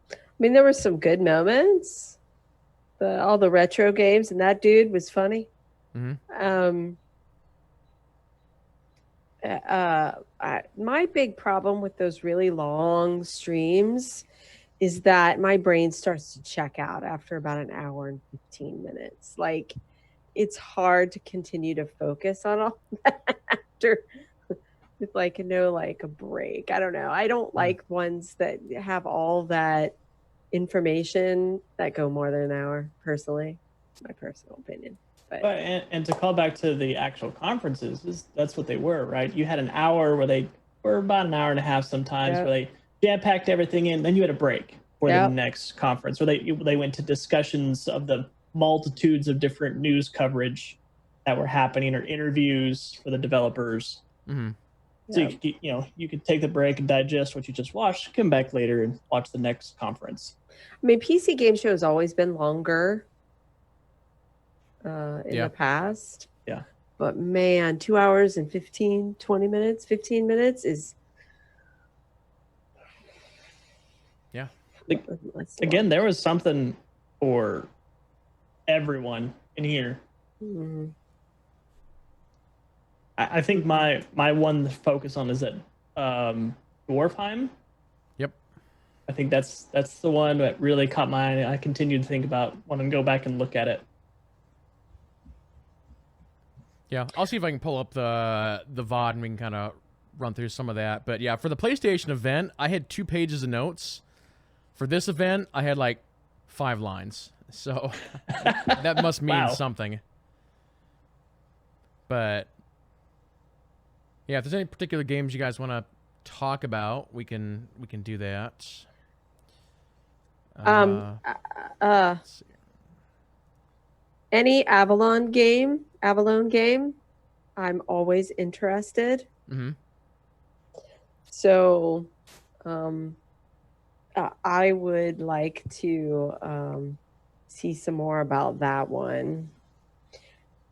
Speaker 3: I mean, there were some good moments. All the retro games, and that dude was funny.
Speaker 1: Mm-hmm.
Speaker 3: My big problem with those really long streams is that my brain starts to check out after about an hour and 15 minutes. Like, it's hard to continue to focus on all that after with like a break. I don't know. I don't like ones that have all that information that go more than an hour, personally. My personal opinion. But
Speaker 2: and to call back to the actual conferences, that's what they were, right? You had an hour where they were about an hour and a half sometimes,
Speaker 3: Yep.
Speaker 2: where they jam-packed everything in. Then you had a break for
Speaker 3: Yep.
Speaker 2: the next conference, where they went to discussions of the multitudes of different news coverage that were happening, or interviews for the developers.
Speaker 1: Mm-hmm.
Speaker 2: So you could take the break and digest what you just watched, come back later and watch the next conference.
Speaker 3: I mean, PC game show has always been longer in the past.
Speaker 2: Yeah.
Speaker 3: But man, 2 hours and 15 minutes is.
Speaker 1: Yeah.
Speaker 2: Again, there was something for everyone in here.
Speaker 3: Mm-hmm.
Speaker 2: I think my one to focus on is that Dwarfheim.
Speaker 1: Yep.
Speaker 2: I think that's the one that really caught my eye. I continue to think about, want to go back and look at it.
Speaker 1: Yeah, I'll see if I can pull up the VOD and we can kind of run through some of that. But yeah, for the PlayStation event, I had 2 pages of notes. For this event, I had like 5 lines. So that must mean something. But yeah, if there's any particular games you guys want to talk about, we can do that.
Speaker 3: Any Avalon game, I'm always interested.
Speaker 1: Mm-hmm.
Speaker 3: So, I would like to see some more about that one.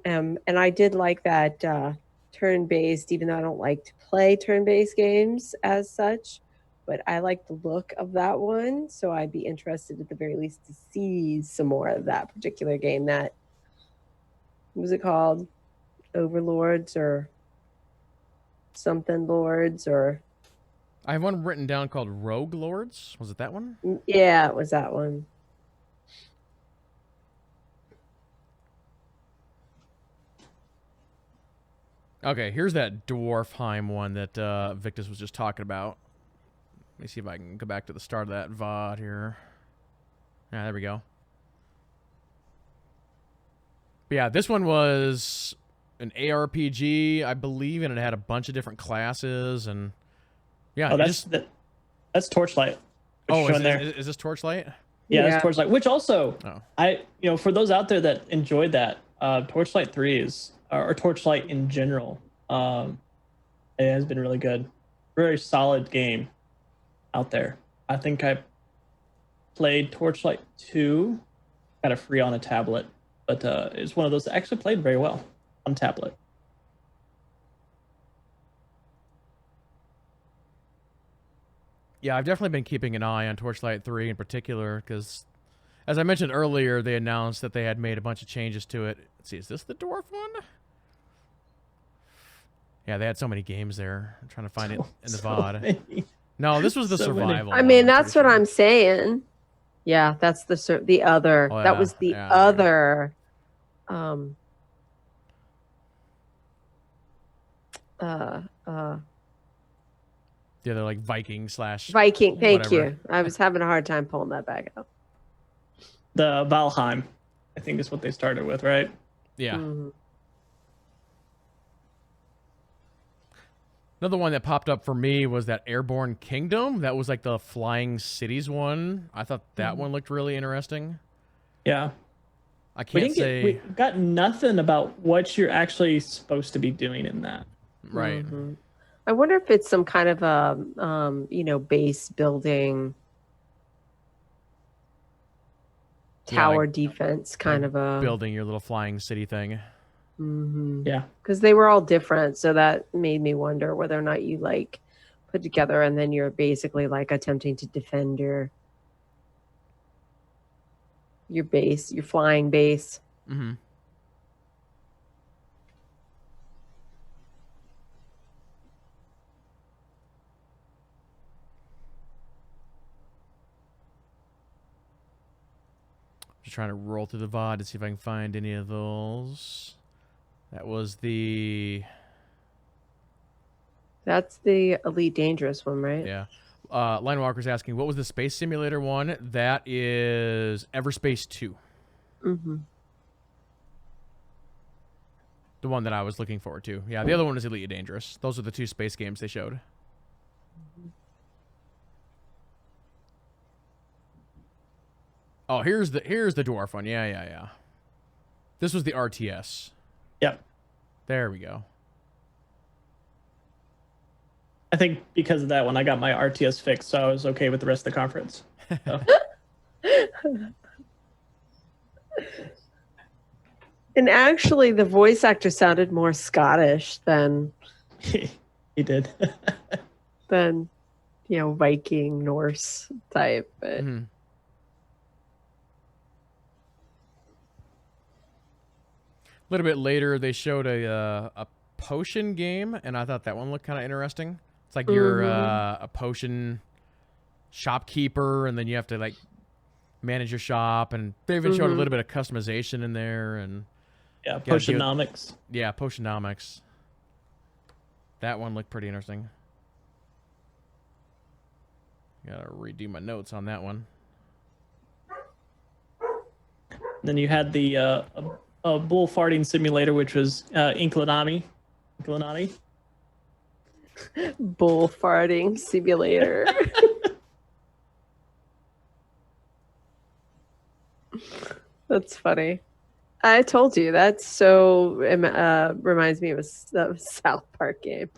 Speaker 3: And I did like that turn-based, even though I don't like to play turn-based games as such, but I like the look of that one. So I'd be interested at the very least to see some more of that particular game. That, what was it called? Overlords or something Lords, or
Speaker 1: I have one written down called Rogue Lords. Was it that one?
Speaker 3: yeah, it was that one.
Speaker 1: Okay, here's that Dwarfheim one that Victus was just talking about. Let me see if I can go back to the start of that VOD here. Yeah, there we go. But yeah, this one was an ARPG, I believe, and it had a bunch of different classes, and yeah.
Speaker 2: That's Torchlight.
Speaker 1: Oh, is this Torchlight?
Speaker 2: Yeah, that's Torchlight. Which also, for those out there that enjoyed that, Torchlight 3 is, or Torchlight in general, it has been really good. Very solid game out there. I think I played Torchlight 2, got it free on a tablet, but it's one of those that actually played very well on tablet.
Speaker 1: Yeah, I've definitely been keeping an eye on Torchlight 3 in particular, because as I mentioned earlier, they announced that they had made a bunch of changes to it. Let's see, is this the dwarf one? Yeah, they had so many games there. I'm trying to find it in the VOD.
Speaker 2: Many.
Speaker 1: No, this was the survival.
Speaker 3: I mean, that's what I'm saying. Yeah, that's the other.
Speaker 1: Oh,
Speaker 3: that was the other.
Speaker 1: The other, like, Viking slash
Speaker 3: Viking. Thank
Speaker 1: whatever.
Speaker 3: you. I was having a hard time pulling that back up.
Speaker 2: The Valheim, I think, is what they started with, right?
Speaker 1: Yeah.
Speaker 3: Mm-hmm.
Speaker 1: Another one that popped up for me was that Airborne Kingdom. That was like the Flying Cities one. I thought that one looked really interesting.
Speaker 2: Yeah.
Speaker 1: I can't say...
Speaker 2: we got nothing about what you're actually supposed to be doing in that.
Speaker 1: Right.
Speaker 3: Mm-hmm. I wonder if it's some kind of a, base building, tower defense kind of a...
Speaker 1: Building your little flying city thing.
Speaker 3: Mm-hmm.
Speaker 2: Yeah.
Speaker 3: Because they were all different, so that made me wonder whether or not you, like, put together and then you're basically, like, attempting to defend your base, your flying base.
Speaker 1: Mm-hmm. Just trying to roll through the VOD to see if I can find any of those. That was the...
Speaker 3: That's the Elite Dangerous one, right?
Speaker 1: Yeah. Linewalker's asking, what was the space simulator one? That is Everspace 2.
Speaker 3: Mm-hmm.
Speaker 1: The one that I was looking forward to. Yeah, the other one is Elite Dangerous. Those are the two space games they showed. Oh, here's the dwarf one. Yeah. This was the RTS.
Speaker 2: Yep.
Speaker 1: There we go.
Speaker 2: I think because of that one, I got my RTS fixed, so I was okay with the rest of the conference. So.
Speaker 3: And actually, the voice actor sounded more Scottish than
Speaker 2: he did.
Speaker 3: than, Viking, Norse type. But
Speaker 1: Mm-hmm. A little bit later, they showed a potion game, and I thought that one looked kind of interesting. It's like you're a potion shopkeeper, and then you have to like manage your shop, and they even showed a little bit of customization in there, and
Speaker 2: Potionomics.
Speaker 1: Yeah, Potionomics. That one looked pretty interesting. Gotta redo my notes on that one.
Speaker 2: Then you had the bull farting simulator, which was Inclinati.
Speaker 3: bull farting simulator. That's funny. I told you that's so reminds me of a South Park game.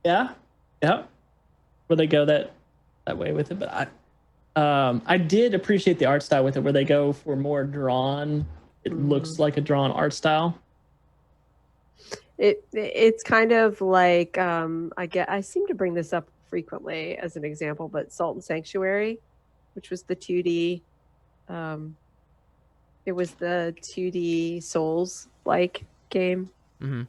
Speaker 2: Yeah. Where they go that way with it, but I did appreciate the art style with it, where they go for more drawn. It looks like a drawn art style.
Speaker 3: It's kind of like I seem to bring this up frequently as an example, but Salt and Sanctuary, which was the 2D. It was the 2D Souls-like game.
Speaker 1: Mm-hmm.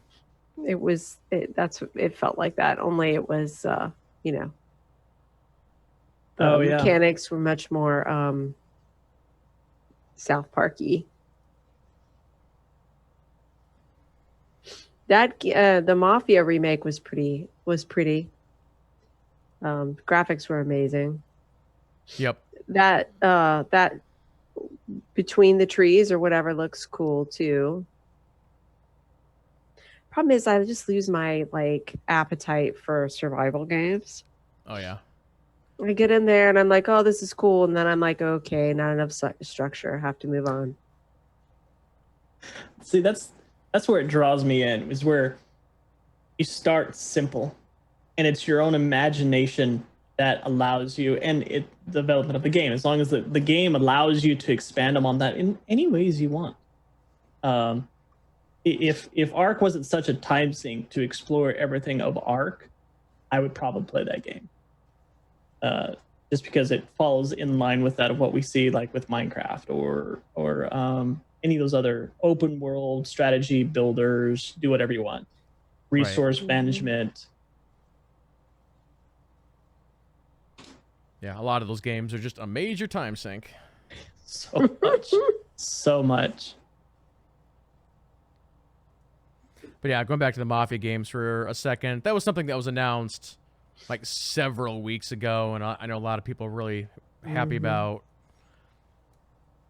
Speaker 3: It felt like that. Only it was, the
Speaker 2: yeah.
Speaker 3: mechanics were much more South Park-y. That the Mafia remake was pretty. Graphics were amazing.
Speaker 1: Yep.
Speaker 3: That Between the Trees or whatever looks cool too. Problem is, I just lose my appetite for survival games.
Speaker 1: Oh yeah.
Speaker 3: I get in there and I'm like, oh, this is cool, and then I'm like, okay, not enough structure. I have to move on.
Speaker 2: See, that's where it draws me in, is where you start simple, and it's your own imagination that allows you, and the development of the game, as long as the game allows you to expand on that in any ways you want. If Ark wasn't such a time sink to explore everything of Ark, I would probably play that game. Just because it falls in line with that of what we see like with Minecraft or any of those other open world strategy builders, do whatever you want. Resource management.
Speaker 1: Yeah, a lot of those games are just a major time sink.
Speaker 2: So much.
Speaker 1: But yeah, going back to the Mafia games for a second, that was something that was announced like several weeks ago, and I know a lot of people are really happy about.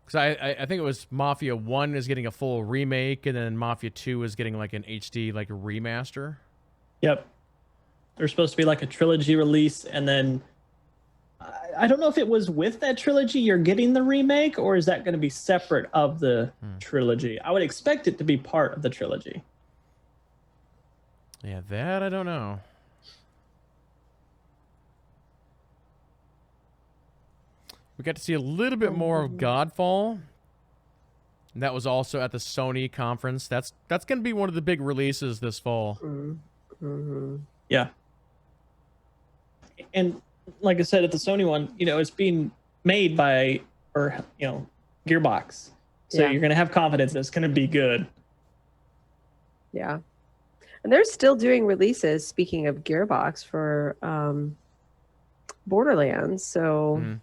Speaker 1: Because I think it was Mafia 1 is getting a full remake, and then Mafia 2 is getting like an HD like remaster.
Speaker 2: Yep. There's supposed to be like a trilogy release, and then I don't know if it was with that trilogy you're getting the remake, or is that going to be separate of the trilogy? I would expect it to be part of the trilogy.
Speaker 1: Yeah, that I don't know. We got to see a little bit more of Godfall. And that was also at the Sony conference. That's going to be one of the big releases this fall.
Speaker 2: Yeah. And like I said, at the Sony one, it's being made by, Gearbox. So you're going to have confidence that it's going to be good.
Speaker 3: Yeah. And they're still doing releases, speaking of Gearbox, for Borderlands. So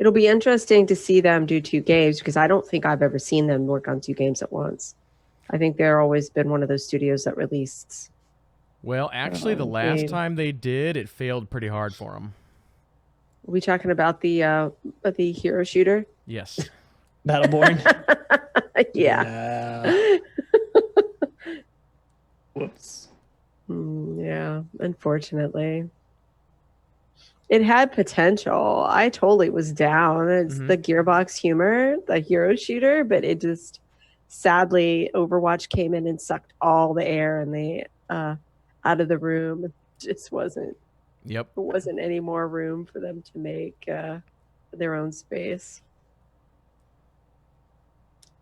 Speaker 3: It'll be interesting to see them do 2 games because I don't think I've ever seen them work on 2 games at once. I think they're always been one of those studios that released.
Speaker 1: Well, actually, the last time they did, it failed pretty hard for them.
Speaker 3: Are we talking about the hero shooter?
Speaker 1: Yes.
Speaker 2: Battleborn?
Speaker 3: Yeah.
Speaker 2: Whoops.
Speaker 3: Yeah, unfortunately. It had potential. I totally was down. It's the Gearbox humor, the hero shooter, but it just sadly Overwatch came in and sucked all the air and the out of the room. It just wasn't.
Speaker 1: Yep.
Speaker 3: There wasn't any more room for them to make their own space.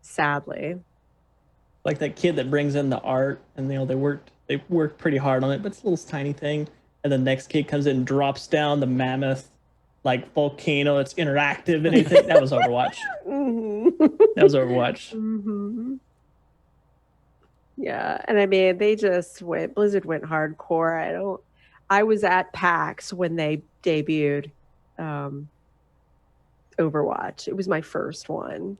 Speaker 3: Sadly.
Speaker 2: Like that kid that brings in the art, and they worked pretty hard on it, but it's a little tiny thing. And the next kid comes in and drops down the mammoth like volcano. It's interactive and everything. That was Overwatch. That was Overwatch.
Speaker 3: Yeah, and I mean Blizzard went hardcore. I was at PAX when they debuted Overwatch. It was my first one.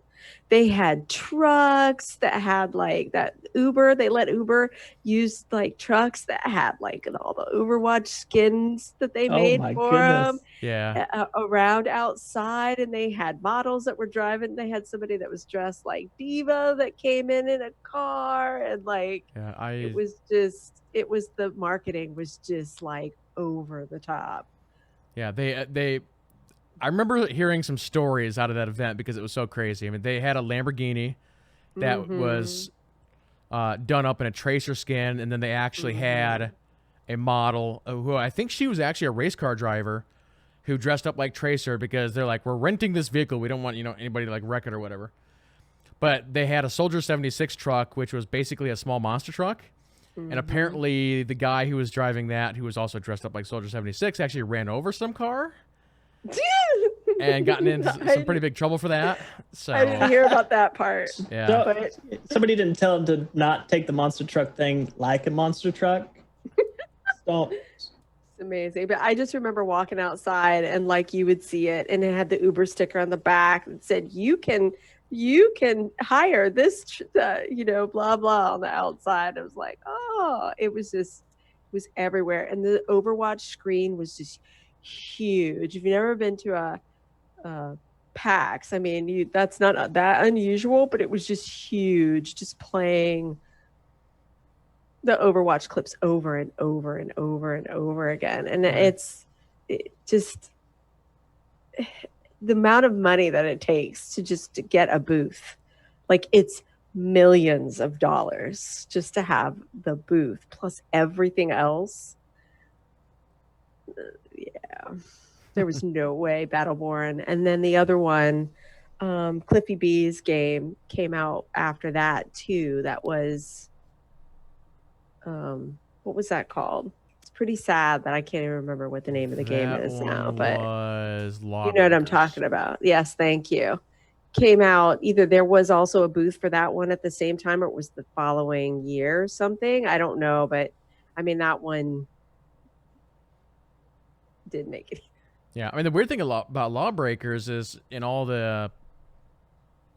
Speaker 3: They had trucks that had like that Uber. They let Uber use like trucks that had like all the Overwatch skins that they made for them.
Speaker 1: Yeah.
Speaker 3: Around outside, and they had models that were driving. They had somebody that was dressed like Diva that came in a car, and like it was the marketing was just like over the top.
Speaker 1: Yeah, I remember hearing some stories out of that event because it was so crazy. I mean, they had a Lamborghini that was done up in a Tracer skin, and then they actually had a model who I think she was actually a race car driver who dressed up like Tracer because they're like, we're renting this vehicle. We don't want anybody to like wreck it or whatever. But they had a Soldier 76 truck, which was basically a small monster truck. And apparently the guy who was driving that, who was also dressed up like Soldier 76, actually ran over some car. And gotten into some pretty big trouble for that. So
Speaker 3: I didn't hear about that part.
Speaker 1: Yeah.
Speaker 2: So, somebody didn't tell him to not take the monster truck thing like a monster truck. Don't.
Speaker 3: It's amazing. But I just remember walking outside and like you would see it, and it had the Uber sticker on the back that said you can hire this blah blah on the outside. I was like, oh, it was everywhere. And the Overwatch screen was just huge. If you've never been to a PAX, I mean, that's not that unusual, but it was just huge, just playing the Overwatch clips over and over and over and over again. And it just the amount of money that it takes to get a booth, like it's millions of dollars just to have the booth plus everything else. Yeah, there was no way. Battleborn. And then the other one, Cliffy B's game came out after that too. That was what was that called? It's pretty sad that I can't even remember what the name of the game is now, but
Speaker 1: was
Speaker 3: you know what I'm talking about. Yes, thank you. Came out either there was also a booth for that one at the same time, or it was the following year or something. I don't know, but I mean that one did make it.
Speaker 1: Yeah, I mean the weird thing about Lawbreakers is in all the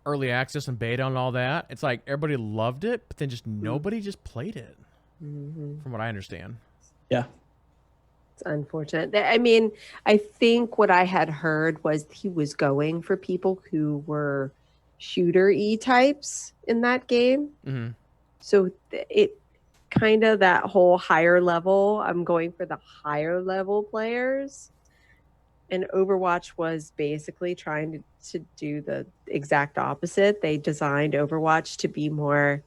Speaker 1: early access and beta and all that, it's like everybody loved it, but then just nobody just played it. From what I understand.
Speaker 2: Yeah.
Speaker 3: It's unfortunate. I mean, I think what I had heard was he was going for people who were shooter-y types in that game. So it kind of that whole higher level, I'm going for the higher level players. And Overwatch was basically trying to do the exact opposite. They designed Overwatch to be more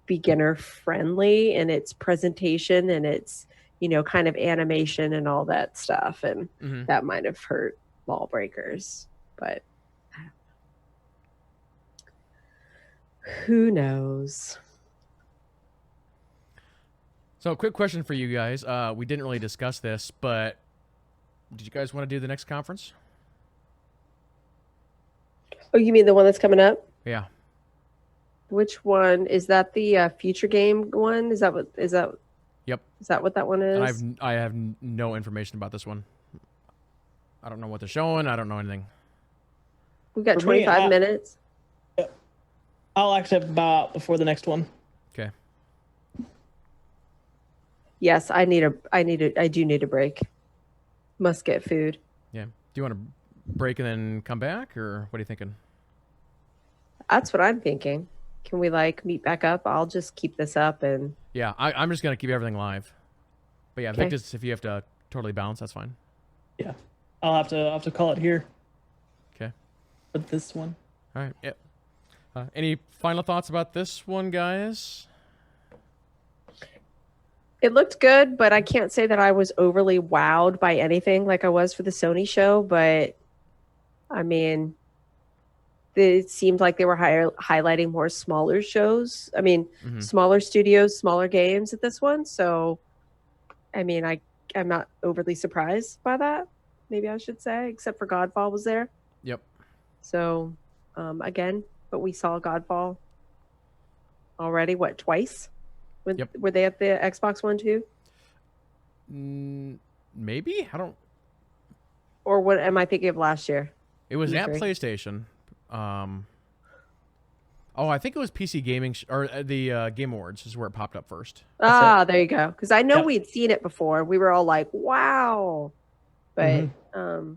Speaker 3: beginner friendly in its presentation and its kind of animation and all that stuff, and that might have hurt Lawbreakers, but who knows.
Speaker 1: So a quick question for you guys, we didn't really discuss this, but did you guys want to do the next conference?
Speaker 3: Oh, you mean the one that's coming up?
Speaker 1: Yeah.
Speaker 3: Which one is that? The future game one? Is that?
Speaker 1: Yep.
Speaker 3: Is that what that one is?
Speaker 1: And I have no information about this one. I don't know what they're showing. I don't know anything.
Speaker 3: We've got
Speaker 2: For me,
Speaker 3: 25 minutes.
Speaker 2: I'll actually have to bow out before the next one.
Speaker 1: Okay.
Speaker 3: Yes, I do need a break. Must get food.
Speaker 1: Yeah. Do you want to break and then come back, or what are you thinking?
Speaker 3: That's what I'm thinking. Can we meet back up? I'll just keep this up and.
Speaker 1: Yeah, I'm just gonna keep everything live. But yeah,
Speaker 3: Okay.
Speaker 1: Victus, if you have to totally bounce, that's fine.
Speaker 2: Yeah, I'll have to call it here.
Speaker 1: Okay.
Speaker 2: For this one.
Speaker 1: All right. Yep. Any final thoughts about this one, guys?
Speaker 3: It looked good, but I can't say that I was overly wowed by anything like I was for the Sony show. But I mean, it seemed like they were highlighting more smaller shows. I mean, smaller studios, smaller games at this one. So, I mean, I'm not overly surprised by that. Maybe I should say, except for Godfall was there.
Speaker 1: Yep.
Speaker 3: So, again, but we saw Godfall already. What, twice? Were they at the Xbox One too?
Speaker 1: Maybe, I don't.
Speaker 3: Or what am I thinking of last year?
Speaker 1: It was at
Speaker 3: E3.
Speaker 1: PlayStation. I think it was PC Gaming or the Game Awards is where it popped up first.
Speaker 3: There you go. Because I know we'd seen it before. We were all like, "Wow!" But okay.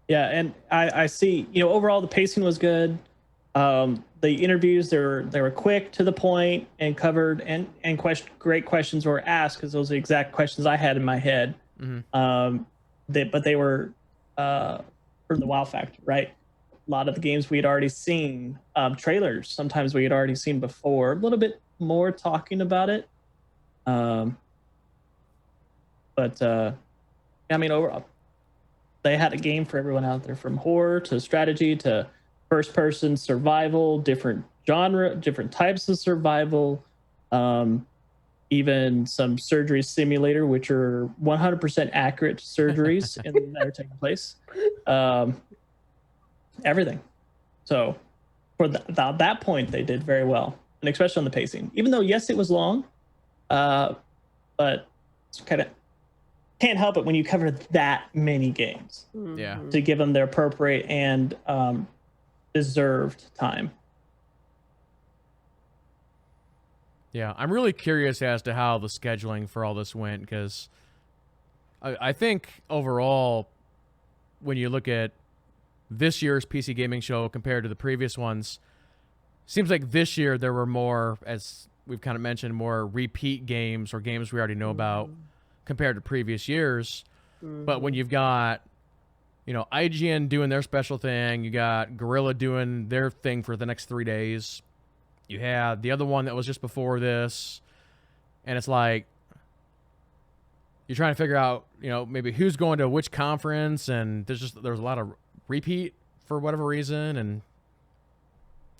Speaker 2: Yeah, and I see. Overall the pacing was good. The interviews they were quick, to the point, and covered, and great questions were asked, because those are the exact questions I had in my head. They were for the wow factor, right? A lot of the games we had already seen, trailers sometimes we had already seen before, a little bit more talking about it. But I mean, overall, they had a game for everyone out there, from horror to strategy to first-person survival, different genre, different types of survival, even some surgery simulator, which are 100% accurate surgeries that are taking place. Everything. So for that point, they did very well, and especially on the pacing. Even though, yes, it was long, but it's kind of can't help it when you cover that many games.
Speaker 1: Yeah.
Speaker 2: To give them their appropriate and deserved time.
Speaker 1: Yeah, I'm really curious as to how the scheduling for all this went, because I think overall, when you look at this year's PC gaming show compared to the previous ones, seems like this year there were more, as we've kind of mentioned, more repeat games or games we already know about compared to previous years. But when you've got, IGN doing their special thing, you got Guerrilla doing their thing for the next 3 days. You had the other one that was just before this, and it's like you're trying to figure out, maybe who's going to which conference, and there's a lot of repeat for whatever reason, and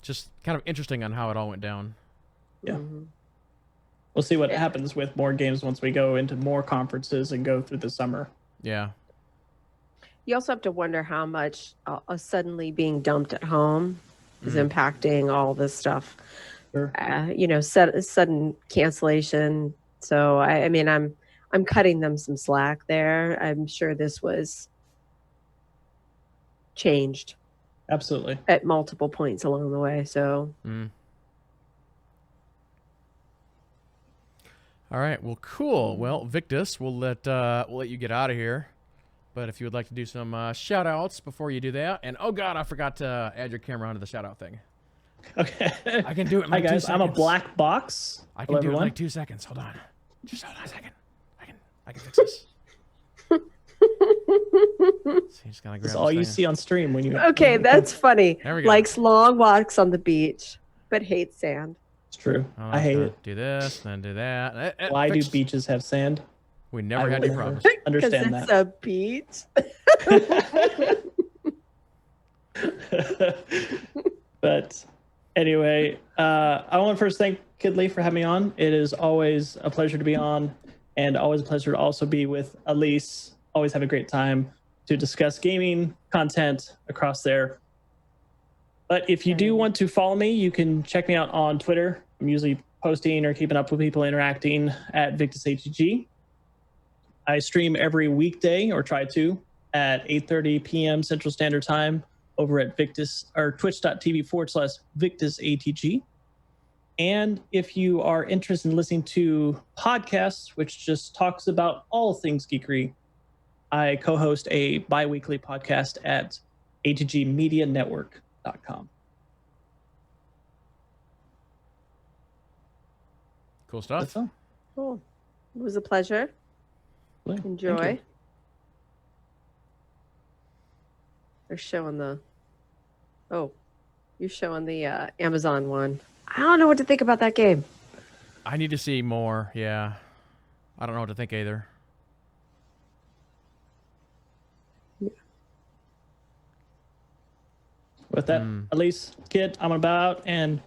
Speaker 1: just kind of interesting on how it all went down.
Speaker 2: Yeah. We'll see what happens with more games once we go into more conferences and go through the summer.
Speaker 1: Yeah.
Speaker 3: You also have to wonder how much suddenly being dumped at home is impacting all this stuff.
Speaker 2: Sure.
Speaker 3: Sudden cancellation. So I mean, I'm cutting them some slack there. I'm sure this was changed.
Speaker 2: Absolutely.
Speaker 3: At multiple points along the way. So.
Speaker 1: All right. Well, cool. Well, Victus, we'll let you get out of here. But if you would like to do some shout outs before you do that, and oh god, I forgot to add your camera onto the shout out thing.
Speaker 2: Okay.
Speaker 1: I can do it in
Speaker 2: Hi
Speaker 1: like 2
Speaker 2: guys,
Speaker 1: seconds.
Speaker 2: I'm a black box.
Speaker 1: I can do it in like 2 seconds. Hold on. Just hold on a second. I can fix this. So you just gotta grab
Speaker 2: That's all
Speaker 1: this
Speaker 2: you
Speaker 1: thing.
Speaker 2: see on stream when you.
Speaker 3: Okay, that's funny.
Speaker 1: There we go.
Speaker 3: Likes long walks on the beach, but hates sand.
Speaker 2: It's true.
Speaker 1: Oh,
Speaker 2: I hate it.
Speaker 1: Do this, then do that.
Speaker 2: Why do beaches have sand?
Speaker 1: We never had
Speaker 2: will
Speaker 1: any problems.
Speaker 2: Understand
Speaker 3: it's
Speaker 2: that.
Speaker 3: a beach.
Speaker 2: But anyway, I want to first thank Kidley for having me on. It is always a pleasure to be on, and always a pleasure to also be with Alise. Always have a great time to discuss gaming content across there. But if you do want to follow me, you can check me out on Twitter. I'm usually posting or keeping up with people interacting at VictusHG. I stream every weekday, or try to, at 8:30 p.m. Central Standard Time over at Victus or twitch.tv/VictusATG. And if you are interested in listening to podcasts, which just talks about all things geekery, I co-host a bi-weekly podcast at atgmedianetwork.com.
Speaker 1: Cool stuff.
Speaker 3: Cool. It was a pleasure. Enjoy. They're showing the... Oh, you're showing the Amazon one. I don't know what to think about that game.
Speaker 1: I need to see more. Yeah. I don't know what to think either.
Speaker 2: With that, Alise, Kid, I'm about, and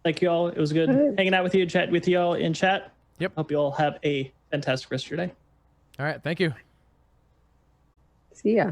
Speaker 2: thank you all. It was good hanging out with you, chat with you all in chat.
Speaker 1: Yep.
Speaker 2: Hope you all have a fantastic rest of your day.
Speaker 1: All right. Thank you.
Speaker 3: See ya.